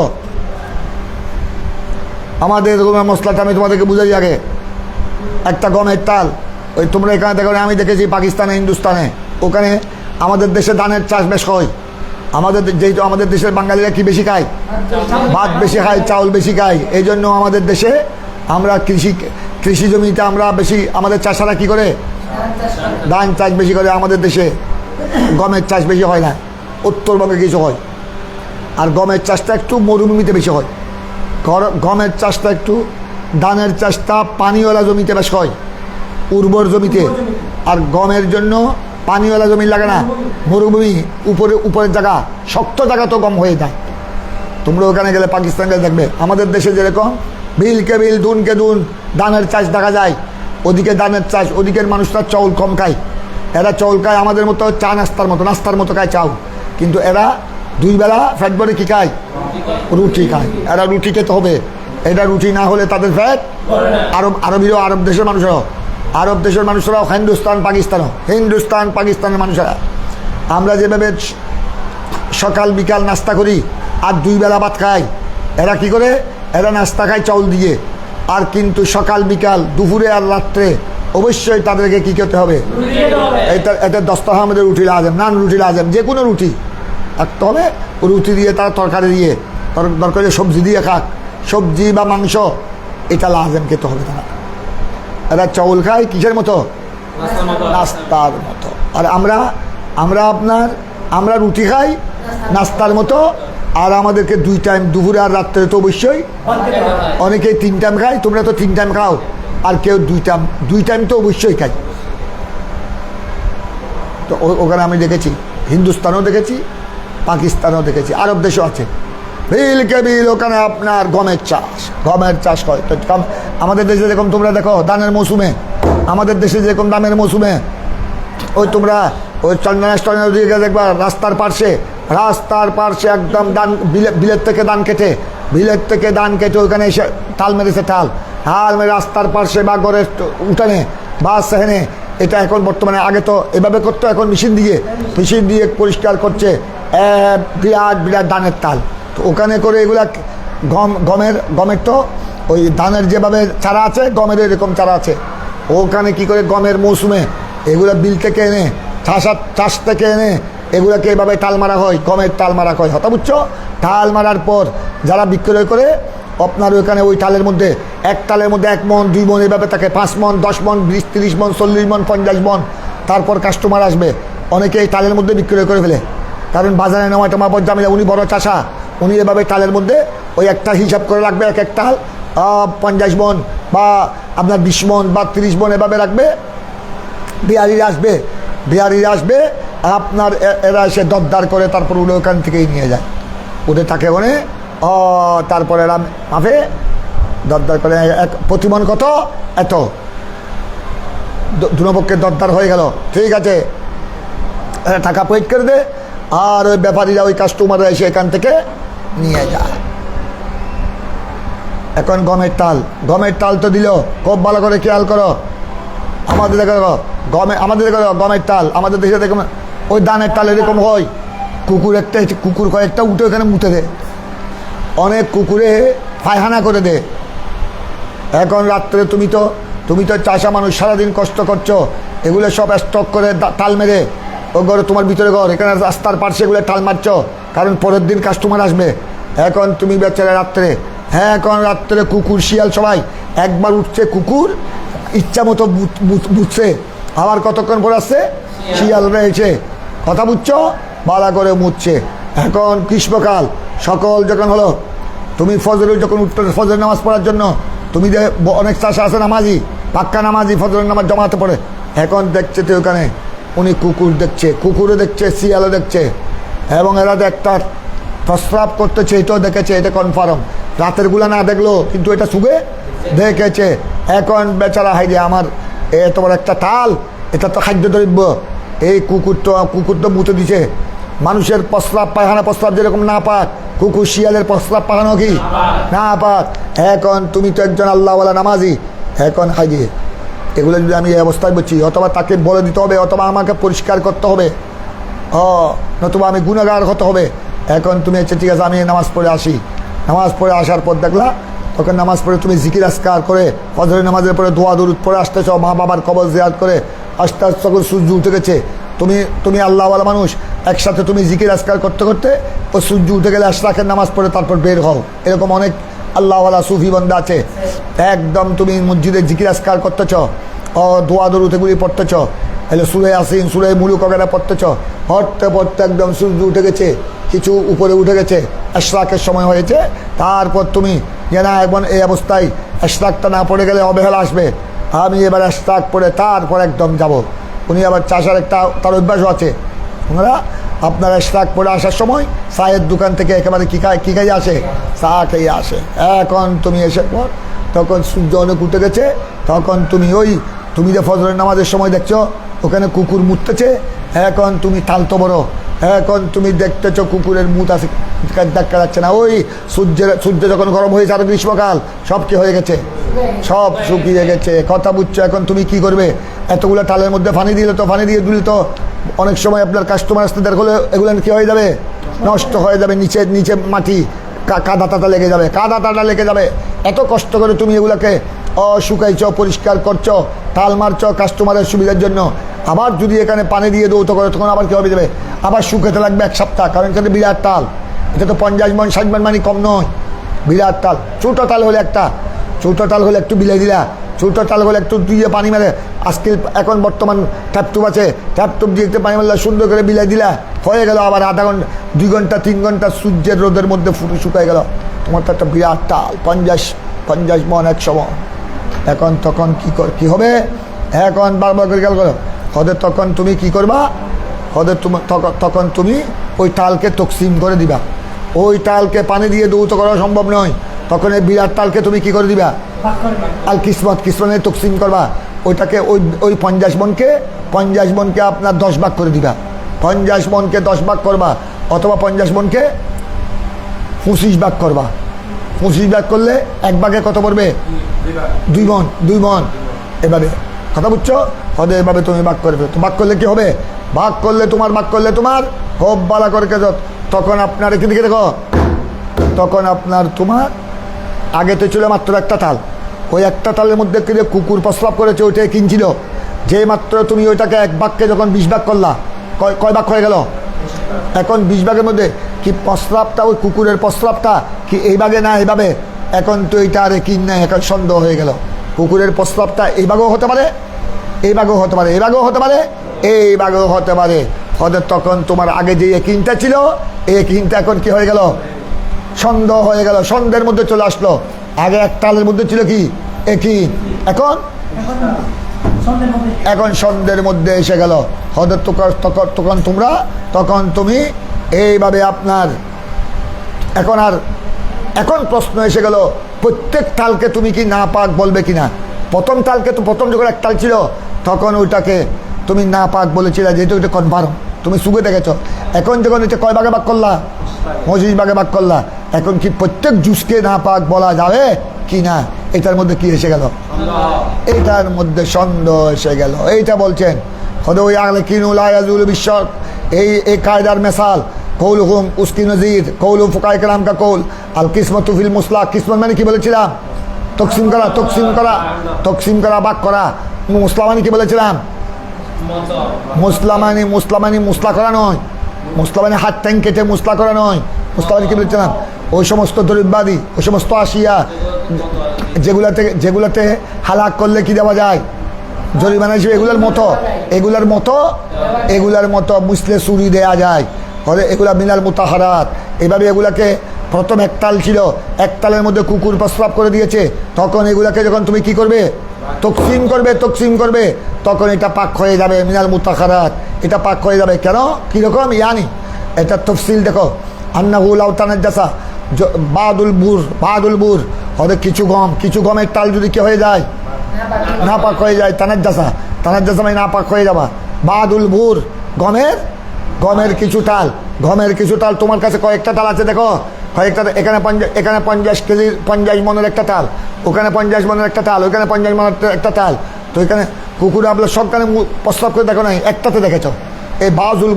আমাদের মশলাটা আমি তোমাদেরকে বুঝাই আগে। একটা গমের তাল, ওই তোমরা এখানে দেখো, আমি দেখেছি পাকিস্তানে, হিন্দুস্তানে, ওখানে আমাদের দেশে ধানের চাষ বেশ হয়। যেহেতু আমাদের দেশের বাঙালিরা কি বেশি খায়, ভাত বেশি খায়, চাউল বেশি খায়, এই জন্য আমাদের দেশে আমরা কৃষি জমিতে আমরা বেশি, আমাদের চাষারা কি করে, ধান চাষ বেশি করে। আমাদের দেশে গমের চাষ বেশি হয় না, উত্তরবঙ্গে কিছু হয়। আর গমের চাষটা একটু মরুভূমিতে বেশি হয়, গমের চাষটা একটু ধানের চাষটা পানিওয়ালা জমিতে বেশ হয়, উর্বর জমিতে। আর গমের জন্য পানিওয়ালা জমি লাগে না, মরুভূমি, উপরের জায়গা, শক্ত জায়গা তো গম হয়ে যায়। তোমরা ওখানে গেলে, পাকিস্তান গেলে দেখবে আমাদের দেশে যেরকম বিলকে বিল দুনকে দুন ধানের চাষ দেখা যায়, ওদিকে ধানের চাষ, ওদিকের মানুষরা চাউল কম খায়। এরা চাউল খায় আমাদের মতো চা নাস্তার মতো খায় চাউল, কিন্তু এরা 2 বেলা ফ্যাট ভরে কী খায়? রুটি খায়। এরা রুটি খেতে হবে, এটা রুটি না হলে তাদের ফ্যাট। আরব দেশের মানুষরাও হিন্দুস্তান পাকিস্তানের মানুষেরা, আমরা যেভাবে সকাল বিকাল নাস্তা করি আর 2 বেলা ভাত খাই, এরা কি করে? এরা নাস্তা খায় চাউল দিয়ে, আর কিন্তু সকাল বিকাল দুপুরে আর রাত্রে অবশ্যই তাদেরকে কী খেতে হবে? এটা দস্তরখানের রুটি লাজেম, নান রুটি লাজেম, যে কোনো রুটি থাকতে হবে। রুটি দিয়ে তারা তরকারি দিয়ে, তরকারি সবজি দিয়ে খাক, সবজি বা মাংস, এটা লাজেম খেতে হবে। এরা চাউল খায় কিসের মতো? নাস্তার মতো। আর আমরা রুটি খাই নাস্তার মতো, আর আমাদেরকে 2 টাইম, দুপুরে আর রাত্রে তো অবশ্যই। অনেকেই 3 টাইম খায়, তোমরা তো 3 টাইম খাও, আর কেউ 2 টাইম তো অবশ্যই খাই। তো ওখানে আমি দেখেছি, হিন্দুস্তানও দেখেছি, পাকিস্তানও দেখেছি, আরব দেশও আছে। বিলকে বিল ওখানে আপনার গমের চাষ হয়। তো আমাদের দেশে যেরকম তোমরা দেখো ধানের মৌসুমে, আমাদের দেশে যেরকম ধানের মৌসুমে ওই তোমরা ওই চন্দনাস্টনের দিকে দেখবা রাস্তার পার্শ্বে একদম বিলের থেকে ধান কেটে ওখানে এসে টাল মেরেছে, টাল মেরে রাস্তার পার্শ্বে বা ঘরের উঠানে বা সেখানে। এটা এখন বর্তমানে, আগে তো এভাবে করতো, এখন মেশিন দিয়ে পরিষ্কার করছে। বিরাট ধানের তাল। তো ওখানে করে এগুলা গমের তো ওই ধানের যেভাবে চারা আছে, গমের এরকম চারা আছে। ওখানে কি করে গমের মৌসুমে এগুলা বিল থেকে এনে, চাষ থেকে এনে এগুলাকে এভাবে টাল মারা হয়, গমের টাল মারা হয়। হতা বুঝছো? টাল মারার পর যারা বিক্রয় করে, আপনার ওইখানে ওই টালের মধ্যে, এক টালের মধ্যে 1 মণ 2 মণ এভাবে থাকে, 5 মণ 10 মণ 20 30 মণ 40 মণ 50 মণ। তারপর কাস্টমার আসবে, অনেকে এই টালের মধ্যে বিক্রয় করে ফেলে, কারণ বাজারে নেওয়া এটা মাপর জামিলা। উনি বড় চাষা, উনি এভাবে টালের মধ্যে ওই একটা হিসাব করে রাখবে, এক টাল 50 মণ বা আপনার 20 মণ বা 30 মণ এভাবে রাখবে। বিহারিরা আসবে আপনার, এরা এসে দরদার করে, তারপর উনি ওখান থেকেই নিয়ে যায়। ওদের থাকে ওখানে, তারপর এরা মাফে দরদার করে, প্রতিমন কত, এত, দুপক্ষের দরদার হয়ে গেল, ঠিক আছে, টাকা পেড করে দে। আর ওই ব্যাপারীরা, ওই কাস্টমাররা এসে এখান থেকে নিয়ে যায়। এখন গমের টাল তো দিল, খুব ভালো করে খেয়াল করো। আমাদের দেখো গমের টাল, আমাদের দেশে দেখো ওই ধানের টাল এরকম হয়, কুকুর কয়েকটা উঠে ওখানে মুতে দেয়, অনেক কুকুরে পায়খানা করে দে। এখন রাত্রে তুমি তো চাষা মানুষ, সারাদিন কষ্ট করছো, এগুলো সব স্টক করে টাল মেরে ও ঘরে, তোমার ভিতরে ঘর, এখানে রাস্তার পাশে এগুলো টাল মারছ, কারণ পরের দিন কাস্টমার আসবে। এখন তুমি বেচারা রাত্রে, এখন রাত্রে কুকুর শিয়াল সবাই একবার উঠছে, কুকুর ইচ্ছা মতো বুঝছে, আবার কতক্ষণ পর আসছে শিয়াল রয়েছে, কথা বুঝছো, বালা করে মুছছে। এখন গ্রীষ্মকাল, সকল যখন হলো, তুমি যখন উঠতে ফজরের নামাজ পড়ার জন্য, তুমি যে অনেক চাষা আছে নামাজি, পাক্কা নামাজি, ফজরের নামাজ জমাতে পড়ে, এখন দেখছে তো ওখানে উনি কুকুরে দেখছে, শিয়ালও দেখছে, এবং এরা একটা প্রস্রাব করতেছে, এটাও দেখেছে, এটা কনফার্ম। রাতের গুলা না দেখলো, কিন্তু এটা শুবে দেখেছে। এখন বেচারা হাইরে, আমার এত বড় একটা টাল, এটা তো খাদ্য দ্রব্য, এই কুকুর তো মুতে দিছে। মানুষের প্রস্রাব যেরকম না পাক, কুকুর শিয়ালের প্রস্রাব পাখানো কি না পাক। এখন তুমি তো একজন আল্লাহওয়ালা নামাজি, এখন হাইরে এগুলো যদি আমি এই অবস্থায় বলছি, অথবা তাকে বলে দিতে হবে, অথবা আমাকে পরিষ্কার করতে হবে, নতুবা আমি গুনাহগার হতে হবে। এখন তুমি হচ্ছে ঠিক আছে, আমি নামাজ পড়ে আসি। নামাজ পড়ে আসার পর দেখলা, তখন নামাজ পড়ে তুমি জিকির আজকার করে, ফজরের নামাজের পরে দোয়া দরুদ পড়ে আসতেছ, মা বাবার কবর জিয়ারত করে আস্তে আস্তে যখন সূর্য উঠে গেছে, তুমি আল্লাহওয়ালা মানুষ, একসাথে তুমি জিকির আজকার করতে করতে ও সূর্য উঠে গেলে আশরাকের নামাজ পড়ে তারপর বের হও। এরকম অনেক আল্লাহওয়ালা সুফি বান্দা আছে, একদম তুমি মসজিদে জিকির আজকার করতেছ, দোয়া দরুদ এগুলি পড়তেছ, এলে সূরা ইয়াসিন, সূরা মুলুক वगैरह পড়তেছ, পড়তে একদম সূর্য উঠে গেছে, কিছু উপরে উঠে গেছে, এশরাকের সময় হয়েছে, তারপর তুমি যে না এখন এই অবস্থায় এশরাকটা না পড়ে গেলে অবহেলা আসবে, আমি এবার এশরাক পড়ে তারপর একদম যাব। উনি আবার চাষার একটা তার অভ্যাসও আছে, ওনারা আপনার এশরাক পড়ে আসার সময় চায়ের দোকান থেকে একেবারে কী খাই আসে, চা খেয়ে আসে। এখন তুমি এসে পর তখন সূর্য অনেক উঠে গেছে, তখন তুমি যে ফজরের নামাজের সময় দেখছো ওখানে কুকুর মুততেছে, এখন তুমি তালতো বড়, এখন তুমি দেখতেছ কুকুরের মুত আছে, দেখা যাচ্ছে না। ওই সূর্য যখন গরম হয়েছে আর গ্রীষ্মকাল সব কি হয়ে গেছে, সব শুকিয়ে গেছে। কথা বুঝছো? এখন তুমি কি করবে? এতগুলো টালের মধ্যে পানি দিলে তো অনেক সময় আপনার কাস্টমার আসতে দেখ হলে এগুলো কী হয়ে যাবে, নষ্ট হয়ে যাবে, নিচে মাটি কাদা লেগে যাবে। এত কষ্ট করে তুমি এগুলোকে শুকাইছ, পরিষ্কার করছো, তাল মারছো কাস্টমারের সুবিধার জন্য। আবার যদি এখানে পানি দিয়ে দৌত করে তখন আবার কী হবে যাবে, আবার শুকাতে লাগবে 1 সপ্তাহ, কারণ এখানে বিরাট তাল। এটা তো 50 মণ 60 মণ মানে কম নয়, বিরাট তাল। ছোটো তাল হলে একটু বিলাই দিলা, ছোটো তাল হলে একটু দিয়ে পানি মেরে, আজকে এখন বর্তমান ট্যাপটুপ আছে, ট্যাপটুপ দিয়ে একটু পানি মারলে সুন্দর করে বিলাই দিলা, হয়ে গেল। আবার আধা ঘন্টা 2 ঘন্টা 3 ঘন্টা সূর্যের রোদের মধ্যে ফুটে শুকায় গেল, তোমার তো একটা বিরাট তাল, 50 মণ 100 মণ। এখন তখন কী হবে? এখন বারবার করে গেল হদের তখন তুমি কি করবা? তখন তুমি ওই তালকে তকসিম করে দিবা। ওই তালকে পানি দিয়ে দৌত করা সম্ভব নয়, তখন এই বিরাট তালকে তুমি কি করে দিবা? আল কিসমত তকসিম করবা। ওইটাকে ওই 50 মণকে আপনার 10 ভাগ করে দিবা। 50 মণকে 10 ভাগ করবা, অথবা 50 মণকে 25 ভাগ করবা। 25 ভাগ করলে 1 ভাগে কত পড়বে? 2 মণ। এভাবে কথা বুঝছো? হদে এভাবে তুমি ভাগ করে ফেলো। ভাগ করলে কি হবে? ভাগ করলে তোমার খুব বালা করে তখন আপনার এদিকে দেখো, তখন তোমার আগে তো ছিল মাত্র একটা তাল, ওই একটা তালের মধ্যে কুকুর প্রস্রাব করেছে, ওইটাই কিনছিল। যে মাত্র তুমি ওইটাকে 1 ভাগকে যখন 20 ভাগ করলা, কয় ভাগ হয়ে গেল? এখন 20 ভাগের মধ্যে কি প্রস্রাবটা, ওই কুকুরের প্রস্রাবটা কি এই ভাগে না এইভাবে? এখন তো এইটা আরে কিন নাই, এখন সন্দেহ হয়ে গেল। কুকুরের প্রস্রাবটা এই ভাগেও হতে পারে, এই ভাগেও হতে পারে, এই ভাগেও হতে পারে, এই ভাগেও হতে পারে। হদের তখন তোমার আগে যে একিনটা ছিল, এই একিনটা এখন কি হয়ে গেল? সন্দেহ হয়ে গেল, সন্দেহের মধ্যে চলে আসলো। আগে এক তালের মধ্যে ছিল কি একিন, এখন সন্দেহের মধ্যে এসে গেল। হদের তখন তুমি এইভাবে আপনার এখন প্রশ্ন এসে গেল, প্রত্যেক তালকে তুমি কি না পাক বলবে কিনা? প্রথম যখন এক তাল ছিল তখন ওইটাকে তুমি না পাক বলেছিলে, যেহেতু ওইটা কনফার্ম, তুমি সুগে দেখেছ। এখন যখন এটা কয় ভাগে ভাগ করলা? 25 ভাগে ভাগ করলা। এখন কি প্রত্যেক জুসকে না পাক বলা যাবে কি না? এটার মধ্যে কি এসে গেল? এটার মধ্যে সন্দেহ এসে গেল। এইটা বলছেন হদে ওই আগলে কিনুল আয়াজুল বিশ্ব, এই কায়দার মেসাল কৌলহুম উস্কি নজির কৌলু ফুকায়ে কেরাম কা কৌল আল কিসমতু ফিল মুসলা। কিসমত মানে কি বলেছিলাম? তকসিম করা, ভাগ করা। মুসলা মানে কি বলেছিলাম? মুসলা মানে মুসলা করা নয়, মুসলা মানে হাত ট্যাং কেটে মুসলা করা নয়। মুসলা মানে কি বলেছিলাম? ওই সমস্ত দরিদ্রবাদী, ওই সমস্ত আসিয়া যেগুলাতে হালাক করলে কি দেওয়া যায়? জরিমানা হিসেবে এগুলার মতো মুসলে চুরি দেয়া যায়। এগুলা মিনাল মুতাহারাত। এভাবে এগুলাকে প্রথম এক তাল ছিল, এক তালের মধ্যে কুকুর প্রস্রাব করে দিয়েছে, তখন এগুলাকে যখন তুমি কি করবে? তকসিম করবে, তখন এটা পাক হয়ে যাবে মিনাল মুতাহারাত। এটা পাক হয়ে যাবে। কেন? কীরকম? ইয়ানি এটা তফসিল দেখো। আন্নাহু লাউ তানাজ্জাসা বাদুল বুর হবে কিছু গমের তাল যদি কি হয়ে যায়? না পাক হয়ে যায়। তানাজ্জাসা মানে না পাক হয়ে যাবা। বাদুল বুর গমের কিছু তাল তোমার কাছে কয়েকটা তাল আছে, দেখো কয়েকটা। এখানে 50 কেজি 50 মণের একটা তাল, ওখানে 50 মণের একটা তাল, ওইখানে 50 মণের একটা তাল। তো এখানে কুকুর আপনার সবখানে প্রস্রাব করে দেখো নাই, একটাতে দেখেছ। এই বাজুল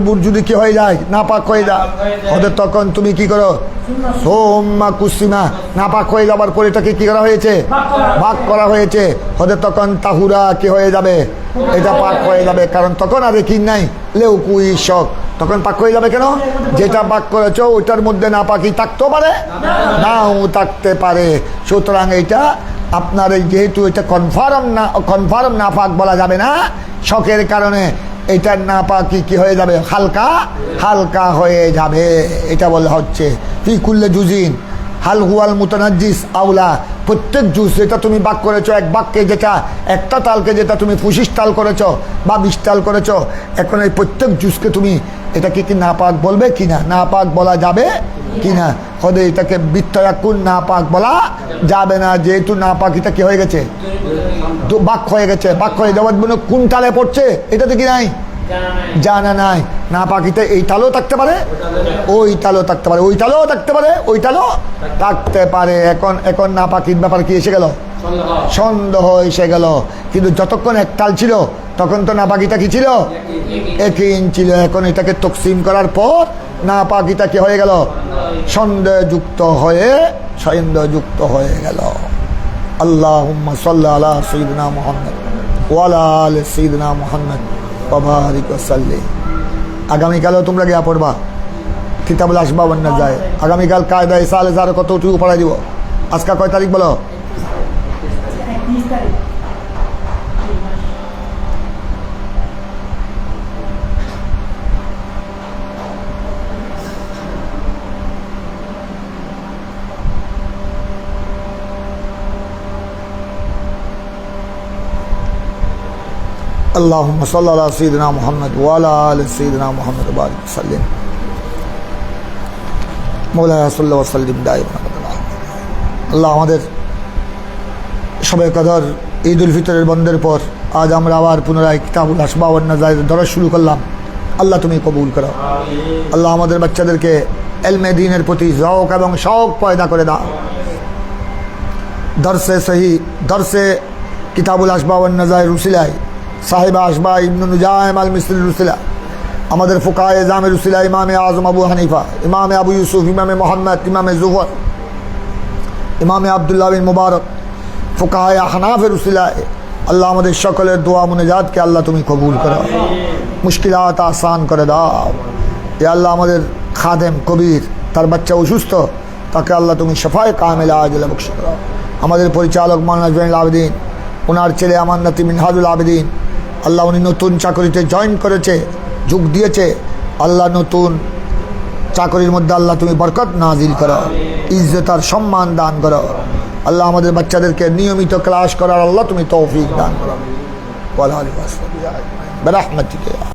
বুর যদি কি হয়ে যায়? না পাক হয়ে যায়। ওদের তখন তুমি কি করো? সোম্মা কুসিমা, না পাক হয়ে যাবার পরে এটাকে কি করা হয়েছে? ভাগ করা হয়েছে। ওদের তখন তাহুরা কি হয়ে যাবে? এটা পাক হয়ে যাবে, কারণ তখন আর কি নাই, লেউকুই শখ, তখন পাক হয়ে যাবে। কেন? যেটা পাক করেছো ওইটার মধ্যে না পাকি থাকতেও পারে, নাও থাকতে পারে। সুতরাং এইটা আপনার যেহেতু এটা কনফার্ম না পাক বলা যাবে না, শখের কারণে এটার নাপাকি কি হয়ে যাবে? হালকা হালকা হয়ে যাবে। এটা বলা হচ্ছে ফি কুল্লে জুজিন হাল হুয়াল মুতানাজ্জিস আউলা। প্রত্যেক জুস যেটা তুমি বাক করেছো, এক বাক্যে যেটা, একটা তালকে যেটা তুমি 25 তাল করেছো বা 20 তাল করেছো, এখন এই প্রত্যেক জুসকে তুমি এটাকে কি নাপাক বলবে কিনা? নাপাক বলা যাবে কিনা? হদে এটাকে বিত্তয়াকুন নাপাক বলা যাবে না, যেহেতু নাপাক এটা কি হয়ে গেছে? বাক হয়ে গেছে। বাক হয়ে যাওয়ার জন্য কোন তালে পড়ছে এটাতে কি নাই? জানা নাই। নাপাকিতে এই তালও থাকতে পারে, ওই তালও থাকতে পারে, ওই তালও থাকতে পারে, ওই তালও থাকতে পারে। এখন এখন নাপাকির ব্যাপার কি এসে গেল? সন্দেহ এসে গেল। কিন্তু যতক্ষণ এক তাল ছিল তখন তো নাপাকিটা কি ছিল? একই ছিল। এখন এটাকে তকসিম করার পর নাপাকিটা কি হয়ে গেল? সন্দেহযুক্ত হয়ে গেল। আল্লাহুম্মা সাল্লি আলা সাইয়্যিদিনা মুহাম্মদ ওয়া আলা আলি সাইয়্যিদিনা মুহাম্মদ ওয়া বারিক ওয়া সাল্লিম। আগামীকালও তোমরা গিয়া পড়বা কিতাবুল আসবাব ওয়ান নাজায়ের। আগামীকাল কায়দা ইসালে যার কতটুকু পড়াই দিব। আজকে কয় তারিখ বলো? 30 তারিখ। আল্লাহুম্মা সাল্লি আলা সাইয়্যিদিনা মুহাম্মদ ওয়া আলা আলি সাইয়্যিদিনা মুহাম্মদ ওয়া বারিক ওয়া সাল্লিম। মওলানা সাল্লাল্লাহু আলাইহি ওয়া সাল্লাম দাইমান আবাদান। আল্লাহ, আমাদের শবে কদর ঈদ উল ফিতরের বন্ধের পর আজ আমরা আবার পুনরায় কিতাবুল আসবাব ওয়ান নাজায়ের ধরা শুরু করলাম। আল্লাহ তুমি কবুল করো। আল্লাহ, আমাদের বাচ্চাদেরকে ইলমে দ্বীনের প্রতি যৌক এবং শৌক পয়দা করে দাও। দরসে কিতাবুল আসবাব ওয়ান নাজায়ের উসিলায় সাহেব আসবা ইবনে নুজাইম আল মিসরি রুসিলা, আমাদের ফুকায়ে জামে রুসিলা, ইমামে আজম আবু হানিফা, ইমামে আবু ইউসুফ, ইমামে মোহাম্মদ, ইমামে জুহর, ইমামে আবদুল্লাহ বিন মুবারক, ফুকায়ে আহনাফের রুসিলায় আল্লাহ আমাদের সকলের দোয়া মুনাজাতকে আল্লাহ তুমি কবুল করো, মুশকিলাত আসান করে দাও। এ আল্লাহ, আমাদের খাদেম কবির, তার বাচ্চা অসুস্থ, তাকে আল্লাহ তুমি শফায়ে কামিলা আজিলা বকশিশ করো। আমাদের পরিচালক মাওলানা জয়নুল আবেদিন, ওনার ছেলে আমানতি মিনহাজুল আবেদিন, আল্লাহ উনি নতুন চাকরিতে জয়েন করেছে, যোগ দিয়েছে। আল্লাহ নতুন চাকরির মধ্যে আল্লাহ তুমি বরকত নাজিল করো, ইজ্জত আর সম্মান দান করো। আল্লাহ, আমাদের বাচ্চাদেরকে নিয়মিত ক্লাস করার আল্লাহ তুমি তৌফিক দান করো। ওয়া আলা আলিহি ওয়া সাহবিহি বিরহমাতিকা।